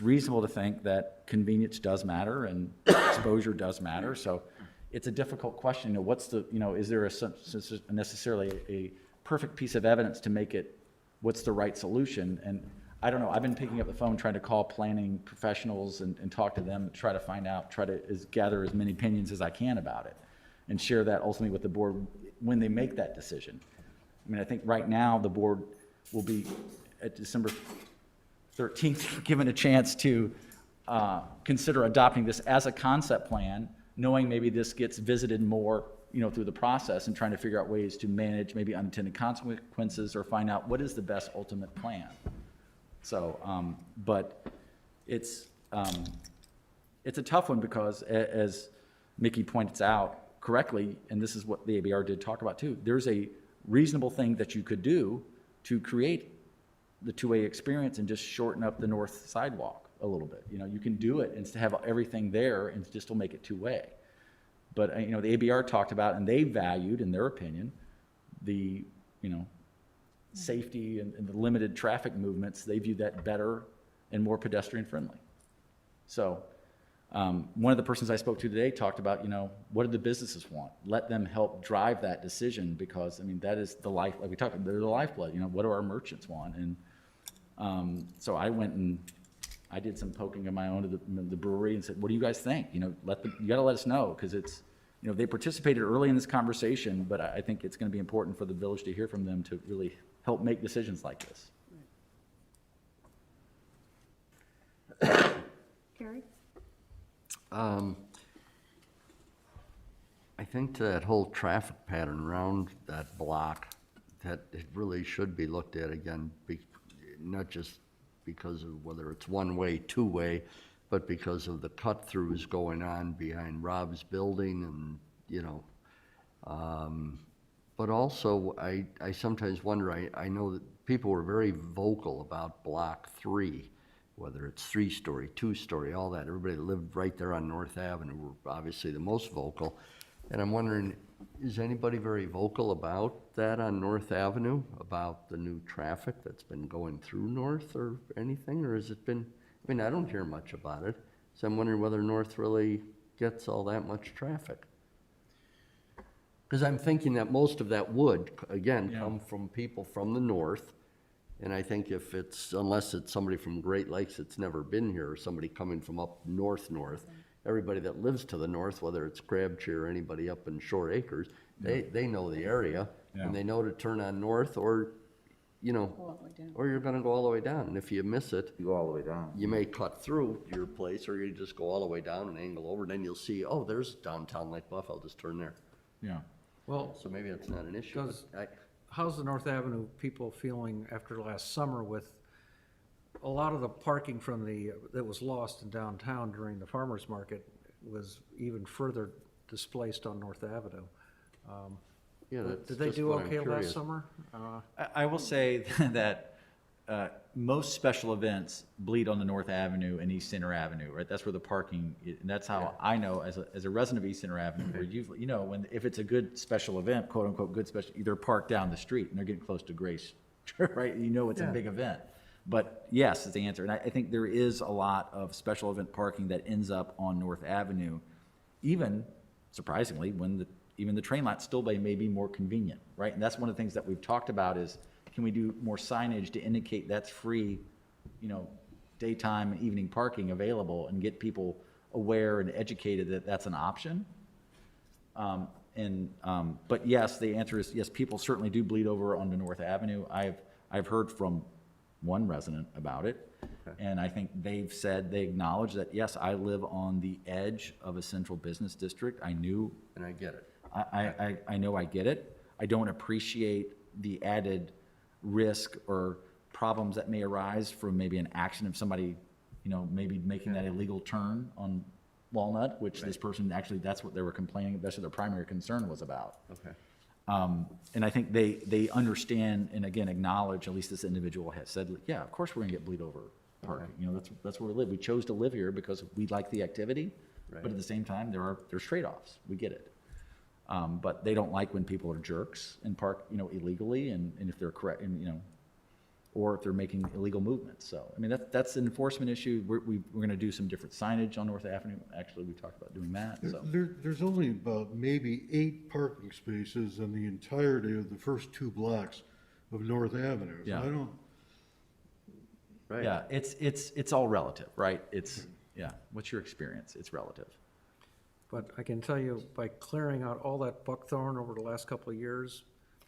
reasonable to think that convenience does matter and exposure does matter. So it's a difficult question. You know, what's the, you know, is there necessarily a perfect piece of evidence to make it, what's the right solution? And I don't know, I've been picking up the phone, trying to call planning professionals and talk to them, try to find out, gather as many opinions as I can about it and share that ultimately with the board when they make that decision. I mean, I think right now the board will be at December 13th given a chance to consider adopting this as a concept plan, knowing maybe this gets visited more, you know, through the process and trying to figure out ways to manage maybe unintended consequences or find out what is the best ultimate plan. So, but it's a tough one because as Mickey points out correctly, and this is what the ABR did talk about too, there's a reasonable thing that you could do to create the two-way experience and just shorten up the north sidewalk a little bit. You know, you can do it and have everything there and just will make it two-way. But, you know, the ABR talked about, and they valued, in their opinion, the, you know, safety and the limited traffic movements. They view that better and more pedestrian friendly. So one of the persons I spoke to today talked about, you know, what do the businesses want? Let them help drive that decision because, I mean, that is the life, like we talked about, they're the lifeblood. You know, what do our merchants want? And so I went and I did some poking of my own to the brewery and said, what do you guys think? You know, you got to let us know because it's, you know, they participated early in this conversation, but I think it's going to be important for the village to hear from them to really help make decisions like this. Carrie? I think that whole traffic pattern around that block, that it really should be looked at again, not just because of whether it's one-way, two-way, but because of the cut-throughs going on behind Rob's building and, you know, but also I sometimes wonder, I know that people were very vocal about Block 3, whether it's 3-story, 2-story, all that. Everybody that lived right there on North Avenue were obviously the most vocal. And I'm wondering, is anybody very vocal about that on North Avenue, about the new traffic that's been going through North or anything? Or has it been, I mean, I don't hear much about it. So I'm wondering whether North really gets all that much traffic. Because I'm thinking that most of that would, again, come from people from the north. And I think if it's, unless it's somebody from Great Lakes that's never been here, or somebody coming from up north, everybody that lives to the north, whether it's Crabtree or anybody up in Shore Acres, they know the area, and they know to turn on north, or, you know, or you're gonna go all the way down. And if you miss it, You go all the way down. you may cut through your place, or you just go all the way down and angle over, and then you'll see, oh, there's downtown Lake Bluff, I'll just turn there. Yeah. Well, So maybe it's not an issue. how's the North Avenue people feeling after last summer with a lot of the parking from that was lost in downtown during the farmer's market was even further displaced on North Avenue. Yeah, that's Did they just do what I'm okay curious. last summer? I will say that most special events bleed on the North Avenue and East Center Avenue, right? That's where the parking, and that's how I know as a resident of East Center Avenue, where usually, if it's a good special event, quote unquote, good special, they're parked down the street and they're getting close to Grace, right? It's a big event. But yes, is the answer. And I think there is a lot of special event parking that ends up on North Avenue, even surprisingly, when even the train lot still may be more convenient, right? And that's one of the things that we've talked about is, can we do more signage to indicate that's free, daytime and evening parking available and get people aware and educated that that's an option? But yes, the answer is yes, people certainly do bleed over onto North Avenue. I've heard from one resident about it, and I think they acknowledge that, yes, I live on the edge of a central business district. I knew. And I get it. I know I get it. I don't appreciate the added risk or problems that may arise from maybe an action of somebody, maybe making that illegal turn on Walnut, which this person actually, that's what they were complaining, that's what their primary concern was about. Okay. And I think they understand and again acknowledge, at least this individual has said, yeah, of course we're gonna get bleed over parking. That's where we live. We chose to live here because we like the activity, but at the same time, there's trade-offs. We get it. But they don't like when people are jerks and park, illegally, and if they're correct, and or if they're making illegal movements. So, I mean, that's an enforcement issue. We're going to do some different signage on North Avenue. Actually, we talked about doing that. So, There's only about maybe 8 parking spaces in the entirety of the first 2 blocks of North Avenue. So Yeah. I don't, Right. yeah, it's all relative, right? What's your experience? It's relative. But I can tell you, by clearing out all that buckthorn over the last couple of years,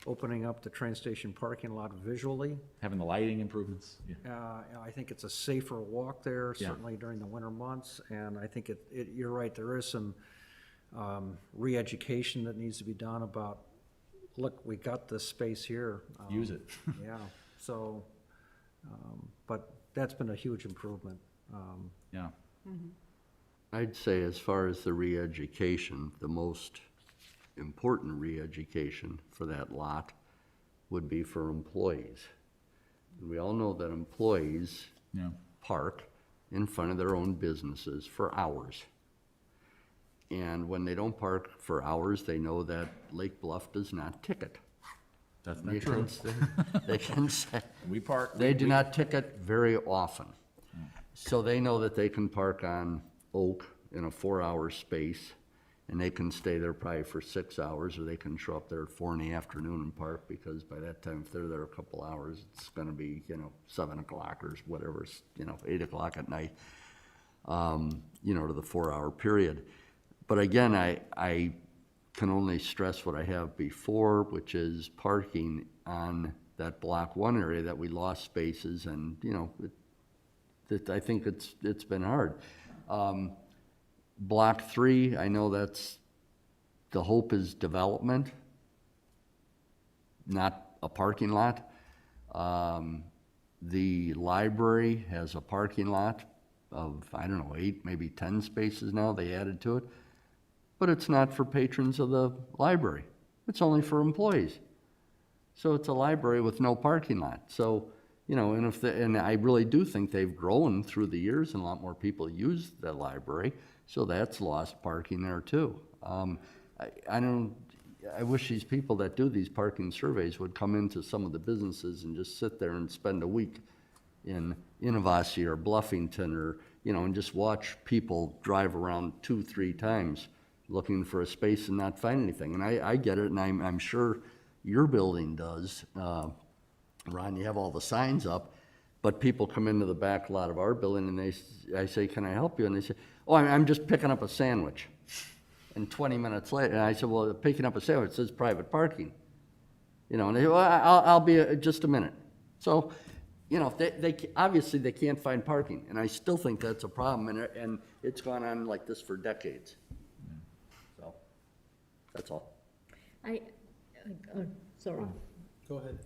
opening up the train station parking lot visually, Having the lighting improvements. Yeah. I think it's a safer walk there, Yeah. certainly during the winter months. And I think you're right, there is some re-education that needs to be done about, look, we got this space here. Use it. Yeah, so, but that's been a huge improvement. Yeah. I'd say as far as the re-education, the most important re-education for that lot would be for employees. We all know that employees Yeah. park in front of their own businesses for hours. And when they don't park for hours, they know that Lake Bluff does not ticket. That's They not true. can say- They can say, We park. they do not ticket very often. So they know that they can park on Oak in a 4-hour space, and they can stay there probably for 6 hours, or they can show up there at 4 in the afternoon and park, because by that time, if they're there a couple hours, it's gonna be, 7 o'clock or whatever, 8 o'clock at night, to the 4-hour period. But again, I can only stress what I have before, which is parking on that Block 1 area that we lost spaces, and, I think it's been hard. Block 3, I know the hope is development, not a parking lot. The library has a parking lot of, 8, maybe 10 spaces now, they added to it. But it's not for patrons of the library. It's only for employees. So it's a library with no parking lot. So, and I really do think they've grown through the years, and a lot more people use the library, so that's lost parking there too. I wish these people that do these parking surveys would come into some of the businesses and just sit there and spend a week in Untitled or Bluffington, or, and just watch people drive around 2-3 times looking for a space and not find anything. And I get it, and I'm sure your building does. Ron, you have all the signs up, but people come into the back lot of our building and I say, can I help you? And they say, oh, I'm just picking up a sandwich. And 20 minutes later, and I said, well, picking up a sandwich says private parking. And they say, well, I'll be just a minute. So, they obviously they can't find parking, and I still think that's a problem, and it's gone on like this for decades. So, that's all. Sorry. Go ahead.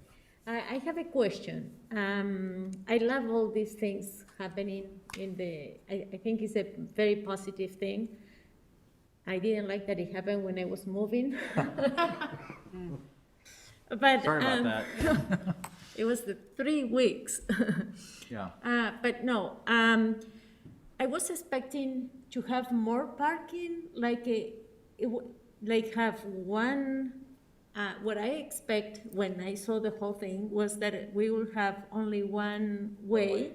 I have a question. I love all these things happening in I think it's a very positive thing. I didn't like that it happened when I was moving. But, Sorry about that. it was the 3 weeks. Yeah. But no, I was expecting to have more parking, like have one. What I expect when I saw the whole thing was that we will have only one way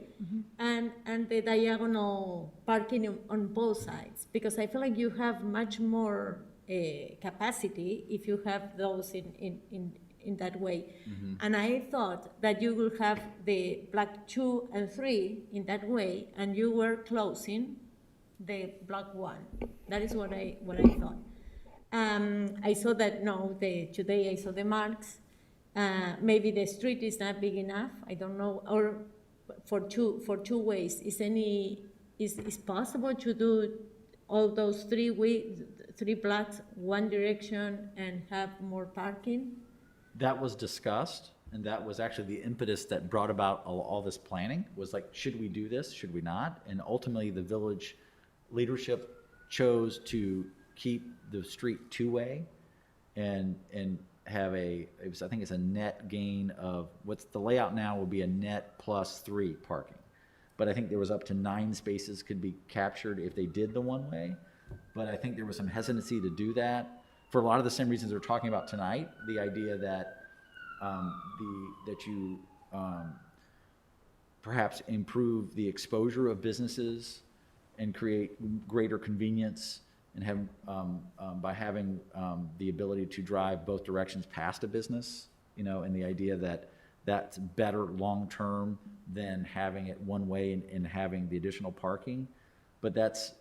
and the diagonal parking on both sides, because I feel like you have much more capacity if you have those in that way. And I thought that you will have the block 2 and 3 in that way, and you were closing the block 1. That is what I thought. I saw that, no, today I saw the marks. Maybe the street is not big enough, I don't know, or for two ways. Is possible to do all those 3 blocks, one direction, and have more parking? That was discussed, and that was actually the impetus that brought about all this planning, was like, should we do this, should we not? And ultimately, the village leadership chose to keep the street 2-way and have I think it's a net gain of, what's the layout now will be a net +3 parking. But I think there was up to 9 spaces could be captured if they did the one-way. But I think there was some hesitancy to do that for a lot of the same reasons we're talking about tonight. The idea that you perhaps improve the exposure of businesses and create greater convenience, and have by having the ability to drive both directions past a business, and the idea that that's better long-term than having it one way and having the additional parking. But that's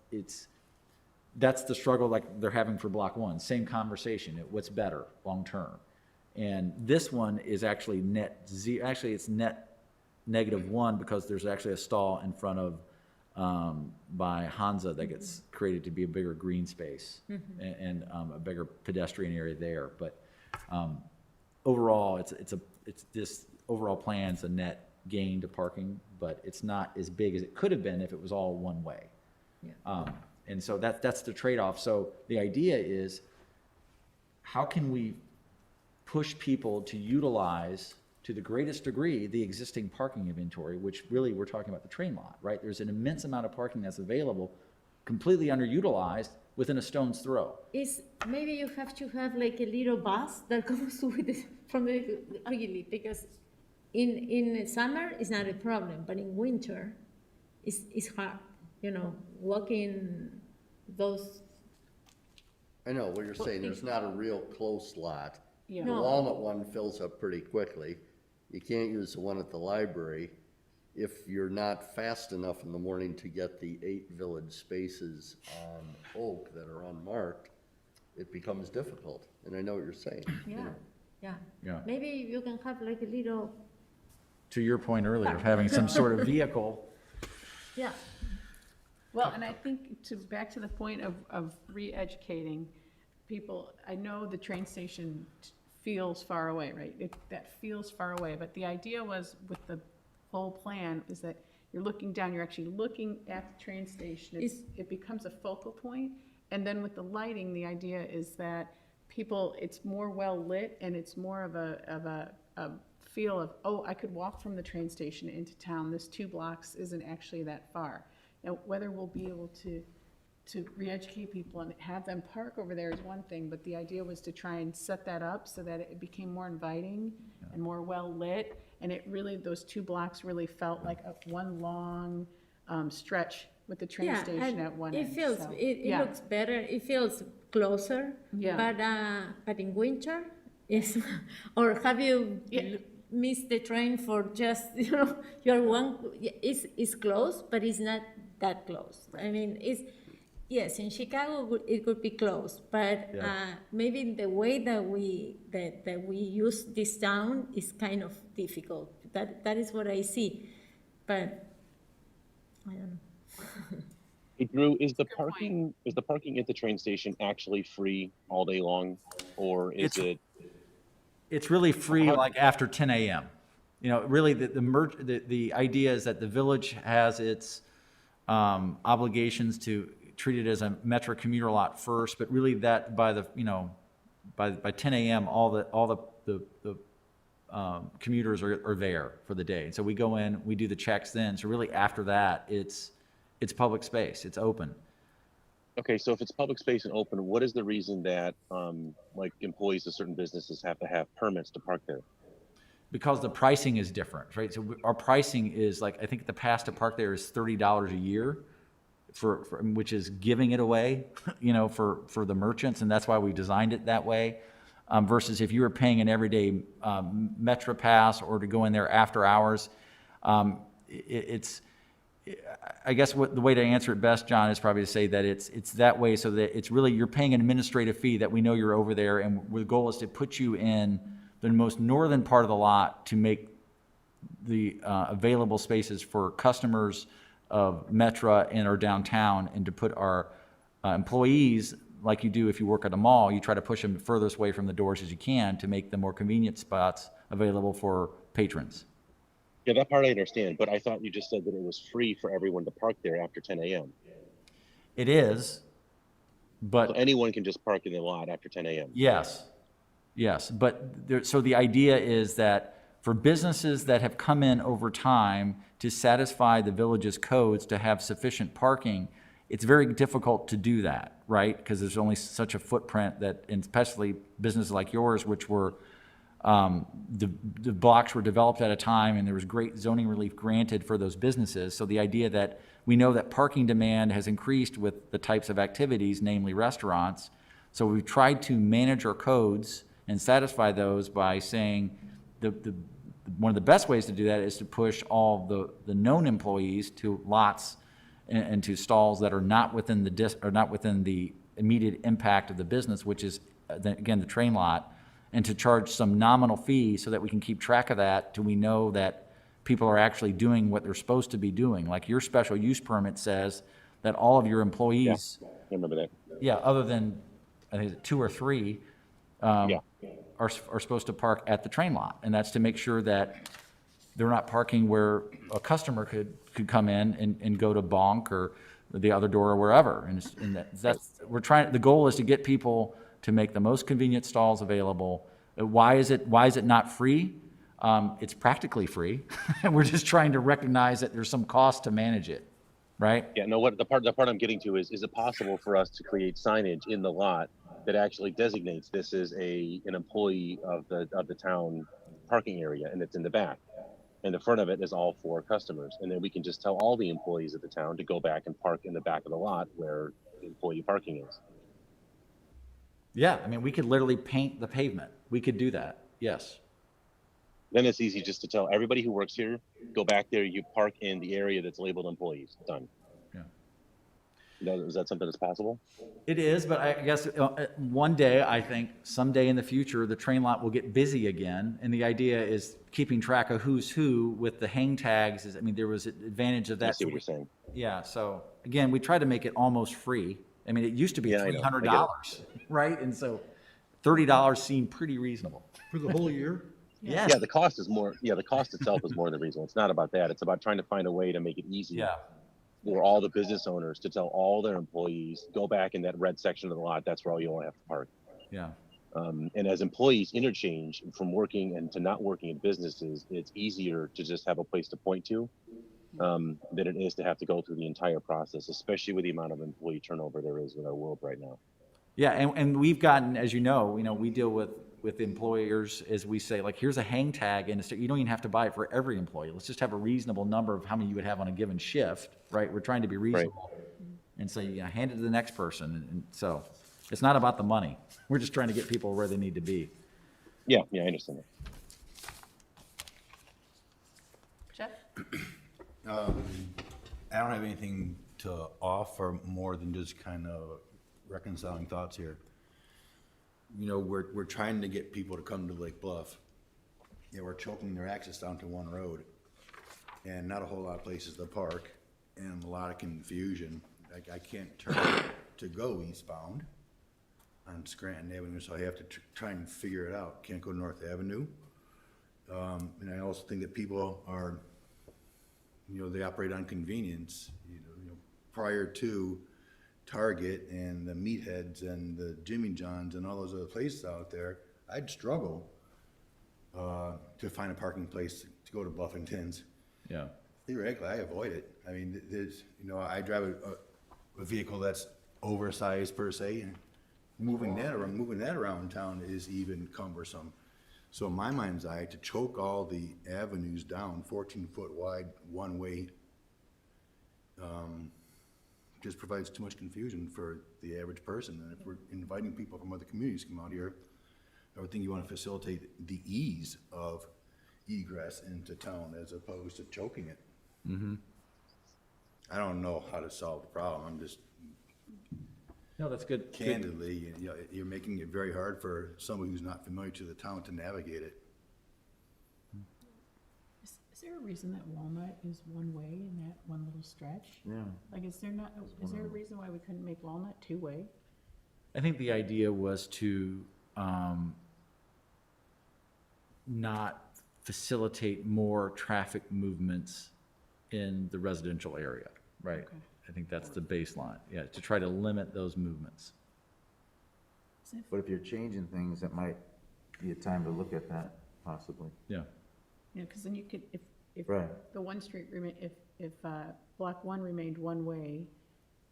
the struggle like they're having for Block 1. Same conversation, what's better long-term? And this one is actually actually it's net -1, because there's actually a stall in front of by Hansa that gets created to be a bigger green space and a bigger pedestrian area there. But overall, this overall plan's a net gain to parking, but it's not as big as it could have been if it was all one way. Yeah. And so that's the trade-off. So the idea is, how can we push people to utilize to the greatest degree the existing parking inventory, which really we're talking about the train lot, right? There's an immense amount of parking that's available, completely underutilized, within a stone's throw. Maybe you have to have like a little bus that comes from the really, because in summer it's not a problem, but in winter it's hard, walking those. I know what you're saying, there's not a real close lot. Yeah. The No. Walnut one fills up pretty quickly. You can't use the one at the library. If you're not fast enough in the morning to get the 8 village spaces on Oak that are unmarked, it becomes difficult. And I know what you're saying. Yeah. Maybe you can have like a little. To your point earlier of having some sort of vehicle. Yeah. Well, and I think back to the point of re-educating people, I know the train station feels far away, right? That feels far away, but the idea was with the whole plan is that you're looking down, you're actually looking at the train station. It becomes a focal point, and then with the lighting, the idea is that it's more well lit, and it's more of a feel of, oh, I could walk from the train station into town. This 2 blocks isn't actually that far. Now, whether we'll be able to re-educate people and have them park over there is one thing, but the idea was to try and set that up so that it became more inviting and more well lit, and those 2 blocks really felt like one long stretch with the train station at one end. It looks better, it feels closer. Yeah. But in winter, yes. Or have you missed the train for just you're one? It's close, but it's not that close. I mean, yes, in Chicago it could be close, but maybe the way that we use this town is kind of difficult. That is what I see, but I don't know. Hey, Drew, is the parking at the train station actually free all day long, or is it? It's really free like after 10 a.m. You know, really the idea is that the village has its obligations to treat it as a metro commuter lot first, but really that by the, you know, by 10 a.m. all the commuters are there for the day. And so we go in, we do the checks then. So really after that, it's public space, it's open. Okay, so if it's public space and open, what is the reason that like employees of certain businesses have to have permits to park there? Because the pricing is different, right? So our pricing is like, I think the pass to park there is $30 a year for which is giving it away, you know, for the merchants. And that's why we designed it that way. Versus if you were paying an everyday Metro Pass or to go in there after hours, I guess the way to answer it best, John, is probably to say that it's that way so that it's really, you're paying an administrative fee that we know you're over there, and the goal is to put you in the most northern part of the lot to make the available spaces for customers of Metro and our downtown, and to put our employees, like you do if you work at a mall, you try to push them furthest away from the doors as you can to make the more convenient spots available for patrons. Yeah, that part I understand, but I thought you just said that it was free for everyone to park there after 10 a.m. It is, but... So anyone can just park in the lot after 10 a.m.? Yes, but so the idea is that for businesses that have come in over time to satisfy the village's codes to have sufficient parking, it's very difficult to do that, right? Because there's only such a footprint that, and especially businesses like yours, which were, the blocks were developed at a time and there was great zoning relief granted for those businesses. So the idea that we know that parking demand has increased with the types of activities, namely restaurants. So we've tried to manage our codes and satisfy those by saying one of the best ways to do that is to push all the known employees to lots and to stalls that are not within the immediate impact of the business, which is again the train lot, and to charge some nominal fee so that we can keep track of that till we know that people are actually doing what they're supposed to be doing. Like your special use permit says that all of your employees, I remember that. yeah, other than I think 2 or 3, are supposed to park at the train lot, and that's to make sure that they're not parking where a customer could come in and go to Bonk or the other door or wherever. And that's we're trying. The goal is to get people to make the most convenient stalls available. Why is it not free? It's practically free. We're just trying to recognize that there's some cost to manage it, right? Yeah, no, what the part I'm getting to is it possible for us to create signage in the lot that actually designates this as an employee of the town parking area, and it's in the back, and the front of it is all for customers, and then we can just tell all the employees of the town to go back and park in the back of the lot where employee parking is. Yeah, I mean, we could literally paint the pavement. We could do that, yes. Then it's easy just to tell everybody who works here, go back there, you park in the area that's labeled employees, done. Yeah. Is that something that's possible? It is, but I guess one day, I think someday in the future, the train lot will get busy again. And the idea is keeping track of who's who with the hang tags. I mean, there was an advantage of that. I see what you're saying. Yeah, so again, we try to make it almost free. I mean, it used to be $300, right? And so $30 seemed pretty reasonable. For the whole year? Yes. Yeah, the cost is more, the cost itself is more than reasonable. It's not about that. It's about trying to find a way to make it easier for all the business owners to tell all their employees, go back in that red section of the lot, that's where all you only have to park. Yeah. And as employees interchange from working and to not working in businesses, it's easier to just have a place to point to than it is to have to go through the entire process, especially with the amount of employee turnover there is in our world right now. Yeah, and we've gotten, as you know, we deal with employers as we say, like, here's a hang tag, and you don't even have to buy it for every employee. Let's just have a reasonable number of how many you would have on a given shift, right? We're trying to be reasonable. Right. And so you hand it to the next person. And so it's not about the money. We're just trying to get people where they need to be. Yeah, I understand that. Jeff? I don't have anything to offer more than just kind of reconciling thoughts here. You know, we're trying to get people to come to Lake Bluff. You know, we're choking their access down to one road, and not a whole lot of places to park, and a lot of confusion. Like, I can't turn to go eastbound on Scranton Avenue, so I have to try and figure it out. Can't go North Avenue. And I also think that people are, they operate on convenience. Prior to Target and the Meatheads and the Jimmy John's and all those other places out there, I'd struggle to find a parking place to go to Buffington's. Yeah. Theoretically, I avoid it. I mean, there's, I drive a vehicle that's oversized per se, and moving that around town is even cumbersome. So in my mind's eye, to choke all the avenues down, 14-foot wide, one-way, just provides too much confusion for the average person. And if we're inviting people from other communities to come out here, I would think you want to facilitate the ease of egress into town as opposed to choking it. Mm-hmm. I don't know how to solve the problem. I'm just No, that's good. candidly, you're making it very hard for someone who's not familiar to the town to navigate it. Is there a reason that Walnut is one way in that one little stretch? Yeah. Like, is there a reason why we couldn't make Walnut two-way? I think the idea was to not facilitate more traffic movements in the residential area, right? Okay. I think that's the baseline, yeah, to try to limit those movements. But if you're changing things, that might be a time to look at that, possibly. Yeah. Yeah, because then you could, if Right. the one street remain, if block one remained one way,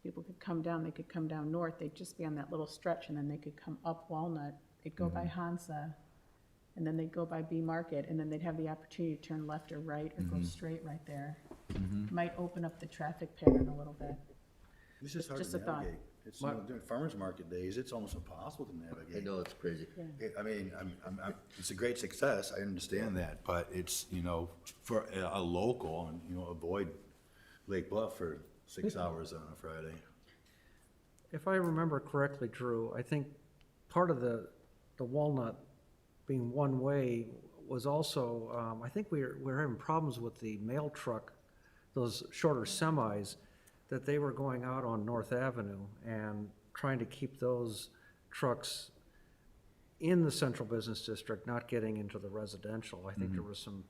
people could come down, they could come down north, they'd just be on that little stretch, and then they could come up Walnut, they'd go by Hansa, and then they'd go by B Market, and then they'd have the opportunity to turn left or right, or go straight right there. Might open up the traffic pattern a little bit. This is hard Just to a thought. navigate. It's, during farmers market days, it's almost impossible to I navigate. know, it's crazy. I mean, it's a great success, I understand that, but it's, for a local, and, avoid Lake Bluff for 6 hours on a Friday. If I remember correctly, Drew, I think part of the Walnut being one way was also, I think we're having problems with the mail truck, those shorter semis, that they were going out on North Avenue and trying to keep those trucks in the central business district, not getting into the residential. I think there was some,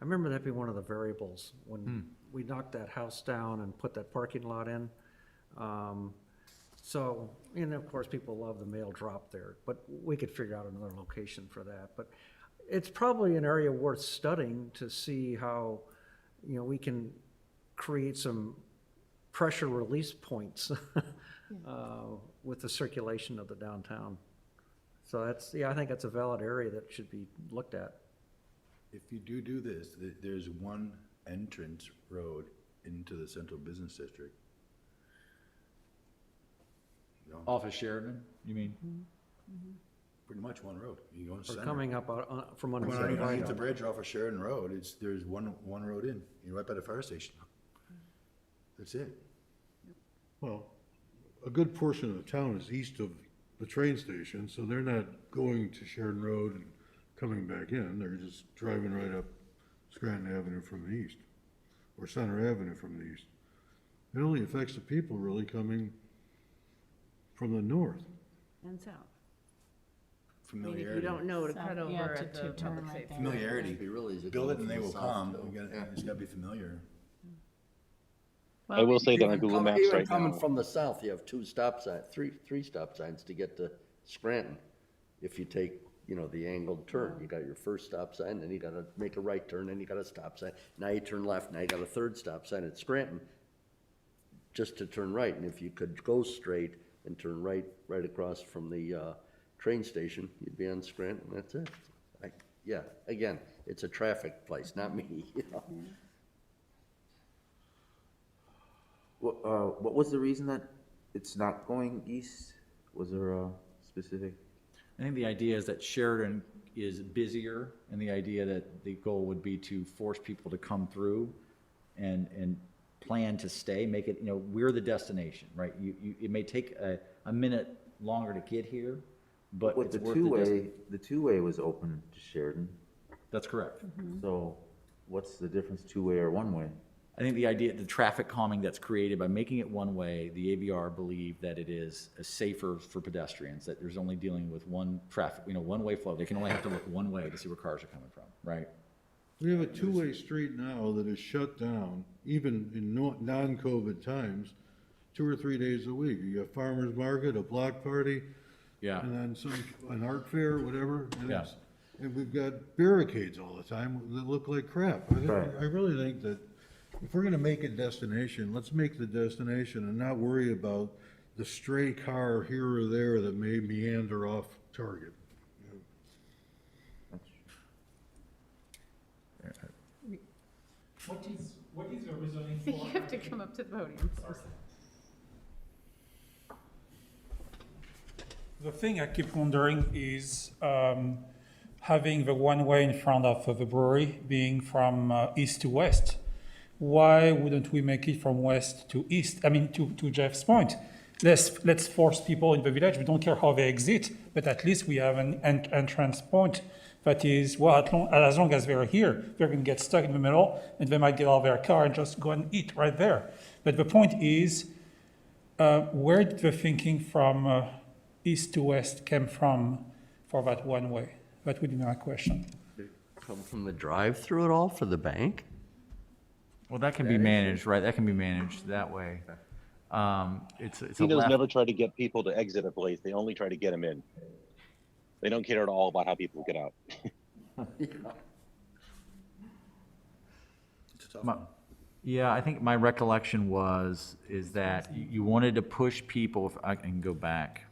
I remember that being one of the variables when we knocked that house down and put that parking lot in. So, and of course, people love the mail drop there, but we could figure out another location for that. But it's probably an area worth studying to see how, we can create some pressure release points with the circulation of the downtown. So that's, I think that's a valid area that should be looked at. If you do this, there's one entrance road into the central business district. Off of Sheridan, you mean? Pretty much one road. You go in Or center. coming up from When under I the hit the bridge off of Sheridan Road, there's one road in, right by the fire station. That's it. Well, a good portion of the town is east of the train station, so they're not going to Sheridan Road and coming back in. They're just driving right up Scranton Avenue from the east, or Center Avenue from the east. It only affects the people really coming from the north. And south. I mean, if you Familiarity. don't know to South, cut yeah, over to at the turn public right safety. there. Familiarity. Be really easy to Build go it and they from will the south come. to- It's gotta be familiar. I will say that on Even Google coming- Maps even right coming now, from the south, you have two stop signs, three stop signs to get to Scranton. If you take, the angled turn, you got your first stop sign, then you gotta make a right turn, then you got a stop sign. Now you turn left, now you got a third stop sign at Scranton, just to turn right. And if you could go straight and turn right across from the train station, you'd be on Scranton, that's it. Yeah, again, it's a traffic place, not me, What was the reason that it's not going east? Was there a specific? I think the idea is that Sheridan is busier, and the idea that the goal would be to force people to come through and plan to stay, make it, we're the destination, right? It may take a minute longer to get here, but But it's the worth the two-way was open to Sheridan. That's correct. So what's the difference, two-way or one-way? I think the idea, the traffic calming that's created by making it one-way, the ABR believe that it is safer for pedestrians, that there's only dealing with one traffic, one-way flow. They can only have to look one way to see where cars are coming from, right? We have a two-way street now that is shut down, even in non-COVID times, 2 or 3 days a week. You got farmer's market, a block party, Yeah. and then an art fair, whatever. Yeah. And we've got barricades all the time that look like crap. I really think that if we're gonna make a destination, let's make the destination and not worry about the stray car here or there that may meander off target. What is the reasoning You have to come up to the podium. The thing I keep wondering is having the one way in front of the brewery being from east to west. Why wouldn't we make it from west to east? I mean, to Jeff's point, let's force people in the village. We don't care how they exit, but at least we have an entrance point that is, well, as long as they're here, they're going to get stuck in the middle, and they might get out of their car and just go and eat right there. But the point is, where did the thinking from east to west came from for that one way? That would be my question. Come from the drive-through at all for the bank? Well, that can be managed, right? That can be managed that way. It's a Casinos left. never try to get people to exit a place. They only try to get them in. They don't care at all about how people get out. It's a tough My- one. Yeah, I think my recollection is that you wanted to push people, if I can go back.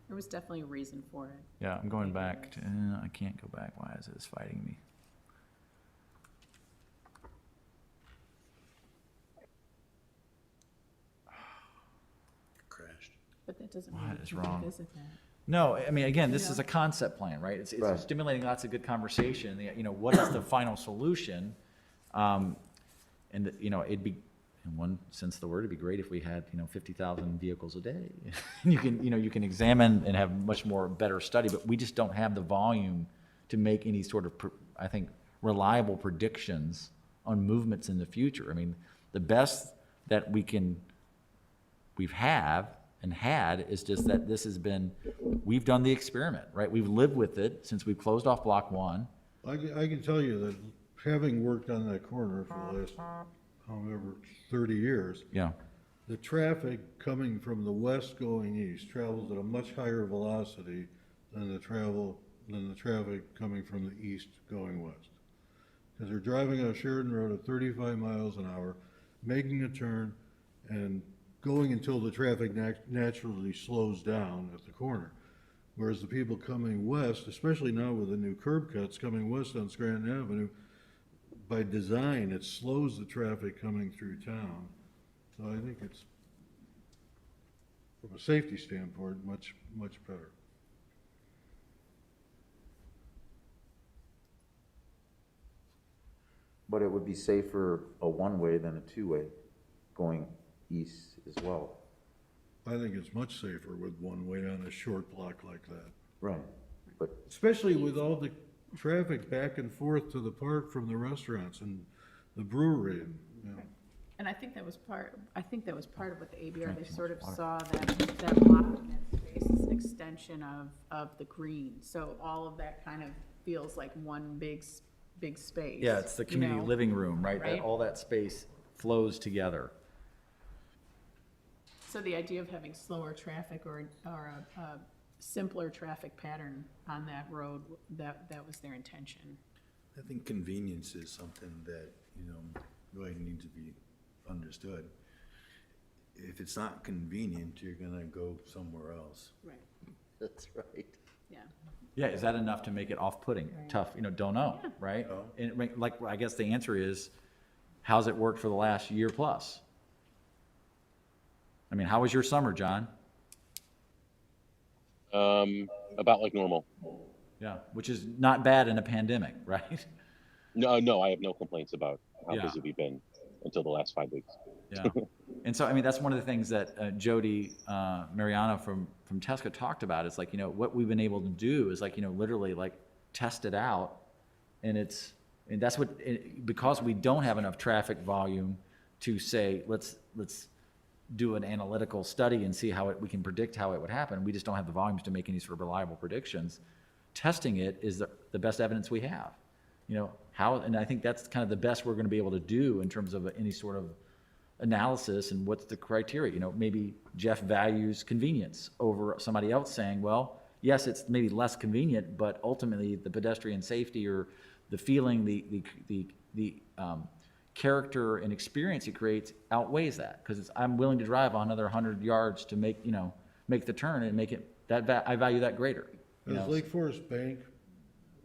There was definitely a reason for it. Yeah, I'm going back to, I can't go back. Why is it fighting me? Crashed. But that doesn't What mean is you can't wrong? revisit that. No, I mean, again, this is a concept plan, right? It's Right. stimulating lots of good conversation. What is the final solution? It'd be, in one sense of the word, it'd be great if we had, 50,000 vehicles a day. You can examine and have much more better study, but we just don't have the volume to make any sort of, I think, reliable predictions on movements in the future. I mean, the best that we've had is just that we've done the experiment, right? We've lived with it since we've closed off Block 1. I can tell you that having worked on that corner for the last, however, 30 years, Yeah. the traffic coming from the west going east travels at a much higher velocity than the traffic coming from the east going west. Because they're driving on Sheridan Road at 35 miles an hour, making a turn, and going until the traffic naturally slows down at the corner. Whereas the people coming west, especially now with the new curb cuts coming west on Scranton Avenue, by design, it slows the traffic coming through town. So I think it's, from a safety standpoint, much, much better. But it would be safer a one-way than a two-way going east as well. I think it's much safer with one way on a short block like that. Right. But Especially with all the traffic back and forth to the park from the restaurants and the brewery. And I think that was part of what the ABR, they sort of saw that blocking that space as an extension of the green. So all of that kind of feels like one big space. Yeah, it's the community living room, right? Right. All that space flows together. So the idea of having slower traffic or a simpler traffic pattern on that road, that was their intention. I think convenience is something that, really needs to be understood. If it's not convenient, you're gonna go somewhere else. Right. That's right. Yeah. Yeah, is that enough to make it off-putting? Tough, don't know, right? And I guess the answer is, how's it worked for the last year plus? I mean, how was your summer, John? About like normal. Yeah, which is not bad in a pandemic, right? No, I have no complaints about how Yeah. busy we've been until the last 5 weeks. Yeah. And so, I mean, that's one of the things that Jody Mariano from Tesco talked about. It's like, what we've been able to do is literally test it out. And that's because we don't have enough traffic volume to say, let's do an analytical study and see how we can predict how it would happen. We just don't have the volumes to make any sort of reliable predictions. Testing it is the best evidence we have. You know, and I think that's kind of the best we're gonna be able to do in terms of any sort of analysis and what's the criteria. You know, maybe Jeff values convenience over somebody else saying, well, yes, it's maybe less convenient, but ultimately the pedestrian safety or the feeling, the character and experience it creates outweighs that, because I'm willing to drive another 100 yards to make the turn and make it, I value that greater. Has Lake Forest Bank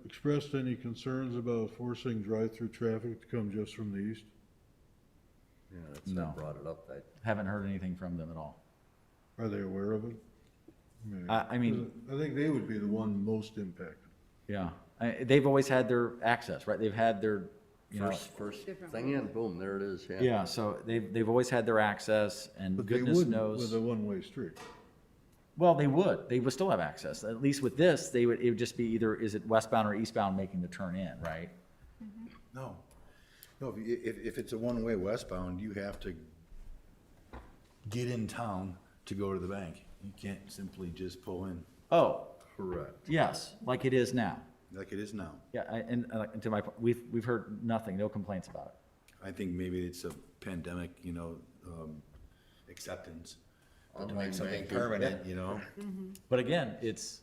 expressed any concerns about forcing drive-through traffic to come just from the east? Yeah, that's, No. I brought it up. Haven't heard anything from them at all. Are they aware of it? I mean, I think they would be the one most impacted. yeah, they've always had their access, right? They've had their, First thing in, boom, there it is, yeah. yeah, so they've always had their access, and But they goodness wouldn't knows. with a one-way street. Well, they would still have access. At least with this, it would just be either, is it westbound or eastbound making the turn in, right? No. No, if it's a one-way westbound, you have to get in town to go to the bank. You can't simply just pull in. Oh, Correct. yes, like it is now. Like it is now. Yeah, and to my point, we've heard nothing, no complaints about it. I think maybe it's a pandemic, acceptance. To make something permanent, But again, it's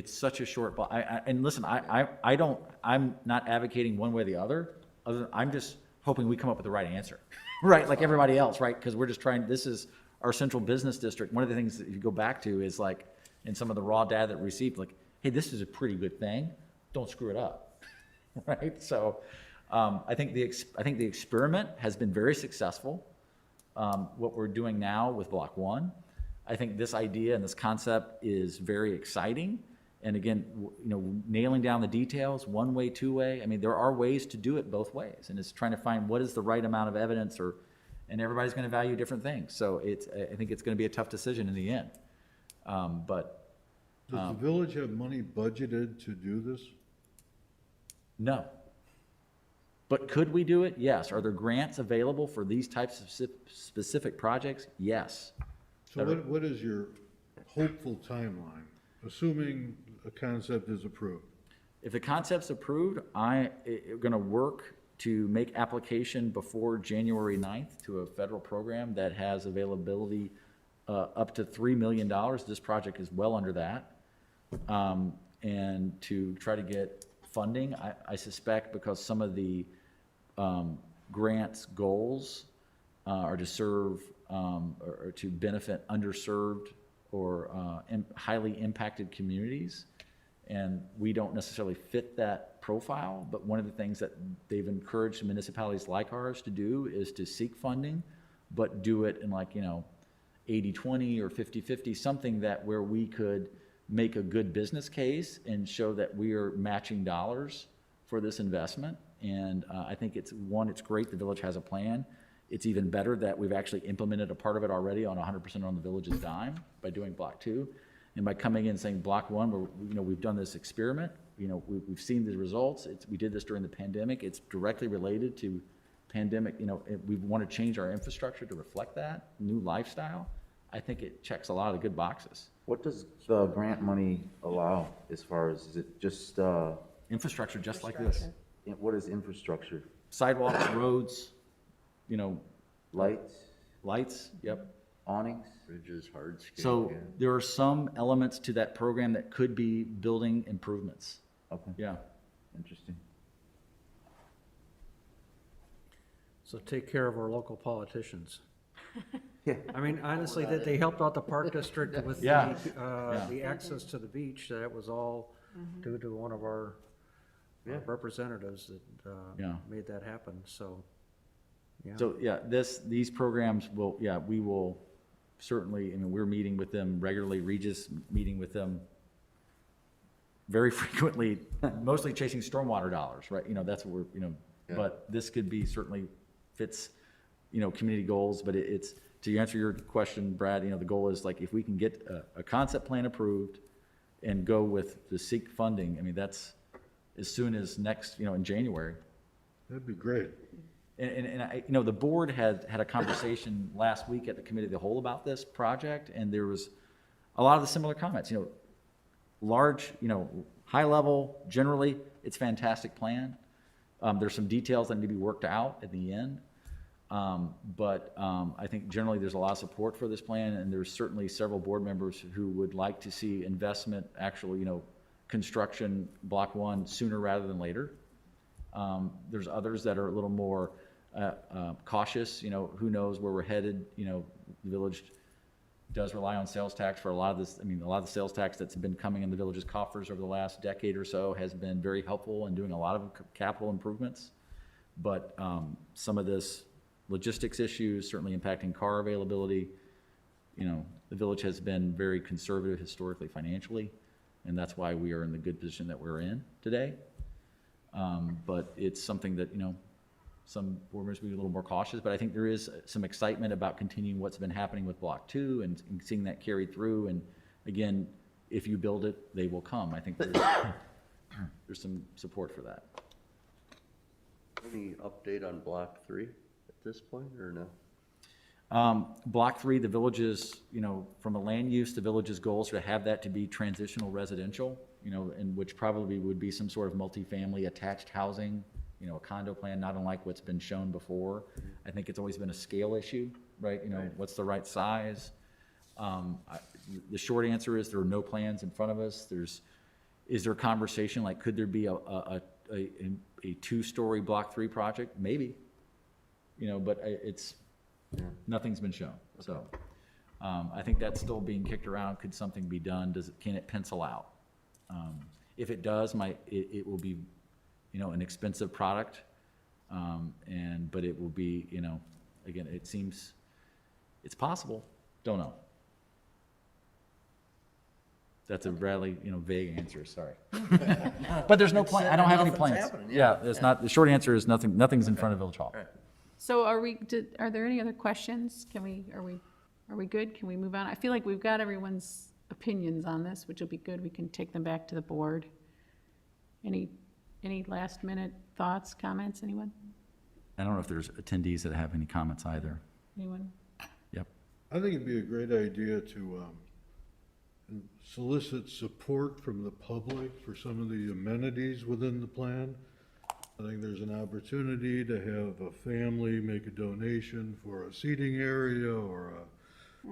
such a short, and listen, I'm not advocating one way or the other than I'm just hoping we come up with the right answer, right? Like everybody else, right? Because we're just this is our central business district. One of the things that you go back to is like, in some of the raw data that we received, like, hey, this is a pretty good thing. Don't screw it up, right? So I think the experiment has been very successful. What we're doing now with Block 1, I think this idea and this concept is very exciting. And again, nailing down the details, one way, two way. I mean, there are ways to do it both ways, and it's trying to find what is the right amount of evidence, and everybody's going to value different things. So I think it's going to be a tough decision in the end. Does the village have money budgeted to do this? No. But could we do it? Yes. Are there grants available for these types of specific projects? Yes. So what is your hopeful timeline, assuming a concept is approved? If the concept's approved, I'm going to work to make application before January 9th to a federal program that has availability up to $3 million. This project is well under that. And to try to get funding, I suspect, because some of the grants goals are to serve or to benefit underserved or highly impacted communities. And we don't necessarily fit that profile, but one of the things that they've encouraged municipalities like ours to do is to seek funding, but do it in 80-20 or 50-50, something that where we could make a good business case and show that we are matching dollars for this investment. And I think it's great the village has a plan. It's even better that we've actually implemented a part of it already on 100% on the village's dime by doing Block 2. And by coming in and saying Block 1, we've done this experiment, we've seen the results. We did this during the pandemic. It's directly related to pandemic, we want to change our infrastructure to reflect that new lifestyle. I think it checks a lot of the good boxes. What does the grant money allow as far as, is it just, Infrastructure just like this. what is infrastructure? Sidewalks, roads, Lights, yep. awnings? Bridges, hardscape. So yeah. there are some elements to that program that could be building improvements. Okay, Yeah. interesting. So take care of our local politicians. Yeah. I mean, honestly, that they helped out the Park District with Yeah. the access to the beach. That was all due to one of our representatives that Yeah. made that happen, so. Yeah. So, these programs we will certainly, we're meeting with them regularly, Regis meeting with them very frequently, mostly chasing stormwater dollars, right? That's what we're, but this could be certainly fits, community goals, but it's, to answer your question, Brad, the goal is if we can get a concept plan approved and go with the seek funding, that's as soon as next, in January. That'd be great. and I, you know, the board had a conversation last week at the committee of the whole about this project, and there was a lot of the similar comments, you know, large, you know, high level, generally, it's a fantastic plan. There's some details that need to be worked out at the end. But I think generally there's a lot of support for this plan, and there's certainly several board members who would like to see investment, actual, you know, construction block 1 sooner rather than later. There's others that are a little more cautious, you know, who knows where we're headed. You know, the village does rely on sales tax for a lot of this. I mean, a lot of the sales tax that's been coming in the village's coffers over the last decade or so has been very helpful in doing a lot of capital improvements. But some of this logistics issues, certainly impacting car availability, you know, the village has been very conservative historically financially, and that's why we are in the good position that we're in today. But it's something that, you know, some board members will be a little more cautious, but I think there is some excitement about continuing what's been happening with Block 2 and seeing that carried through. And again, if you build it, they will come. I think there's some support for that. Any update on Block 3 at this point, or no? Block 3, the village's, you know, from a land use, the village's goals are to have that to be transitional residential, you know, and which probably would be some sort of multifamily attached housing, you know, a condo plan, not unlike what's been shown before. I think it's always been a scale issue, right? You know, what's the right size? The short answer is there are no plans in front of us. Is there a conversation, like, could there be a 2-story Block 3 project? Maybe, you know, but nothing's been shown. So I think that's still being kicked around. Could something be done? Can it pencil out? If it does, it will be, you know, an expensive product, but it will be, you know, again, it seems it's possible. Don't know. That's a rather, you know, vague answer. Sorry, but there's no plan. I don't have any plans. Yeah, there's not. The short answer is nothing. Nothing's in front of Village Hall. So are there any other questions? Are we good? Can we move on? I feel like we've got everyone's opinions on this, which will be good. We can take them back to the board. Any last minute thoughts, comments, anyone? I don't know if there's attendees that have any comments either. Anyone? Yep. I think it'd be a great idea to solicit support from the public for some of the amenities within the plan. I think there's an opportunity to have a family make a donation for a seating area or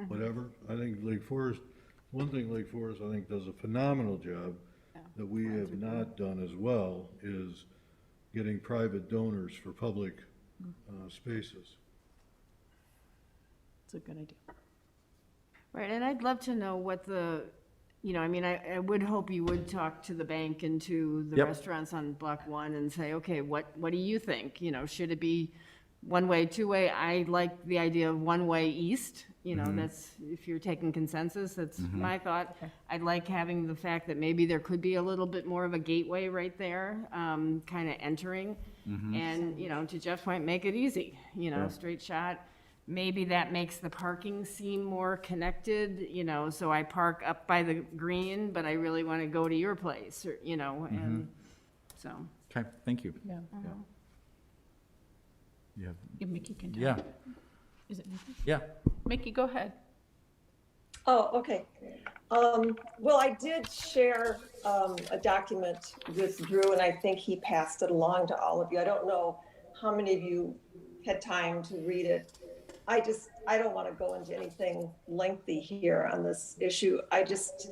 whatever. I think Lake Forest, one thing Lake Forest I think does a phenomenal job that we have not done as well is getting private donors for public spaces. It's a good idea. Right, and I'd love to know what the, you know, I mean, I would hope you would talk to the bank and to the Yep. restaurants on Block 1 and say, okay, what do you think? You know, should it be one-way, two-way? I like the idea of one-way east, you know, that's, if you're taking consensus, that's my thought. I'd like having the fact that maybe there could be a little bit more of a gateway right there, kind of entering. And, you know, to Jeff's point, make it easy, you know, straight shot. Maybe that makes the parking seem more connected, you know, so I park up by the green, but I really want to go to your place, or, you know, and so. Okay. Thank you. Yeah. Yeah. Yeah, Mickey can talk. Yeah. Is it Mickey? Yeah. Mickey, go ahead. Oh, okay. Well, I did share a document with Drew, and I think he passed it along to all of you. I don't know how many of you had time to read it. I don't want to go into anything lengthy here on this issue. I just,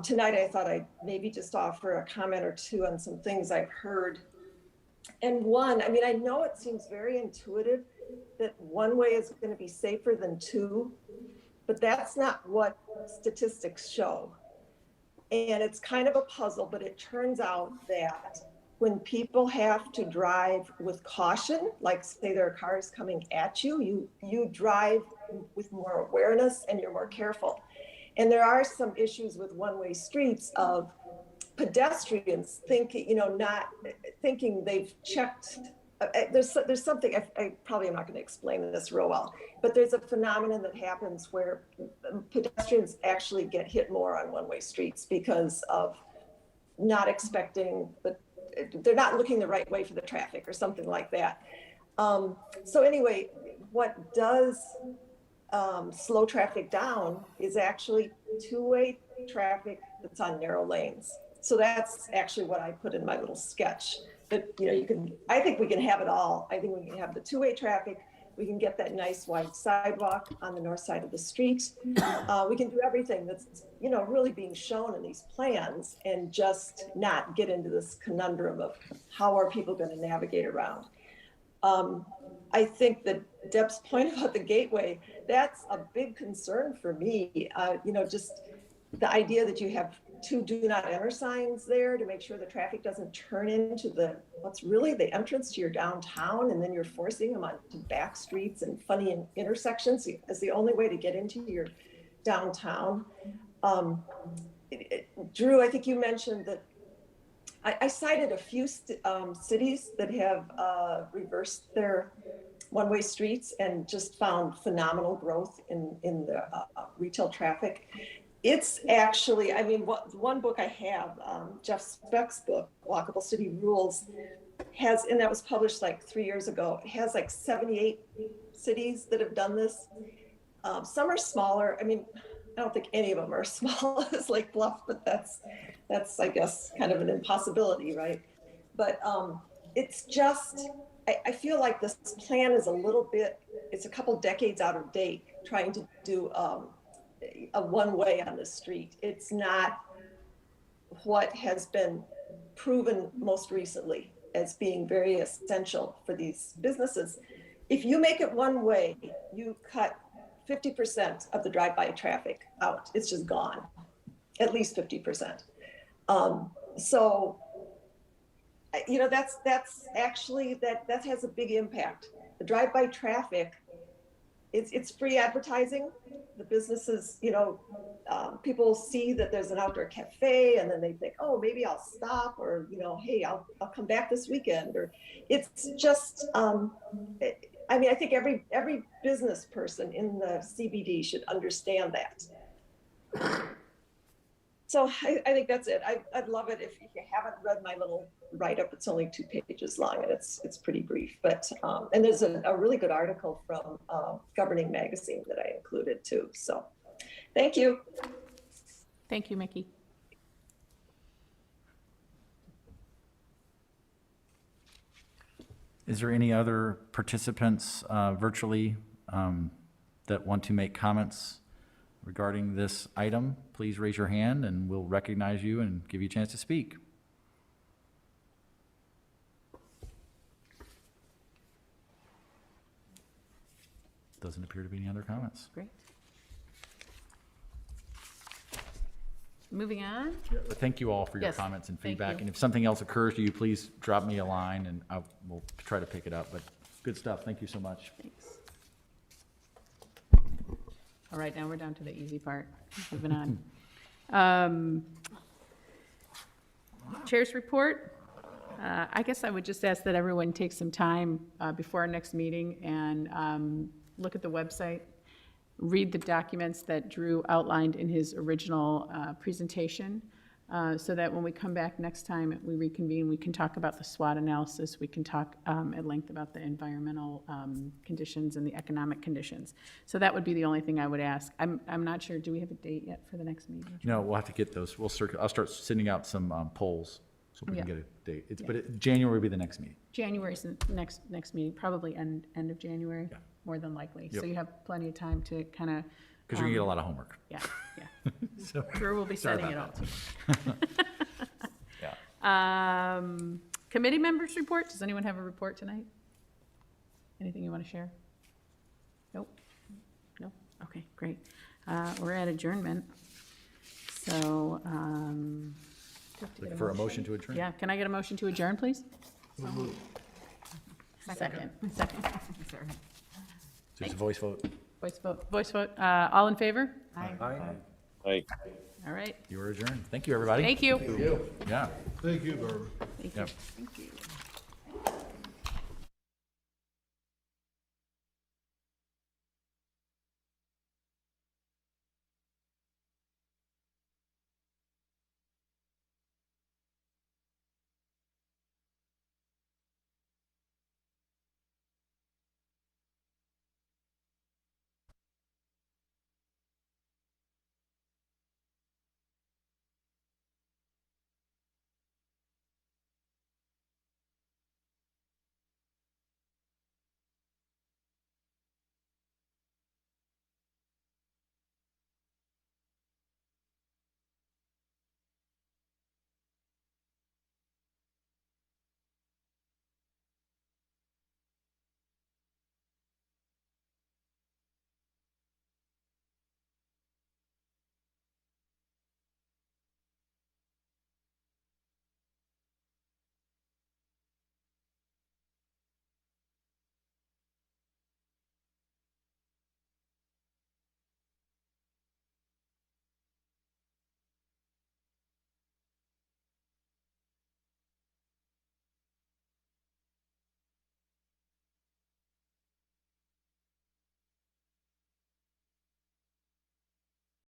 tonight I thought I'd maybe just offer a comment or two on some things I've heard. And one, I mean, I know it seems very intuitive that one way is going to be safer than two, but that's not what statistics show. And it's kind of a puzzle, but it turns out that when people have to drive with caution, like say there are cars coming at you, you drive with more awareness and you're more careful. And there are some issues with one-way streets of pedestrians thinking, you know, not thinking they've checked. There's something, I probably am not going to explain this real well, but there's a phenomenon that happens where pedestrians actually get hit more on one-way streets because of not expecting they're not looking the right way for the traffic or something like that. So anyway, what does slow traffic down is actually two-way traffic that's on narrow lanes. So that's actually what I put in my little sketch. That, you know, you can, I think we can have it all. I think we can have the two-way traffic. We can get that nice wide sidewalk on the north side of the street. We can do everything that's, you know, really being shown in these plans and just not get into this conundrum of how are people going to navigate around. I think that Deb's point about the gateway, that's a big concern for me. You know, just the idea that you have 2 do not enter signs there to make sure the traffic doesn't turn into what's really the entrance to your downtown, and then you're forcing them onto back streets and funny intersections as the only way to get into your downtown. Drew, I think you mentioned that I cited a few cities that have reversed their one-way streets and just found phenomenal growth in the retail traffic. It's actually, I mean, one book I have, Jeff Speck's book, Walkable City Rules, has, and that was published like 3 years ago, it has like 78 cities that have done this. Some are smaller. I mean, I don't think any of them are as small as like Bluff, but that's I guess kind of an impossibility, right? But it's just, I feel like this plan is a little bit, it's a couple decades out of date, trying to do a one-way on the street. It's not what has been proven most recently as being very essential for these businesses. If you make it one way, you cut 50% of the drive-by traffic out. It's just gone, at least 50%. So, you know, that's actually, that has a big impact. The drive-by traffic, it's free advertising. The businesses, you know, people see that there's an outdoor cafe and then they think, oh, maybe I'll stop, or, you know, hey, I'll come back this weekend. Or it's just, I mean, I think every business person in the CBD should understand that. So I think that's it. I'd love it if you haven't read my little write-up. It's only 2 pages long and it's pretty brief. But and there's a really good article from Governing Magazine that I included too. So thank you. Thank you, Mickey. Is there any other participants virtually that want to make comments regarding this item? Please raise your hand and we'll recognize you and give you a chance to speak. Doesn't appear to be any other comments. Great. Moving on. But thank you all for your Yes, comments and thank feedback. you. And if something else occurs to you, please drop me a line and we'll try to pick it up. But good stuff. Thank you so much. Thanks. All right, now we're down to the easy part. Moving on. Chair's report. I guess I would just ask that everyone take some time before our next meeting and look at the website, read the documents that Drew outlined in his original presentation, so that when we come back next time, we reconvene, we can talk about the SWOT analysis, we can talk at length about the environmental conditions and the economic conditions. So that would be the only thing I would ask. I'm not sure, do we have a date yet for the next meeting? No, we'll have to get those. I'll start sending out some polls so we can Yeah. get a date. But January will be the next meeting. January's the next meeting, probably end of January, Yeah. more than likely. Yep. So you have plenty of time to kind of. Because you're gonna get a lot of homework. Yeah, yeah. So, Drew will be sorry sending it all about to you. yeah. Committee members report. Does anyone have a report tonight? Anything you want to share? Nope. Nope. Okay, great. We're at adjournment. So, do I have to get Looking for a motion to adjourn? Yeah, can I get a motion to adjourn, please? Second. Just a voice vote. Voice vote. All in favor? Aye. All right. You are adjourned. Thank you, everybody. Thank you. Yeah. Thank you, Barbara. Thank Yep. you. Thank you.